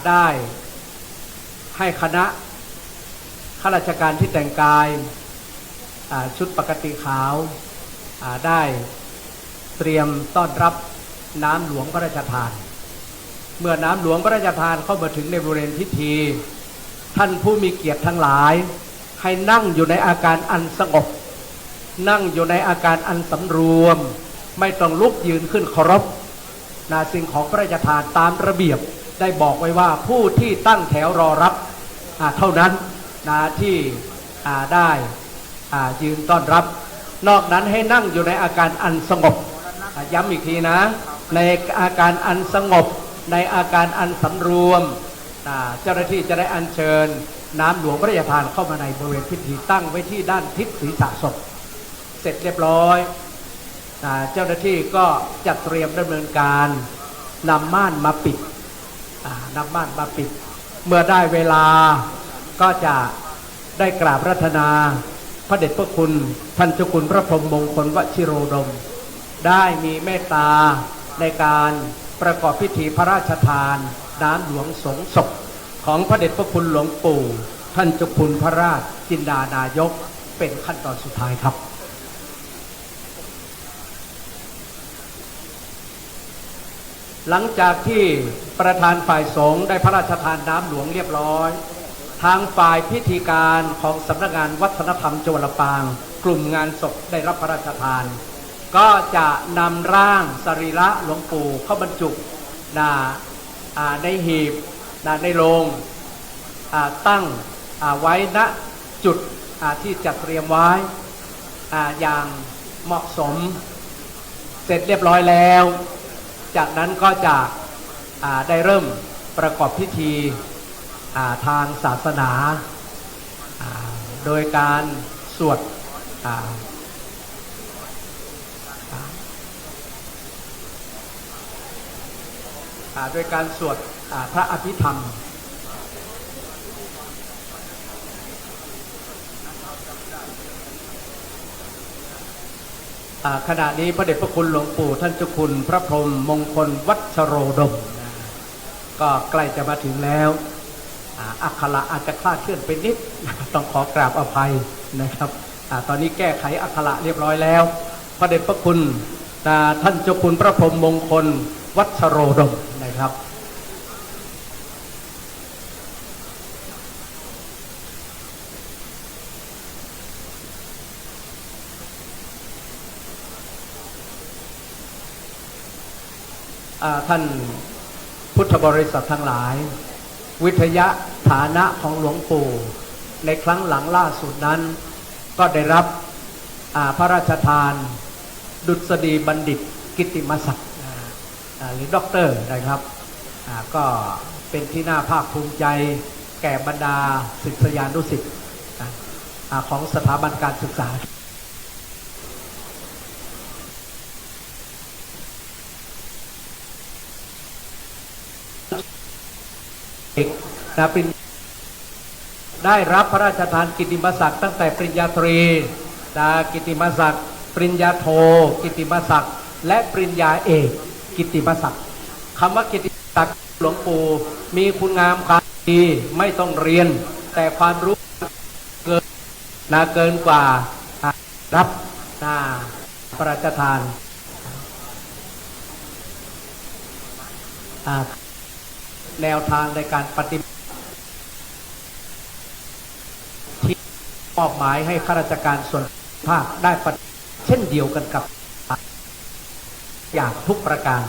ได้ให้คณะข้าราชการที่แต่งกายชุดปกติขาวได้เตรียมต้อนรับน้ำหลวงพระราชทานเมื่อน้ำหลวงพระราชทานเข้ามาถึงในบริเวณพิธีท่านผู้มีเกียรติทั้งหลายให้นั่งอยู่ในอาการอันสงบนั่งอยู่ในอาการอันสำรวมไม่ต้องลุกยืนขึ้นเคารพสิ่งของพระราชทานตามระเบียบได้บอกไว้ว่าผู้ที่ตั้งแถวรอรับเท่านั้นที่ได้ยืนต้อนรับนอกนั้นให้นั่งอยู่ในอาการอันสงบย้ำอีกทีนะในอาการอันสงบในอาการอันสำรวมเจ้าหน้าที่จะได้อัญเชิญน้ำหลวงพระราชทานเข้ามาในบริเวณพิธีตั้งไว้ที่ด้านทิศศีรษะศพเสร็จเรียบร้อยเจ้าหน้าที่ก็จัดเตรียมดำเนินการนำม่านมาปิดเมื่อได้เวลาก็จะได้กราบรัตนาพระเดชพระคุณท่านเจ้าคุณพระพรหมมงคลวชิโรดมได้มีเมตตาในการประกอบพิธีพระราชทานน้ำหลวงสงศพของพระเดชพระคุณหลวงปู่ท่านเจ้าคุณพระราชจินดานายกเป็นขั้นตอนสุดท้ายครับหลังจากที่ประธานฝ่ายสงฆ์ได้พระราชทานน้ำหลวงเรียบร้อยทางฝ่ายพิธีการของสำนักงานวัฒนธรรมจังหวัดลำปางกลุ่มงานศพได้รับพระราชทานก็จะนำร่างสรีระหลวงปู่เข้าบรรจุในหีบในโลงตั้งไว้ณจุดที่จัดเตรียมไว้อย่างเหมาะสมเสร็จเรียบร้อยแล้วจากนั้นก็จะได้เริ่มประกอบพิธีทางศาสนาโดยการสวดพระอภิธรรมขณะนี้พระเดชพระคุณหลวงปู่ท่านเจ้าคุณพระพรหมมงคลวชิโรดมก็ใกล้จะมาถึงแล้วอักขระอาจจะคลาดเคลื่อนไปนิดต้องขอกราบอภัยนะครับตอนนี้แก้ไขอักขระเรียบร้อยแล้วพระเดชพระคุณท่านเจ้าคุณพระพรหมมงคลวชิโรดมนะครับท่านพุทธบริษัททั้งหลายวิทยาฐานะของหลวงปู่ในครั้งหลังล่าสุดนั้นก็ได้รับพระราชทานดุษฎีบัณฑิตกิตติมศักดิ์หรือด็อกเตอร์นะครับก็เป็นที่น่าภาคภูมิใจแก่บรรดาศิษยานุศิษย์ของสถาบันการศึกษาได้รับพระราชทานกิตติมศักดิ์ตั้งแต่ปริญญาตรีกิตติมศักดิ์ปริญญาโทกิตติมศักดิ์และปริญญาเอกกิตติมศักดิ์คำว่ากิตติมศักดิ์หลวงปู่มีคุณงามความดีไม่ต้องเรียนแต่ความรู้เกินกว่ารับพระราชทานแนวทางในการปฏิบัติที่มอบหมายให้ข้าราชการส่วน ภาคได้ปฏิเช่นเดียวกันกับอย่างทุกประการ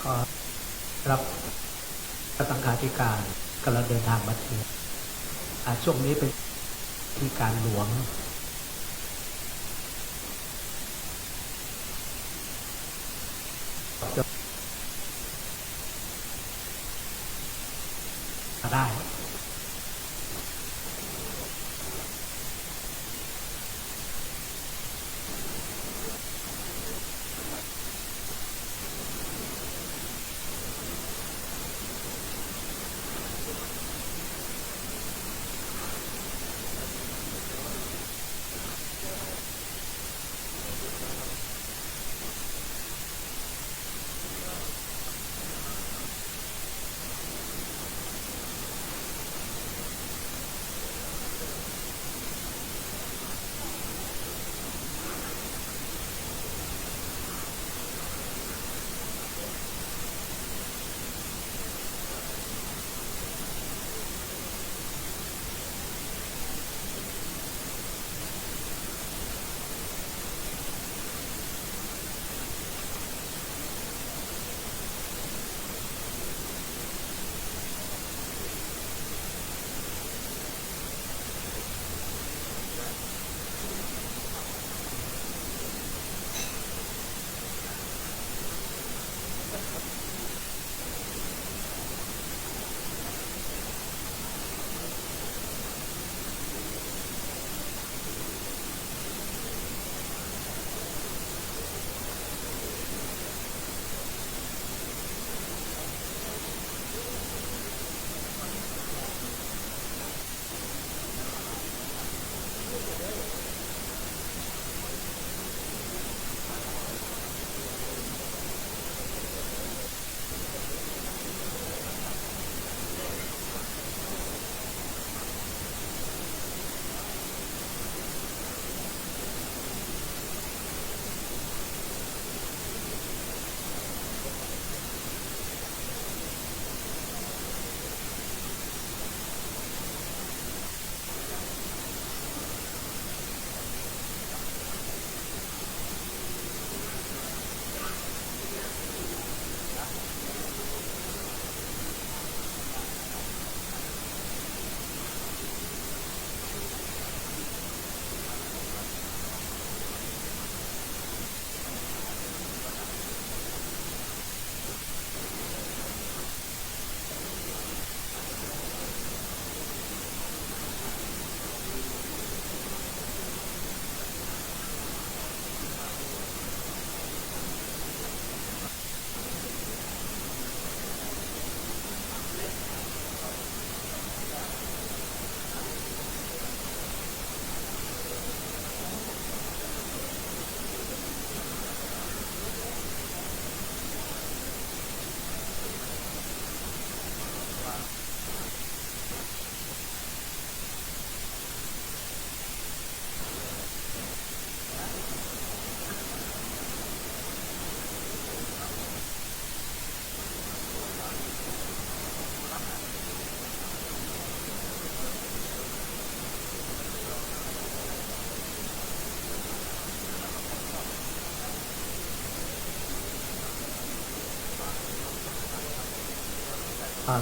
ขอรับสังฆาธิการกำลังเดินทางมาถึงช่วงนี้เป็นที่การหลวงได้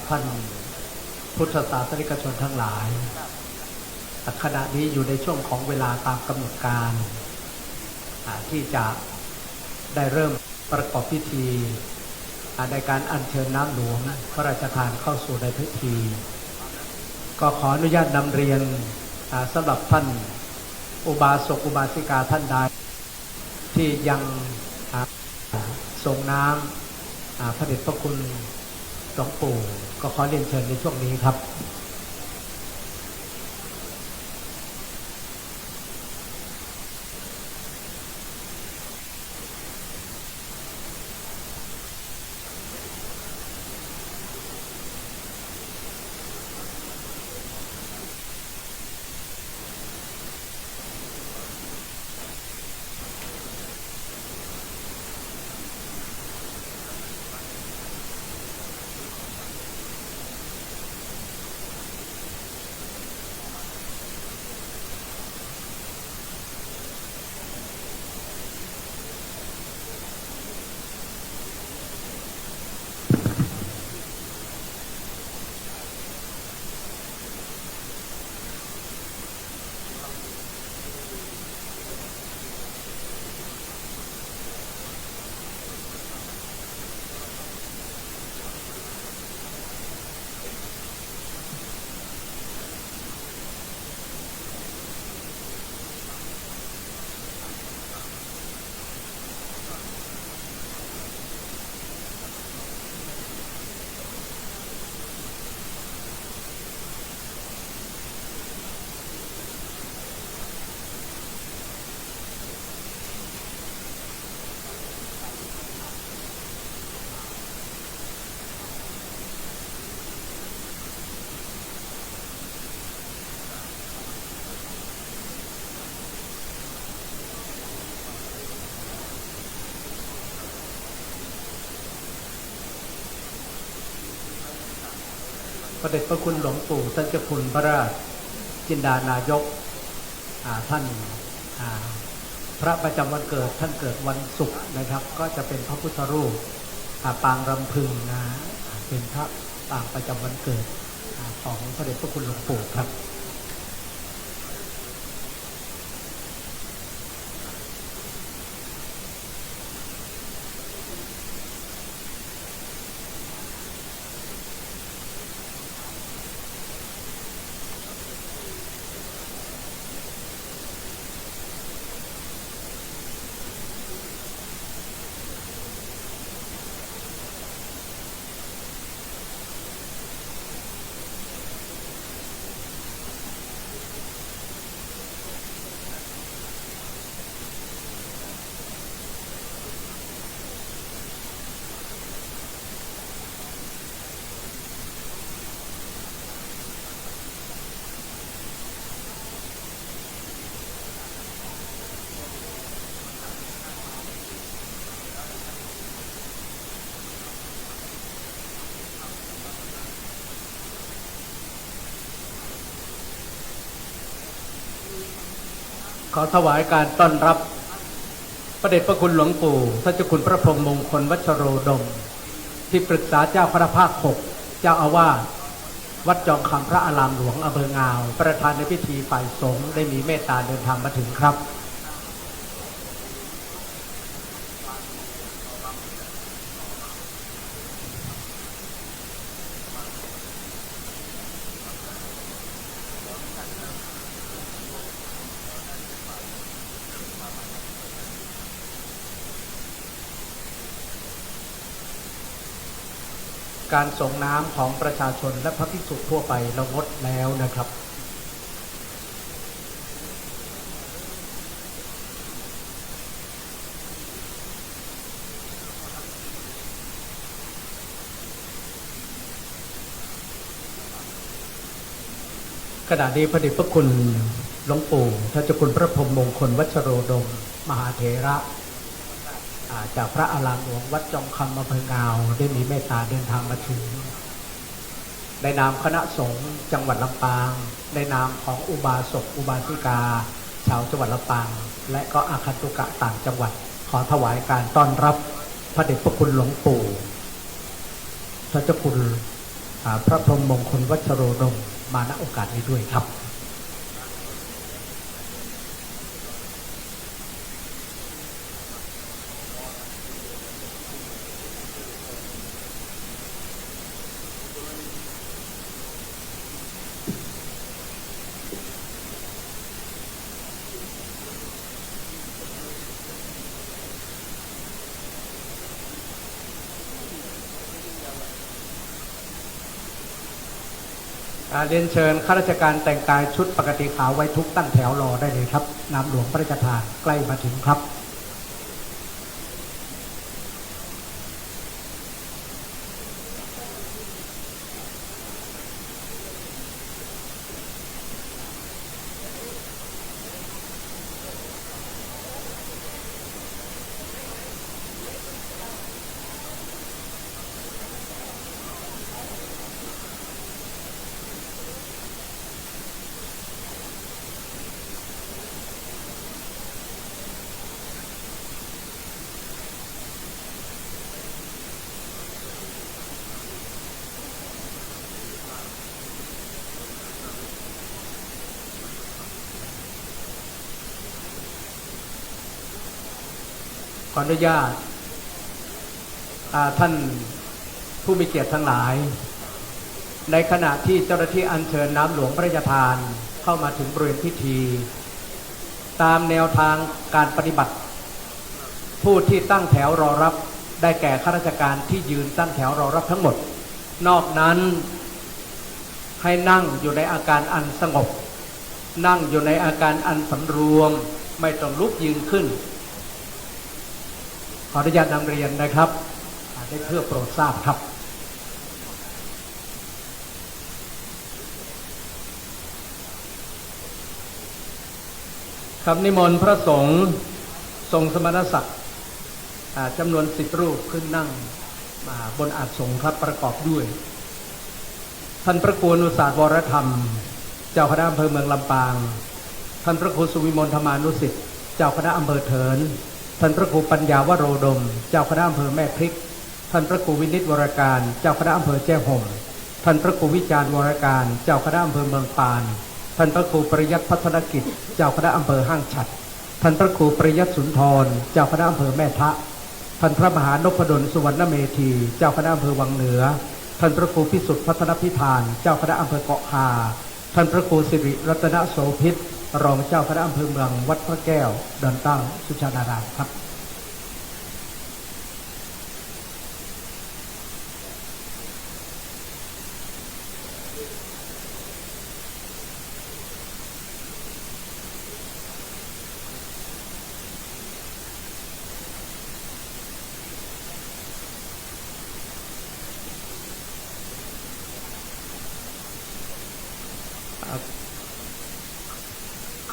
ท่านพุทธศาสนิกชนทั้งหลายขณะนี้อยู่ในช่วงของเวลาตามกำหนดการที่จะได้เริ่มประกอบพิธีในการอัญเชิญน้ำหลวงพระราชทานเข้าสู่ในพิธีก็ขออนุญาตนำเรียนสำหรับท่านอุบาสกอุบาสิกาท่านใดที่ยังส่งน้ำพระเดชพระคุณหลวงปู่ก็ขอเรียนเชิญในช่วงนี้ครับ พระเดชพระคุณหลวงปู่ท่านเจ้าคุณพระราชจินดานายกท่านพระประจำวันเกิดท่านเกิดวันศุกร์นะครับก็จะเป็นพระพุทธรูปปางรำพึงนะเป็นพระปางประจำวันเกิดของพระเดชพระคุณหลวงปู่ครับขอถวายการต้อนรับพระเดชพระคุณหลวงปู่ท่านเจ้าคุณพระพรหมมงคลวัชโรดมที่ปรึกษาเจ้าคณะภาค 6เจ้าอาวาสวัดจอมคำพระอารามหลวงอำเภองาวประธานในพิธีฝ่ายสงฆ์ได้มีเมตตาเดินทางมาถึงครับการส่งน้ำของประชาชนและพระภิกษุทั่วไปเรางดแล้วนะครับขณะนี้พระเดชพระคุณหลวงปู่ท่านเจ้าคุณพระพรหมมงคลวัชโรดมมหาเถระจากพระอารามหลวงวัดจอมคำอำเภองาวได้มีเมตตาเดินทางมาถึงในนามคณะสงฆ์จังหวัดลำปางในนามของอุบาสกอุบาสิกาชาวจังหวัดลำปางและก็อาคันตุกะต่างจังหวัดขอถวายการต้อนรับพระเดชพระคุณหลวงปู่ท่านเจ้าคุณ พระพรหมมงคลวัชโรดมมาณโอกาสนี้ด้วยครับเรียนเชิญข้าราชการแต่งกายชุดปกติขาวไว้ทุกตั้งแถวรอได้เลยครับน้ำหลวงพระราชทานใกล้มาถึงครับขออนุญาตท่านผู้มีเกียรติทั้งหลายในขณะที่เจ้าหน้าที่อัญเชิญน้ำหลวงพระราชทานเข้ามาถึงบริเวณพิธีตามแนวทางการปฏิบัติผู้ที่ตั้งแถวรอรับได้แก่ข้าราชการที่ยืนตั้งแถวรอรับทั้งหมดนอกนั้นให้นั่งอยู่ในอาการอันสงบนั่งอยู่ในอาการอันสำรวมไม่ต้องลุกยืนขึ้นขออนุญาตนำเรียนนะครับได้เพื่อโปรดทราบครับคำนิมนต์พระสงฆ์ทรงสมณศักดิ์จำนวน10 รูปขึ้นนั่งบนอาสงครับประกอบด้วยท่านพระครูอนุสาสวรธรรมเจ้าคณะอำเภอเมืองลำปางท่านพระครูสุวิมลธรรมานุสิทธิ์เจ้าคณะอำเภอเถินท่านพระครูปัญญาวโรดมเจ้าคณะอำเภอแม่พริกท่านพระครูวินิจวรการเจ้าคณะอำเภอแจ้ห่มท่านพระครูวิจารณ์วรการเจ้าคณะอำเภอเมืองปานท่านพระครูปริยัติพัฒนกิจเจ้าคณะอำเภอห้างฉัตรท่านพระครูปริยัติสุนทรเจ้าคณะอำเภอแม่ทะท่านพระมหานพดลสุวรรณเมธีเจ้าคณะอำเภอวังเหนือท่านพระครูพิสุทธิ์พัฒนพิธานเจ้าคณะอำเภอเกาะคาท่านพระครูสิริรัตนโสภิตรองเจ้าคณะอำเภอเมืองวัดพระแก้วดอนเต้าสุชาดารามครับ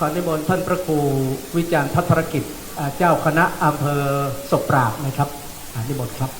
ขอนิมนต์ท่านพระครูวิจารณ์พัฒนกิจเจ้าคณะอำเภอศพปราบนะครับนิมนต์ครับ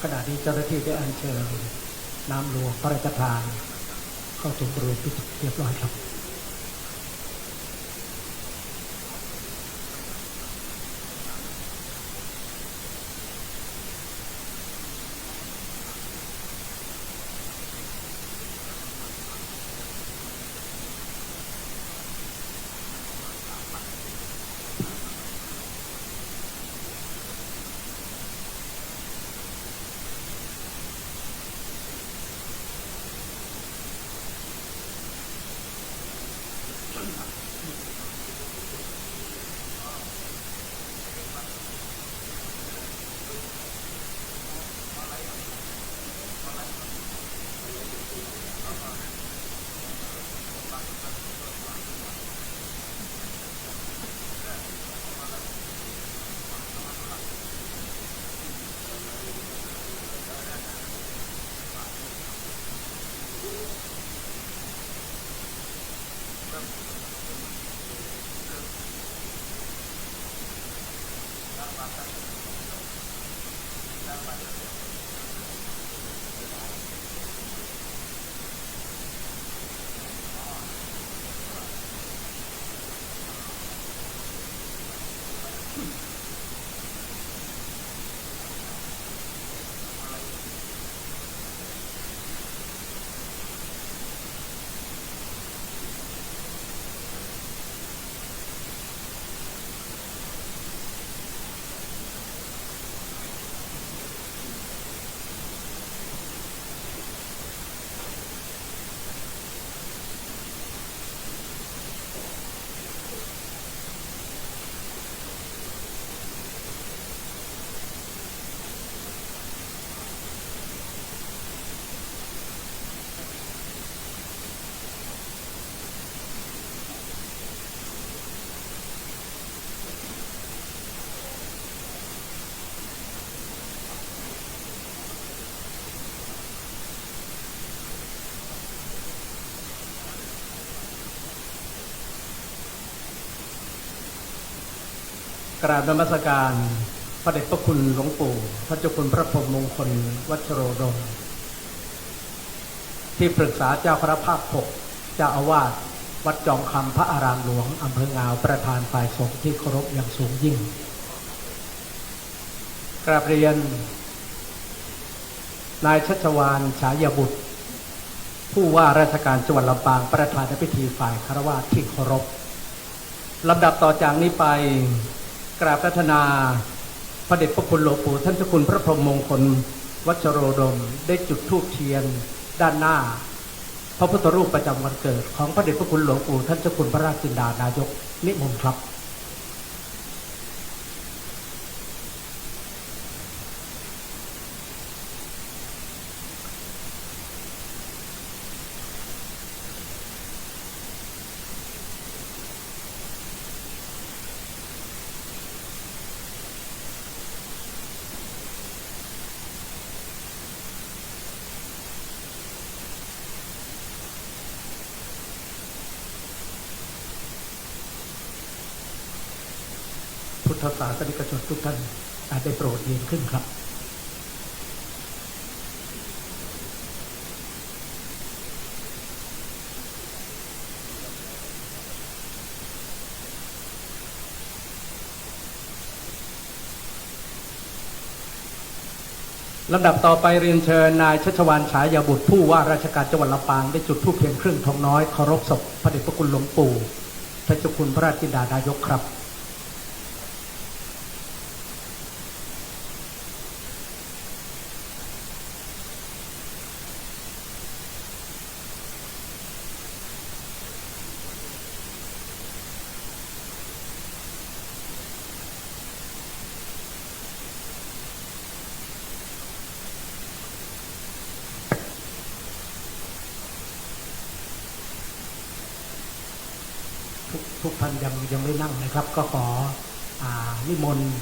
ขณะนี้เจ้าหน้าที่ได้อัญเชิญน้ำหลวงพระราชทานเข้าถึงบริเวณพิธีเรียบร้อยครับกราบนมัสการพระเดชพระคุณหลวงปู่พระเจ้าคุณพระพรหมมงคลวัชโรดมที่ปรึกษาเจ้าคณะภาค 6เจ้าอาวาสวัดจอมคำพระอารามหลวงอำเภองาวประธานฝ่ายสงฆ์ที่เคารพอย่างสูงยิ่งกราบเรียนนายชัชวาลฉายบุตรผู้ว่าราชการจังหวัดลำปางประธานในพิธีฝ่ายคฤหัสถ์ที่เคารพลำดับต่อจากนี้ไปกราบพัฒนาพระเดชพระคุณหลวงปู่ท่านเจ้าคุณพระพรหมมงคลวัชโรดมได้จุดธูปเทียนด้านหน้าพระพุทธรูปประจำวันเกิดของพระเดชพระคุณหลวงปู่ท่านเจ้าคุณพระราชจินดานายกนิมนต์ครับพุทธศาสนิกชนทุกท่านได้โปรดยืนขึ้นครับลำดับต่อไปเรียนเชิญนายชัชวาลฉายบุตรผู้ว่าราชการจังหวัดลำปางได้จุดธูปเทียนครึ่งทองน้อยเคารพศพพระเดชพระคุณหลวงปู่ท่านเจ้าคุณพระราชจินดานายกครับทุกท่านยังไม่นั่งนะครับก็ขอนิมนต์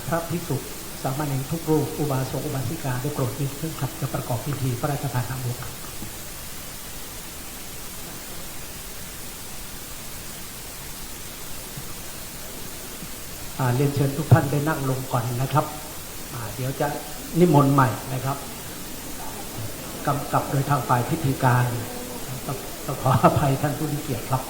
พระภิกษุสามเณรทุกรูปอุบาสกอุบาสิกาได้โปรดยืนขึ้นครับจะประกอบพิธีพระราชทานน้ำหลวงเรียนเชิญทุกท่านได้นั่งลงก่อนนะครับ เดี๋ยวจะนิมนต์ใหม่นะครับกำกับโดยทางฝ่ายพิธีการต้องขออภัยท่านผู้มีเกียรติครับ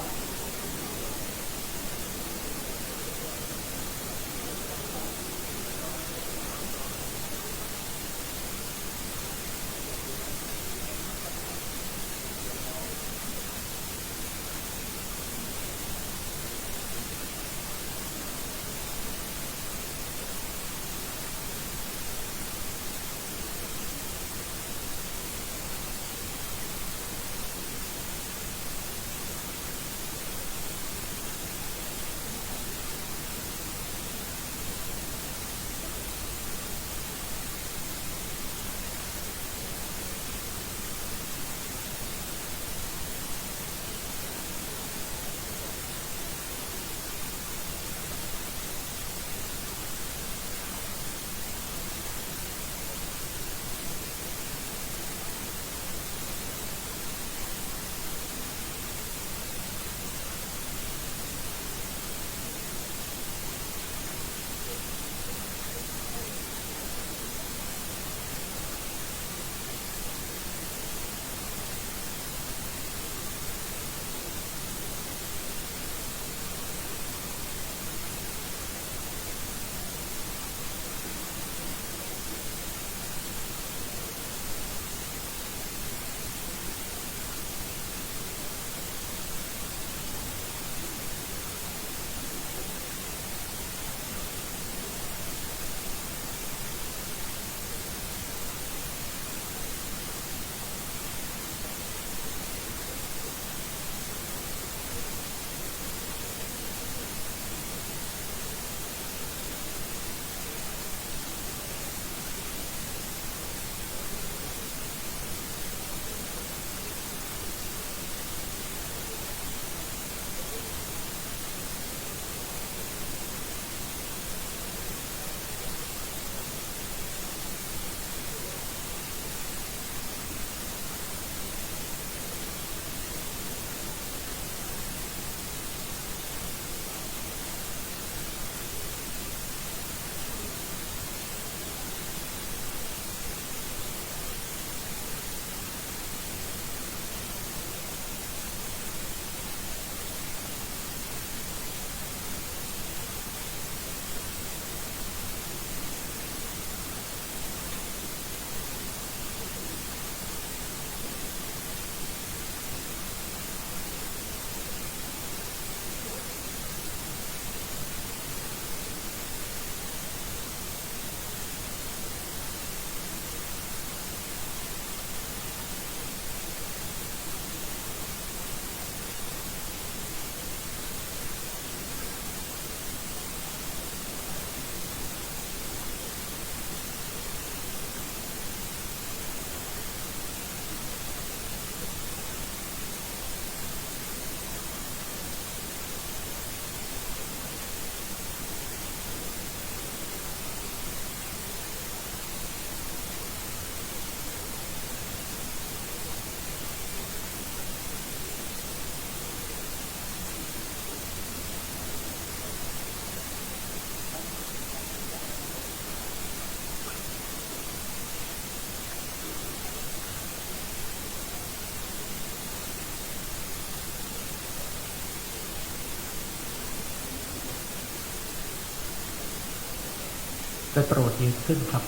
ได้โปรดยืนขึ้นครับ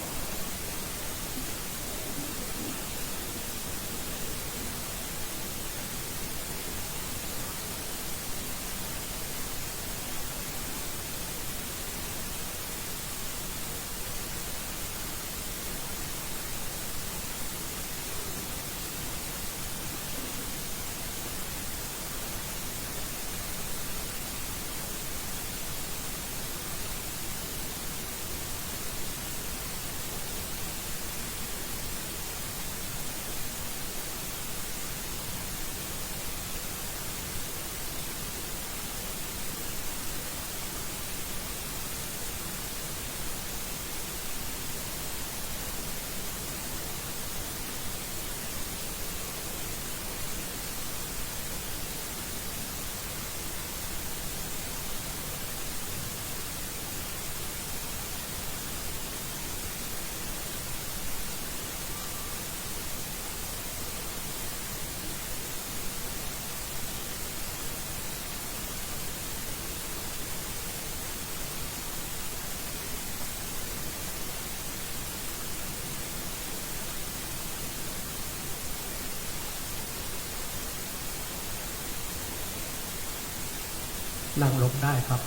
นั่งลงได้ครับ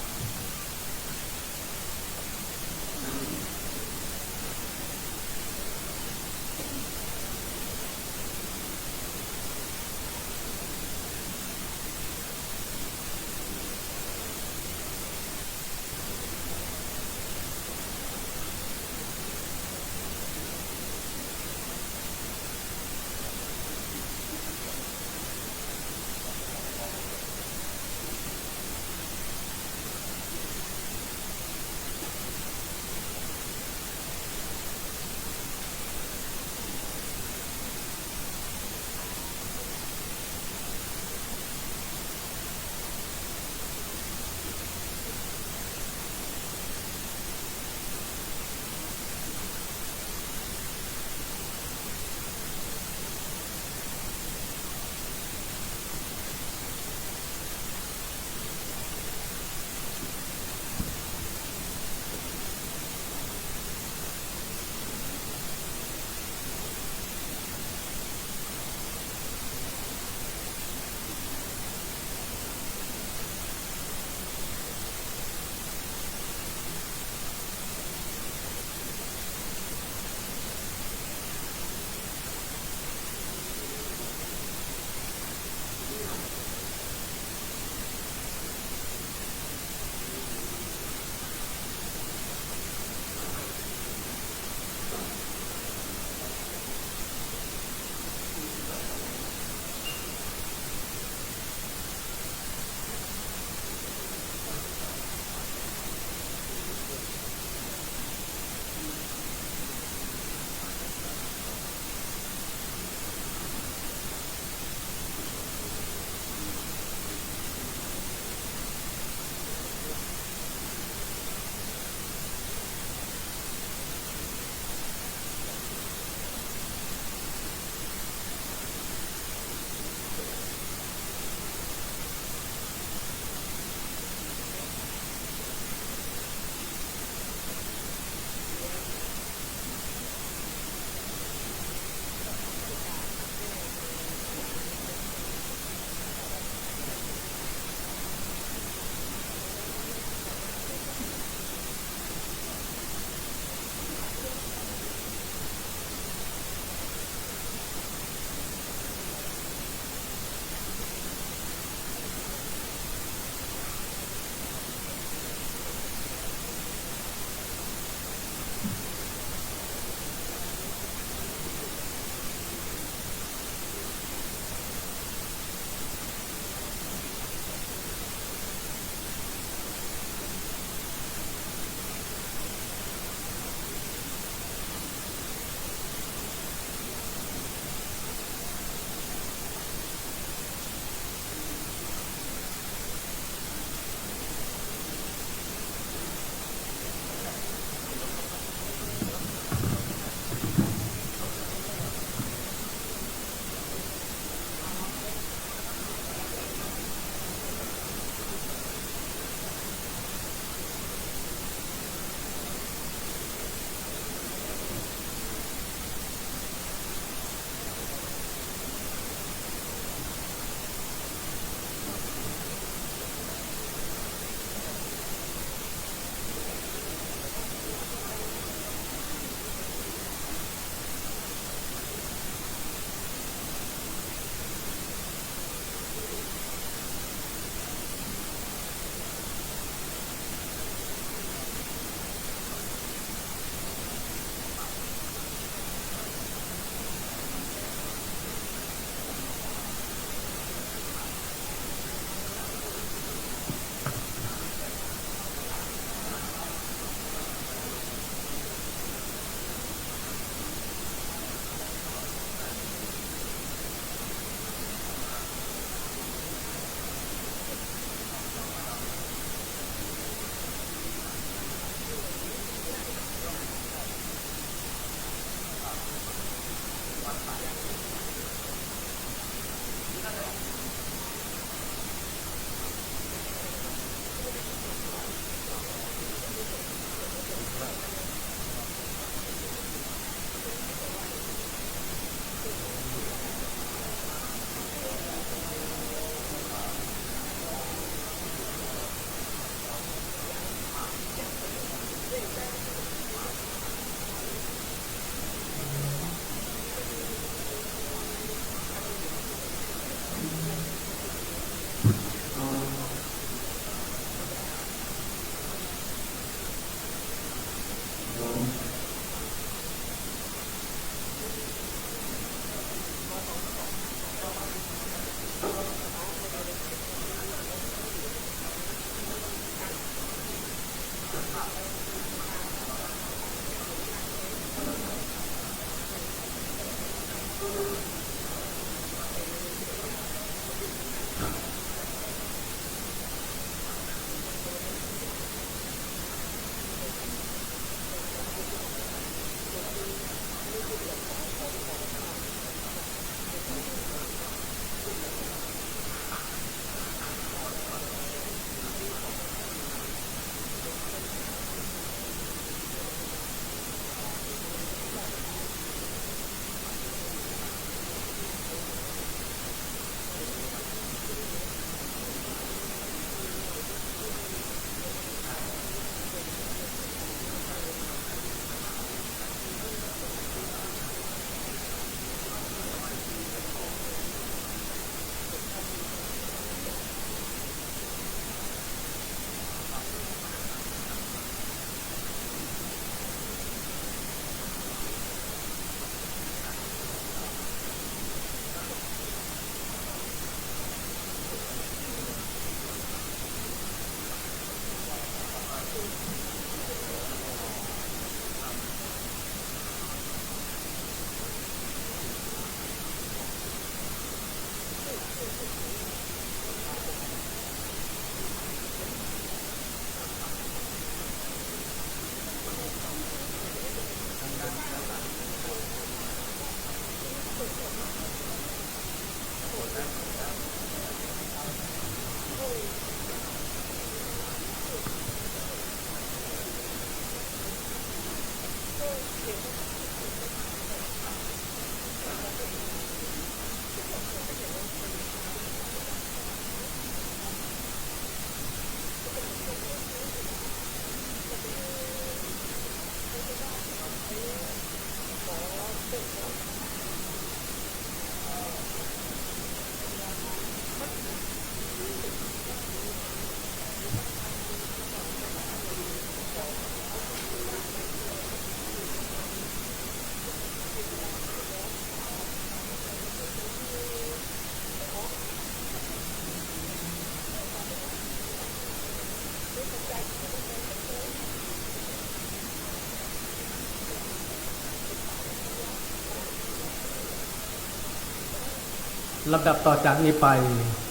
ลำดับต่อจากนี้ไป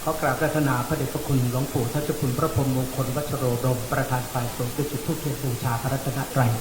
ขอกราบพระธนาพระเดชพระคุณหลวงปู่ทัชคุณพระพรหมมงคลวัชโรดมประธานฝ่ายสงฆ์ด้วยจุดธูปเทียนบูชาพระรัตนตรัย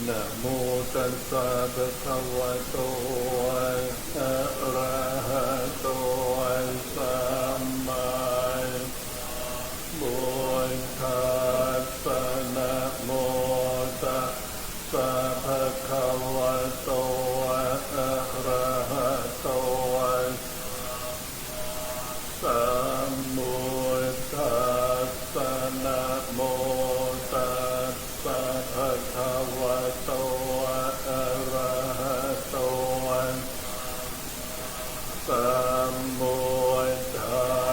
นะโมตัสสะภะคะวะโตอะระหะโตสัมมาพุทธัสสะนะโมตัสสะภะคะวะโตอะระหะโตสัมมาสัมพุทธัสสะนะโมตัสสะภะคะวะโตอะระหะโตสัมมาสัมพุทธั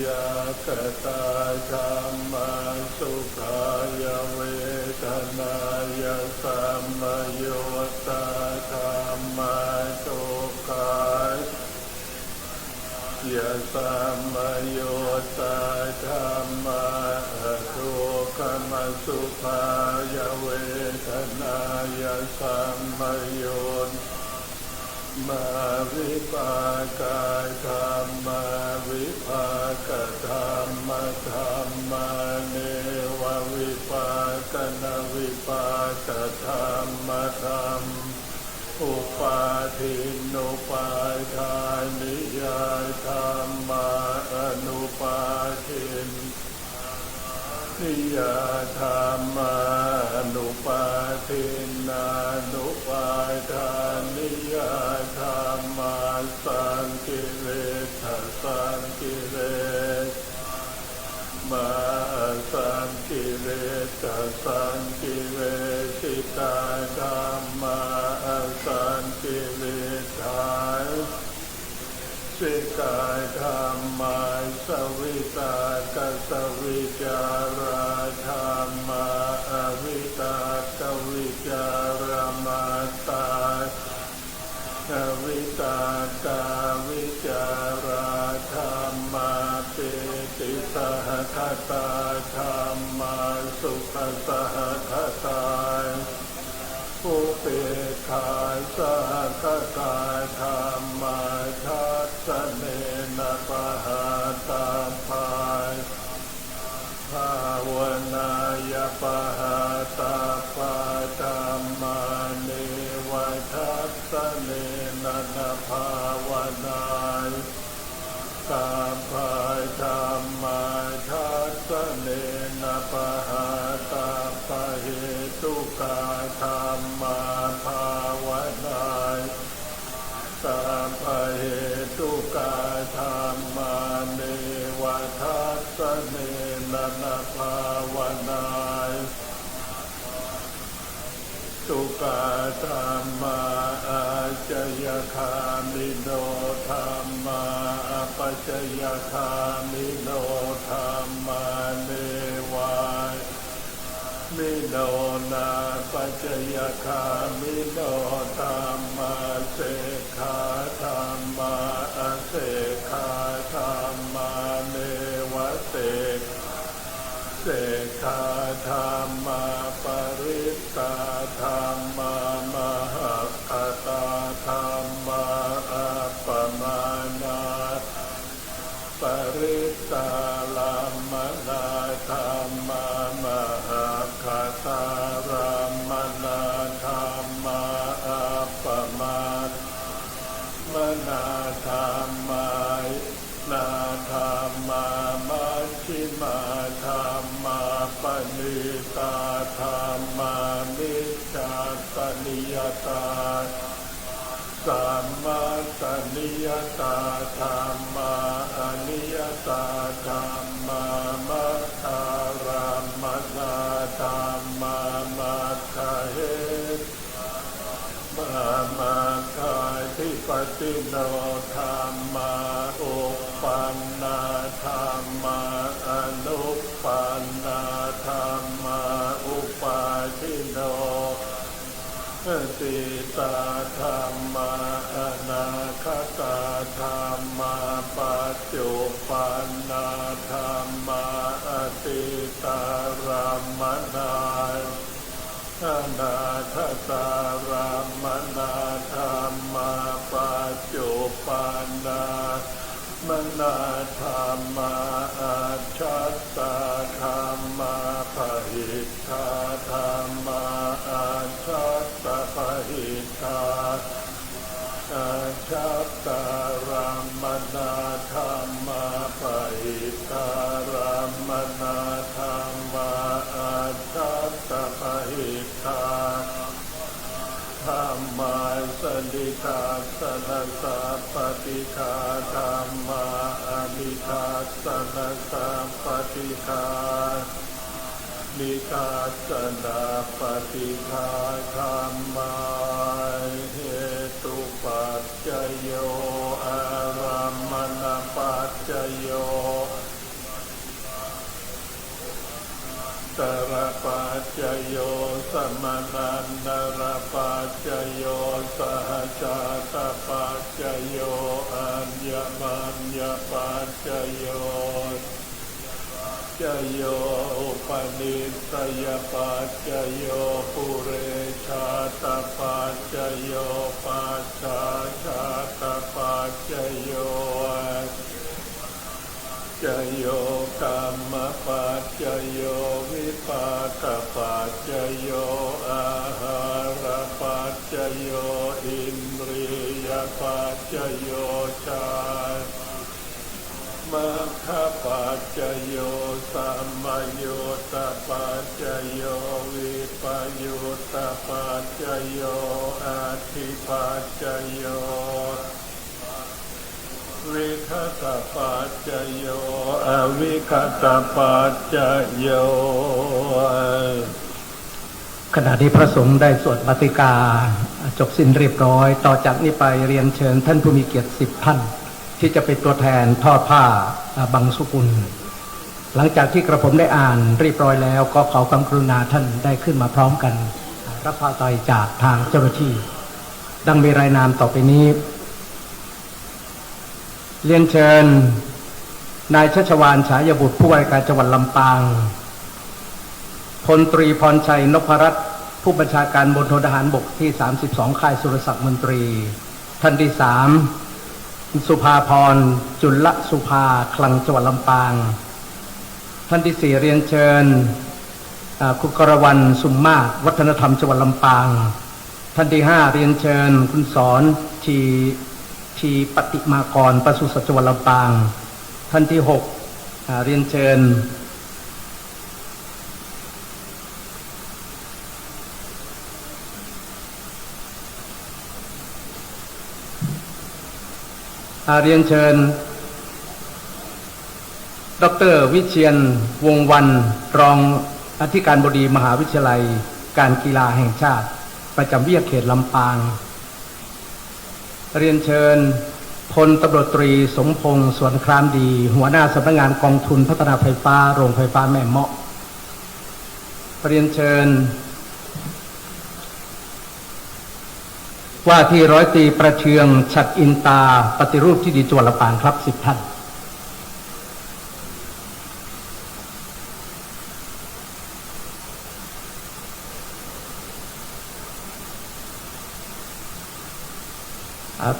ยกตาธรรมสุขายเวทนายสัมมโยตาธรรมทุกขายะสัมมโยตาธรรมทุกขมสุขายเวทนายสัมมโยมาวิปากาธรรมวิภากธรรมธรรมเนววิปากนวิปากธรรมธรรมอุปาทินอุปาทานิยธรรมอนุปาทินนิยธรรมอนุปาทินานุปาทานิยธรรมสังกิเลสสังกิเลสมาสังกิเลสสังกิเลสิตาธรรมสังกิเลสสิกายธรรมสวิตากสวิจาราธรรมอวิตากวิจารมาตาอวิตากาวิจาราธรรมปิติสหคตาธรรมสุขสหคตาอุเปกขาสหคตาธรรมทัสสะเนนะปะหาตาภายภาวนายปะหาตาปะธรรมเนวทัสสะเนนะภาวนายตาภายธรรมทัสสะเนนะปะหาตาปะเหตุกาธรรมภาวนายตาภะเหตุกาธรรมเนวทัสสะเนนะภาวนายสุกาธรรมอาจยคามิโนธรรมปัจจยคามิโนธรรมเนวามิโนนาปัจจยคามิโนธรรมเสกขาธรรมเสกขาธรรมเนวเสกเสกขาธรรมปริตตาธรรมมหคตาธรรมอัปปมานาปริตตาลัมมนาธรรมมหคตารัมมนาธรรมอัปปมานา มนาธรรมานาธรรมามัชฌิมาธรรมาปณิตาธรรมามิจฉาปนิยตาสัมมาสนิยตาธรรมาอนิยตาธรรมามัตตารัมมนาธรรมามัตถเหตุมาคายที่ปฏิโนธรรมาอุปันนาธรรมาอนุปันนาธรรมาอุปาทิโนติตาธรรมาอนาคตาธรรมาปัจจุปันนาธรรมาอติตารัมมนาอนาคตารัมมนาธรรมาปัจจุปันนามนาธรรมาอาชัตตาธรรมาปหิทธาธรรมาอาชัตตาปหิทธาอาชัตตารัมมนาธรรมาปหิทธารัมมนาธรรมาอาชัตตาปหิทธาธรรมาสนิทาสนะสัพปติคาธรรมาอนิทาสนะสัพปติคานิทาสนะปฏิคาธรรมาเหตุปัจจโยอารัมมณปัจจโย ปัจจโยสมนันนรปัจจโยสหชาตปัจจโยอัญญมัญญปัจจโยจโยอุปนิสัยปัจจโยปุเรชาตปัจจโยปัจฉาชาตปัจจโยจโยกรรมปัจจโยวิปากปัจจโยอาหารปัจจโยอินทรียปัจจโยฌานมัคคปัจจโยสัมมโยตปัจจโยวิปโยตปัจจโยอธิปัจจโยวิคตปัจจโยอวิคตปัจจโยขณะที่พระสงฆ์ได้สวดปาติกาจบสิ้นเรียบร้อยต่อจากนี้ไปเรียนเชิญท่านผู้มีเกียรติ10 ท่านที่จะเป็นตัวแทนทอดผ้าบังสุกุลหลังจากที่กระผมได้อ่านเรียบร้อยแล้วก็ขอความกรุณาท่านได้ขึ้นมาพร้อมกันรับผ้าไตรจากทางเจ้าหน้าที่ดังมีรายนามต่อไปนี้เรียนเชิญนายชัชวาลฉายบุตรผู้ว่าราชการจังหวัดลำปางพลตรีพรชัยนพรัตน์ผู้บัญชาการมณฑลทหารบกที่32ค่ายสุรศักดิ์มนตรีท่านที่3สุภาพรจุลสุภาคลังจังหวัดลำปางท่านที่4เรียนเชิญคุณกรวรรณสุมมาศวัฒนธรรมจังหวัดลำปางท่านที่5เรียนเชิญคุณสอนทีปฏิมากรปศุสัตว์จังหวัดลำปางท่านที่6เรียนเชิญเรียนเชิญดร.วิเชียรวงศ์วรรณรองอธิการบดีมหาวิทยาลัยการกีฬาแห่งชาติประจำวิทยาเขตลำปางเรียนเชิญพลตำรวจตรีสมพงษ์สวนครามดีหัวหน้าสำนักงานกองทุนพัฒนาไฟฟ้าโรงไฟฟ้าแม่เมาะเรียนเชิญว่าที่ร้อยตรีประเชืองฉัตรอินตาปฏิรูปที่ดีจังหวัดลำปางครับ10 ท่าน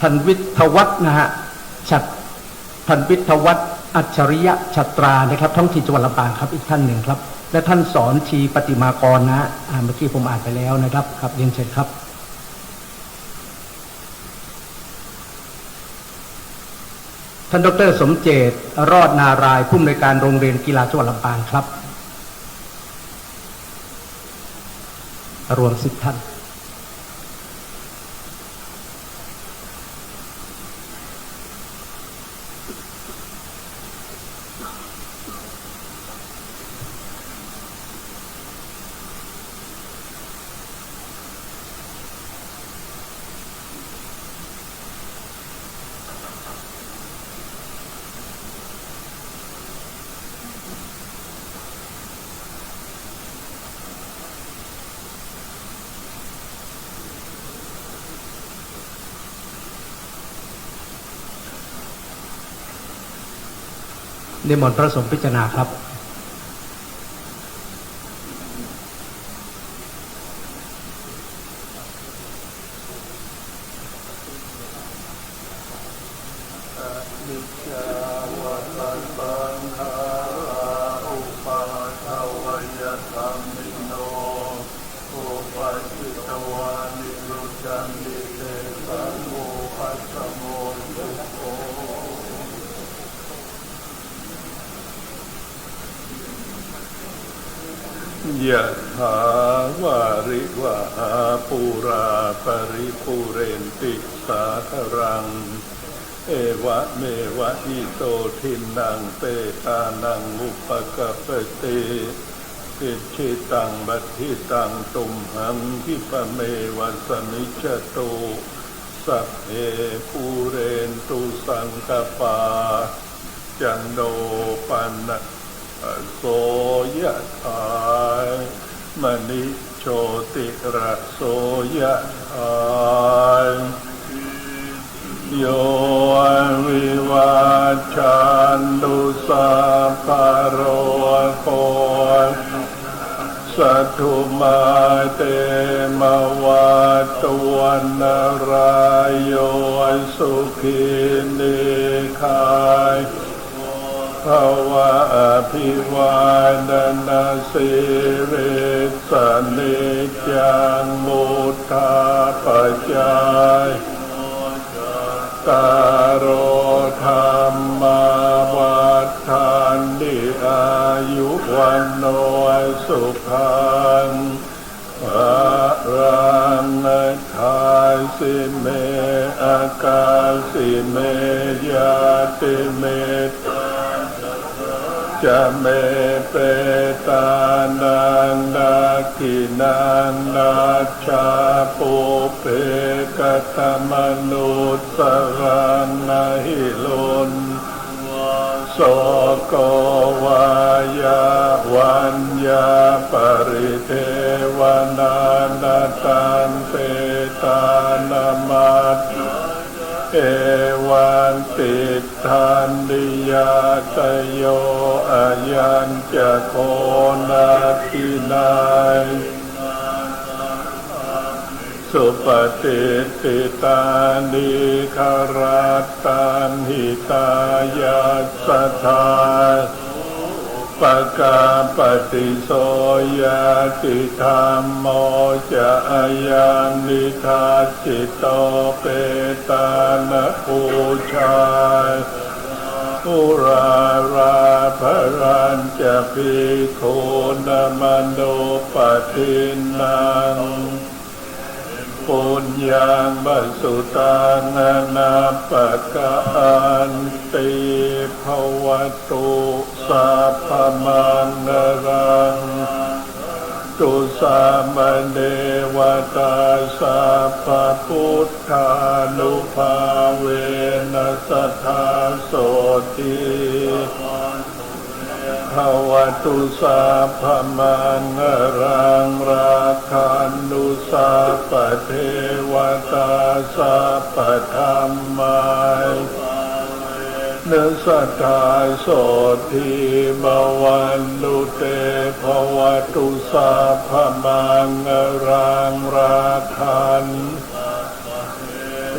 ท่านวิทยวัฒน์นะฮะท่านวิทยวัฒน์อัจฉริยะฉัตรานะครับท้องถิ่นจังหวัดลำปางครับอีกท่านหนึ่งครับและท่านสอนทีปฏิมากรนะเมื่อกี้ผมอ่านไปแล้วนะครับครับเรียนเชิญครับท่านดร.สมเจตรอดนารายผู้อำนวยการโรงเรียนกีฬาจังหวัดลำปางครับรวม10 ท่านนิมนต์พระสงฆ์พิจารณาครับนิจจาวัฏสังขาราอุปาทวยธรรมิโนอุปัชฌิตวานิรุจจันติเตสังโฆปัสสโมสุโขยะถาวาริวหาปุราปริปุเรนติสาครังเอวะเมวะอิโตทินังเปตานังอุปกัปปติอิชิตังบัตถิตังตุมหังคิปะเมวะสมิจจตุสัพเพปูเรนตุสังกปาจันโดปันโสยะถา มณิโชติระโสยะถาโยวิวาชันตุสัพพะโรโคสัตถุมาเตมวัตตวันนารายโยสุขินิคายภวะอภิวาทนาสิริสนิจังมุทธาปจายตารโรธรรมาวัฏฐานติอายุวันโนสุขังภะรังทายสิเมอากาสิเมยาติเมจะเมเปตานังนาคินังนาชาปุเพกตมนุสสรังนาหิลุนโสโกวายาวันยาปริเทวนานาตันเปตานามัตเอวันติทันดิยาตโยอายัญจะโคนาทินายสุปฏิติตานิคาราตันหิตายาสัทธาปะกาปฏิโสยติธรรมโมจะอายังนิทัสสิโตเปตานะปูชาอุราราภรัญจะภิกขุนะมโนปทินังปุญญังบัสสุตังนาปะกะอันติภวตุสัพพมังรังตุสามเนวตาสัพพพุทธานุภาเวนัสทธาโสติภวตุสัพพมังรังราคันตุสัพพเทวตาสัพพธรรมัยเนสัทธาโสติมวันตุเตภวตุสัพพมังรังราคัน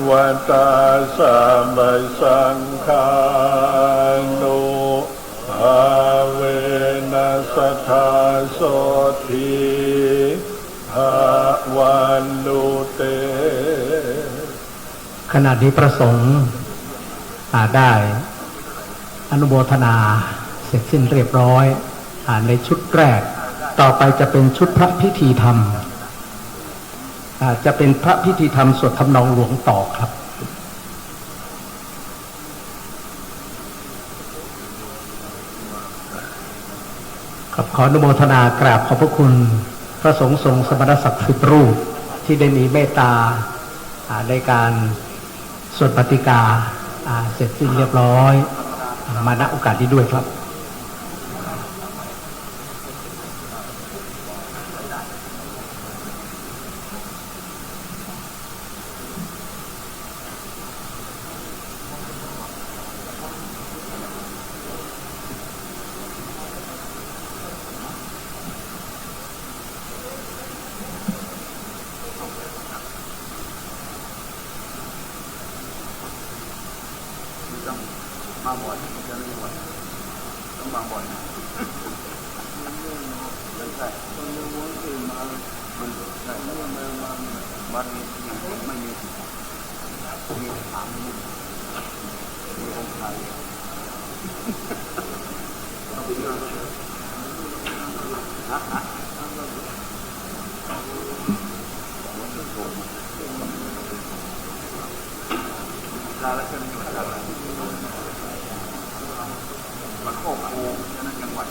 วัตตาสัมปสังฆานุภาเวนัสทธาโสติภาวันตุเตขณะนี้ประสงค์ได้อนุโมทนาเสร็จสิ้นเรียบร้อยในชุดแรกต่อไปจะเป็นชุดพระพิธีธรรมจะเป็นพระพิธีธรรมสวดทำนองหลวงต่อครับขออนุโมทนากราบขอบพระคุณพระสงฆ์ทรงสมณศักดิ์10 รูปที่ได้มีเมตตาในการสวดปฏิกาเสร็จสิ้นเรียบร้อยมาณโอกาสนี้ด้วยครับมาบ่อยจะไม่บ่อยต้องมาบ่อยไม่ใช่คนรู้ว่าคือมามันใช่ไม่มาวัดนี้ไม่มีถามมีองค์ไทยแล้วจะมีอะไรมันโคกโคนั่นจังหวัด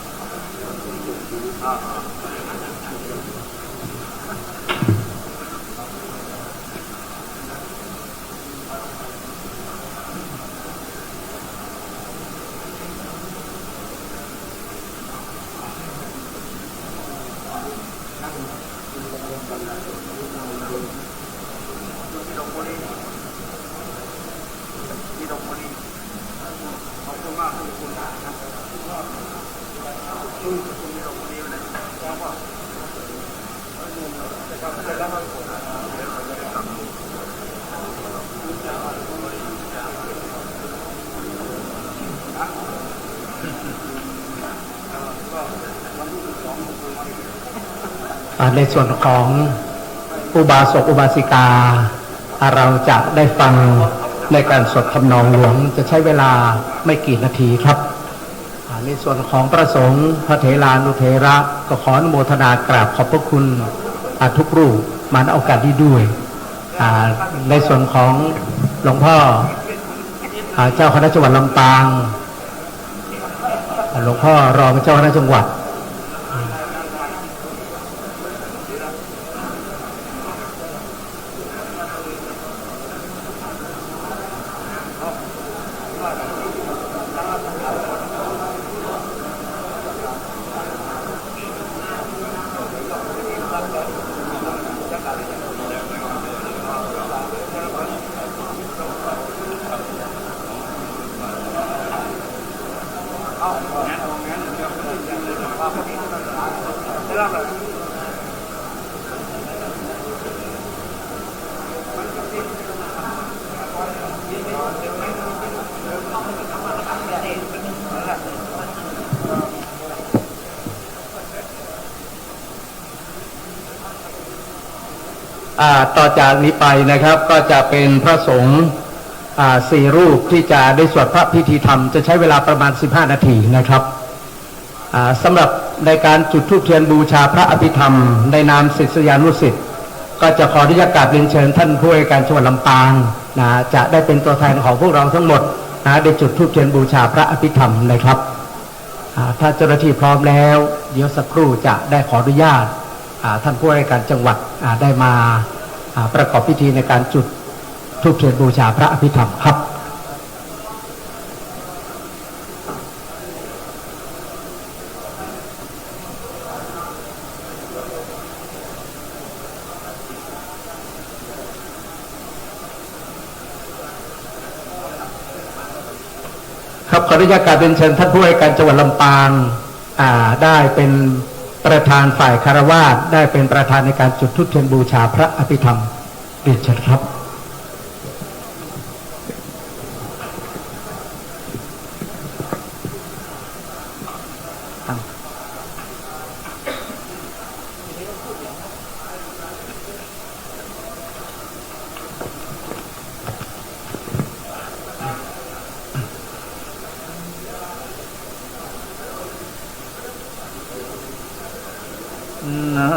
ในส่วนของอุบาสกอุบาสิกาเราจะได้ฟังในการสวดทำนองหลวงจะใช้เวลาไม่กี่นาทีครับในส่วนของพระสงฆ์พระเถรานุเถระก็ขออนุโมทนากราบขอบพระคุณทุกรูปมาณโอกาสนี้ด้วยในส่วนของหลวงพ่อเจ้าคณะจังหวัดลำปางหลวงพ่อรองเจ้าคณะจังหวัดต่อจากนี้ไปนะครับก็จะเป็นพระสงฆ์4 รูปที่จะได้สวดพระพิธีธรรมจะใช้เวลาประมาณ15 นาทีนะครับสำหรับในการจุดธูปเทียนบูชาพระอภิธรรมในนามศิษยานุศิษย์ก็จะขออนุญาตกราบเรียนเชิญท่านผู้ว่าการจังหวัดลำปางจะได้เป็นตัวแทนของพวกเราทั้งหมดได้จุดธูปเทียนบูชาพระอภิธรรมนะครับถ้าเจ้าหน้าที่พร้อมแล้วเดี๋ยวสักครู่จะได้ขออนุญาตท่านผู้ว่าการจังหวัดได้มาประกอบพิธีในการจุดธูปเทียนบูชาพระอภิธรรมครับครับขออนุญาตกราบเรียนเชิญท่านผู้ว่าการจังหวัดลำปางได้เป็นประธานฝ่ายคฤหัสถ์ได้เป็นประธานในการจุดธูปเทียนบูชาพระอภิธรรมเรียนเชิญครับนะ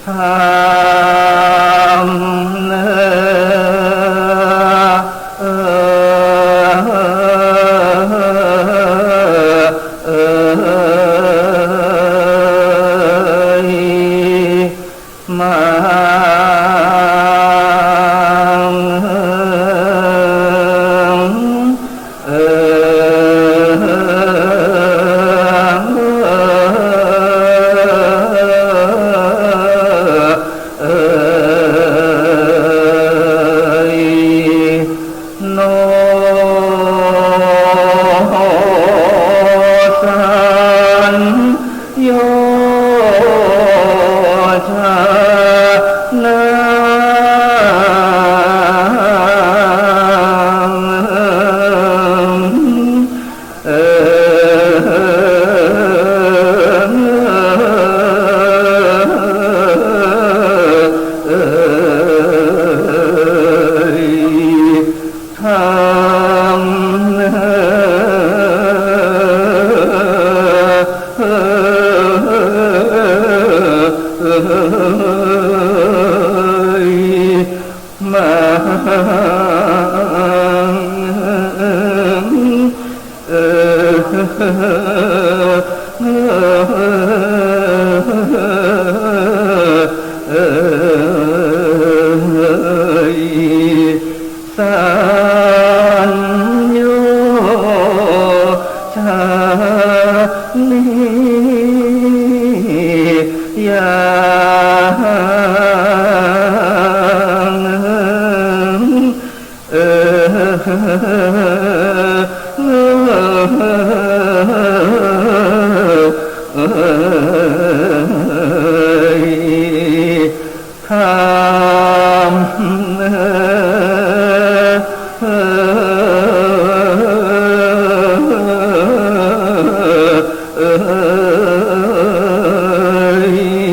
ธรรม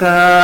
กา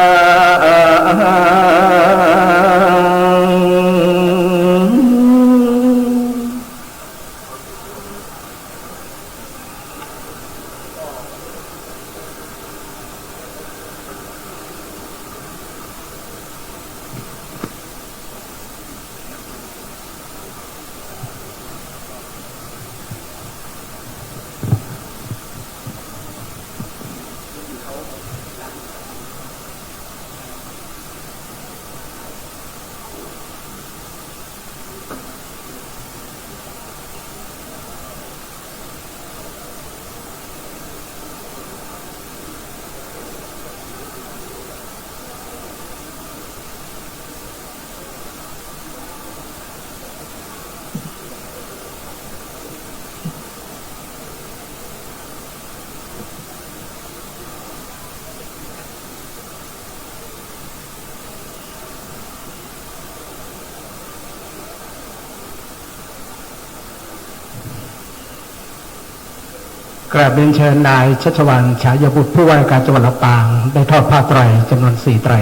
กราบเรียนเชิญนายชัชวาลฉายบุตรผู้ว่าราชการจังหวัดลำปางได้ทอดผ้าไตรจำนวน4ไตร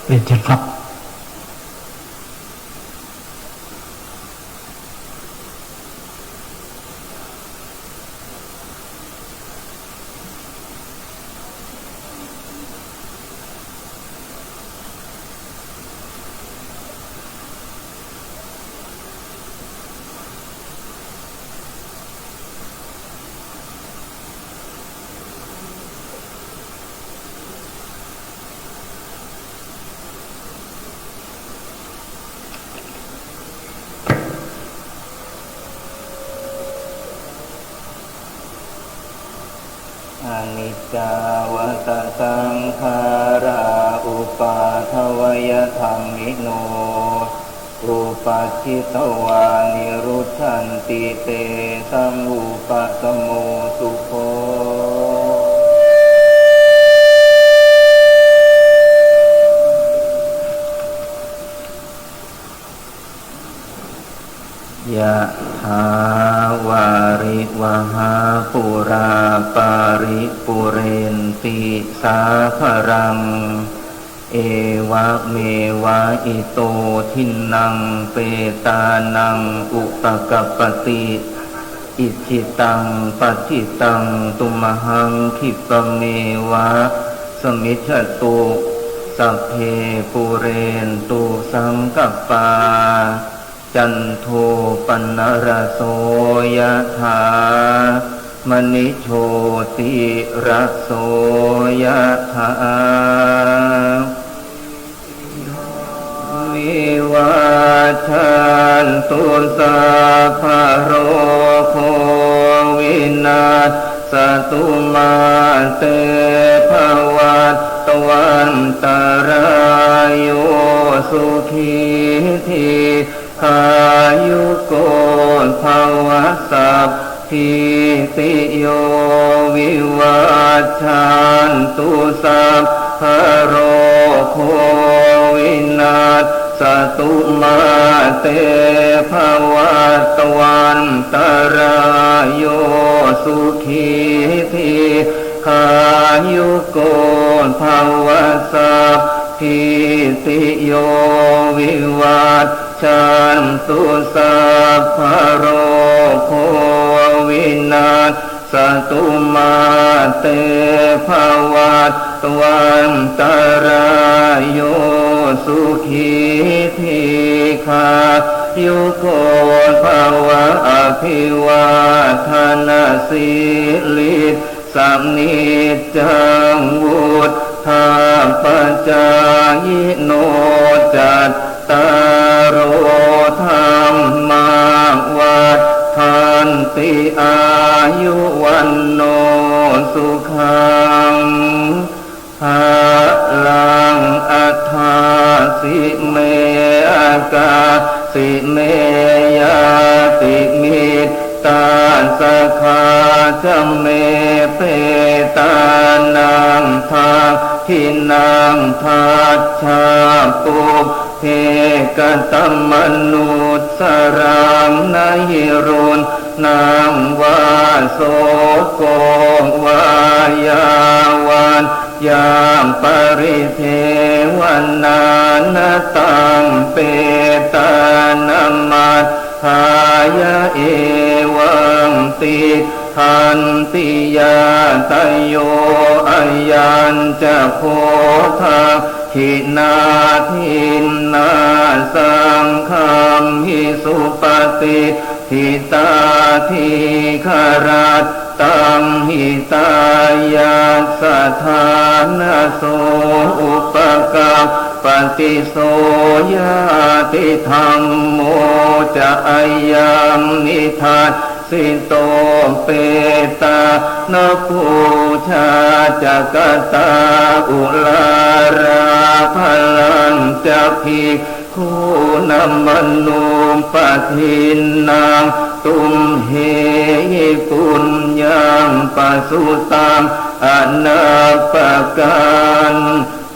เรียนเชิญครับอนิจจาวัตสังขาราอุปาทวยธรรมิโนอุปัชชิตวานิรุชชันติเตสัมอุปสมโมสุโภยะถาวาริวหาปุราปาริปุเรนติสาภรังเอวะเมวะอิโตทินังเปตานังอุปกัปปติอิจิตังปัจจิตังตุมหังคิปะเมวะสมิจฉตุสัพเพปุเรนตุสังกัปปาจันโทปนรโสยถามณิโชติระโสยถาวิวัชชันตุสัพพะโรโควินาศตุมาเตภวัตวันตรายโยสุขีทีขายุโกภวสัพพิติโยวิวัชชันตุสัพพะโรโควินาศตุมาเตภวัตวันตรายโยสุขีทีขายุโกภวสัพพิติโยวิวัชชันตุสัพพะโรโควินาศตุมาเตภวัตวันตรายโยสุขีทีขายุโกภวะอภิวาทนาสิลิสัมนิจจังวุฒาปัจจายโนจัตตารโอธรรมาวัฏฐานติอายุวันโนสุขังภาลังอัฏฐาสิเมอากาสิเมยาติมิตตาสคาจเมเปตานังทาทินังทัจฉาปุเพกตัมมนุสสรังนาหิรุณนางวาโสโกวายาวันโ ยามปริเทวนานาตังเปตานามัสหายะเอวังติทันติยาตโยอายัญจะโพธาหินาทินนาสังคัมหิสุปฏิทิตาทิคารัตตังหิตายาสัทธานาโสอุปกัปปฏิโสยาติธรรมโมจะอายังนิทัสสิโตเปตานปูชาจักตาอุลาราพลังจะภิกขุนัมมนุปทินนางตุมเหปุญญังปสุตังอนาปการ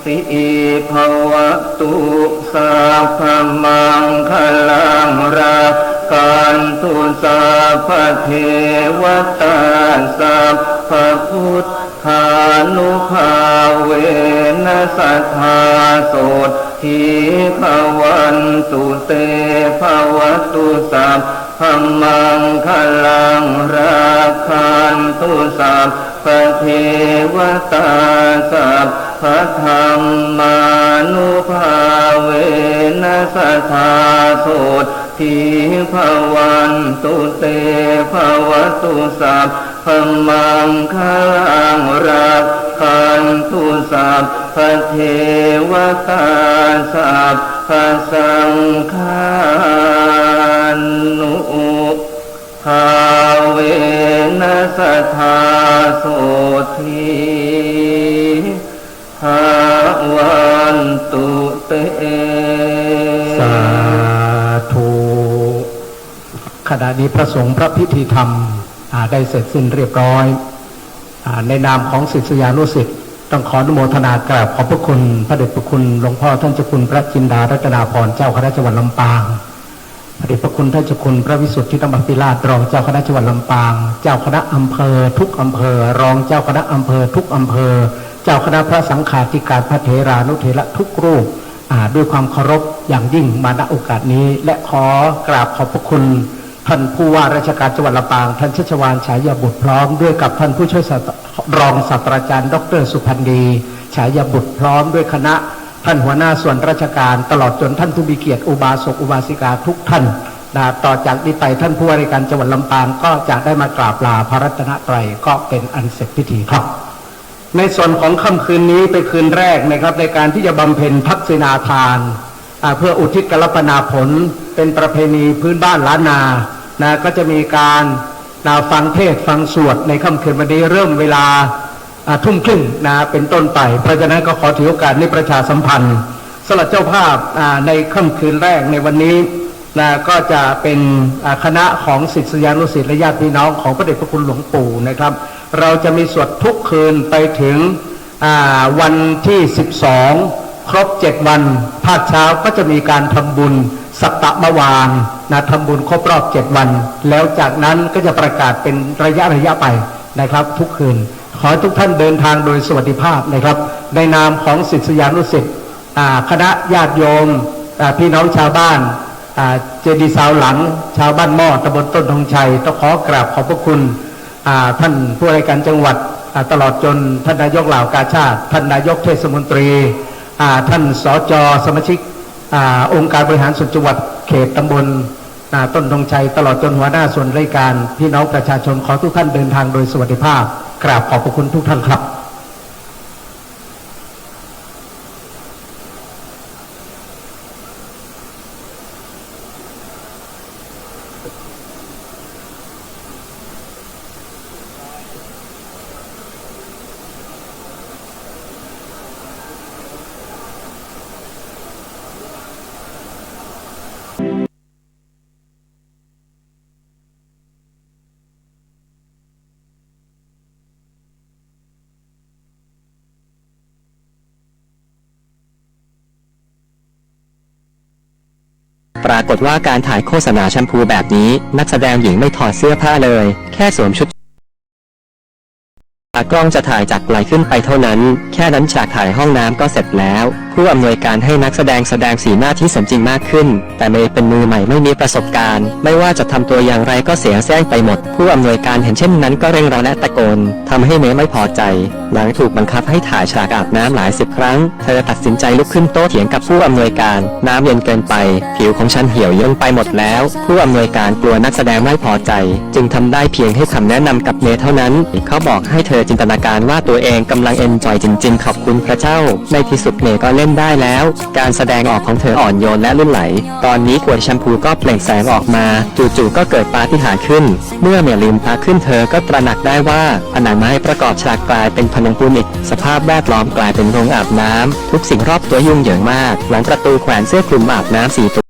สิภวตุสัพพมังคลังราการตุสัพพเทวตาสัพพพุทธานุภาเวนัสสทธาโสทิภวันตุเตภวตุสัพพมังคลังราคันตุสัพพเทวตาสัพพธรรมานุภาเวนัสสทธาโสทิภวันตุเตภวตุสัพพมังคลังราคันตุสัพพเทวตาสัพพสังฆานุภาเวนัสสทธาโสทิภวันตุเตสาธุขณะนี้พระสงฆ์พระพิธีธรรมได้เสร็จสิ้นเรียบร้อยในนามของศิษยานุศิษย์ต้องขออนุโมทนากราบขอบพระคุณพระเดชพระคุณหลวงพ่อท่านเจ้าคุณพระจินดารัตนาภรณ์เจ้าคณะจังหวัดลำปางพระเดชพระคุณท่านเจ้าคุณพระวิสุทธิธรรมภิราชรองเจ้าคณะจังหวัดลำปางเจ้าคณะอำเภอทุกอำเภอรองเจ้าคณะอำเภอทุกอำเภอเจ้าคณะพระสังฆาธิการพระเถรานุเถระทุกรูปด้วยความเคารพอย่างยิ่งมาณโอกาสนี้และขอกราบขอบพระคุณท่านผู้ว่าราชการจังหวัดลำปางท่านชัชวาลฉายาบุตรพร้อมด้วยกับท่านผู้ช่วยรองศาสตราจารย์ดร.สุพันธ์ดีฉายาบุตรพร้อมด้วยคณะท่านหัวหน้าส่วนราชการตลอดจนท่านผู้มีเกียรติอุบาสกอุบาสิกาทุกท่านต่อจากนี้ไปท่านผู้ว่าราชการจังหวัดลำปางก็จะได้มากราบลาพระรัตนตรัยก็เป็นอันเสร็จพิธีครับในส่วนของค่ำคืนนี้เป็นคืนแรกนะครับในการที่จะบำเพ็ญทักษิณาทานเพื่ออุทิศกรปนาผลเป็นประเพณีพื้นบ้านล้านนาก็จะมีการฟังเทศน์ฟังสวดในค่ำคืนวันนี้เริ่มเวลาทุ่มครึ่งเป็นต้นไปเพราะฉะนั้นก็ขอถือโอกาสนี้ประชาสัมพันธ์สำหรับเจ้าภาพในค่ำคืนแรกในวันนี้ก็จะเป็นคณะของศิษยานุศิษย์และญาติพี่น้องของพระเดชพระคุณหลวงปู่นะครับเราจะมีสวดทุกคืนไปถึงวันที่12ครบ7วันภาคเช้าก็จะมีการทำบุญสัปตมวานทำบุญครบรอบ7วันแล้วจากนั้นก็จะประกาศเป็นระยะไปนะครับทุกคืนขอทุกท่านเดินทางโดยสวัสดิภาพนะครับในนามของศิษยานุศิษย์คณะญาติโยมพี่น้องชาวบ้านเจดีย์สาวหลังชาวบ้านหม้อตำบลต้นธงชัยต้องขอกราบขอบพระคุณท่านผู้ว่าราชการจังหวัดตลอดจนท่านนายกเหล่ากาชาติท่านนายกเทศมนตรีท่านสจ.สมาชิกองค์การบริหารส่วนจังหวัดเขตตำบลต้นธงชัยตลอดจนหัวหน้าส่วนราชการพี่น้องประชาชนขอทุกท่านเดินทางโดยสวัสดิภาพกราบขอบพระคุณทุกท่านครับ ปรากฏว่าการถ่ายโฆษณาแชมพูแบบนี้นักแสดงหญิงไม่ถอดเสื้อผ้าเลยแค่สวมชุด กล้องจะถ่ายจากไกลขึ้นไปเท่านั้นแค่นั้นฉากถ่ายห้องน้ำก็เสร็จแล้วผู้อำนวยการให้นักแสดงสีหน้าที่สมจริงมากขึ้นแต่เมย์เป็นมือใหม่ไม่มีประสบการณ์ไม่ว่าจะทำตัวอย่างไรก็เสียแซงไปหมดผู้อำนวยการเห็นเช่นนั้นก็เร่งร้อนและตะโกนทำให้เมย์ไม่พอใจหลังถูกบังคับให้ถ่ายฉากอาบน้ำหลาย10ครั้งเธอตัดสินใจลุกขึ้นโต้เถียงกับผู้อำนวยการน้ำเย็นเกินไปผิวของฉันเหี่ยวย่นไปหมดแล้วผู้อำนวยการกลัวนักแสดงไม่พอใจจึงทำได้เพียงให้คำแนะนำกับเมย์เท่านั้นเขาบอกให้เธอจินตนาการว่าตัวเองกำลังเอนจอยจริงๆขอบคุณพระเจ้าในที่สุดเมย์ก็เล่นได้แล้วการแสดงออกของเธออ่อนโยนและลื่นไหลตอนนี้ขวดแชมพูก็เปล่งแสงออกมาจู่ๆก็เกิดปาฏิหาริย์ขึ้นเมื่อเมย์ลืมตาขึ้นเธอก็ตระหนักได้ว่าผนังไม้ประกอบฉากกลายเป็นพนมปูนอีกสภาพแวดล้อมกลายเป็นโรงอาบน้ำทุกสิ่งรอบตัวยุ่งเหยิงมากหลังประตูแขวนเสื้อคลุมอาบน้ำ4 ตัว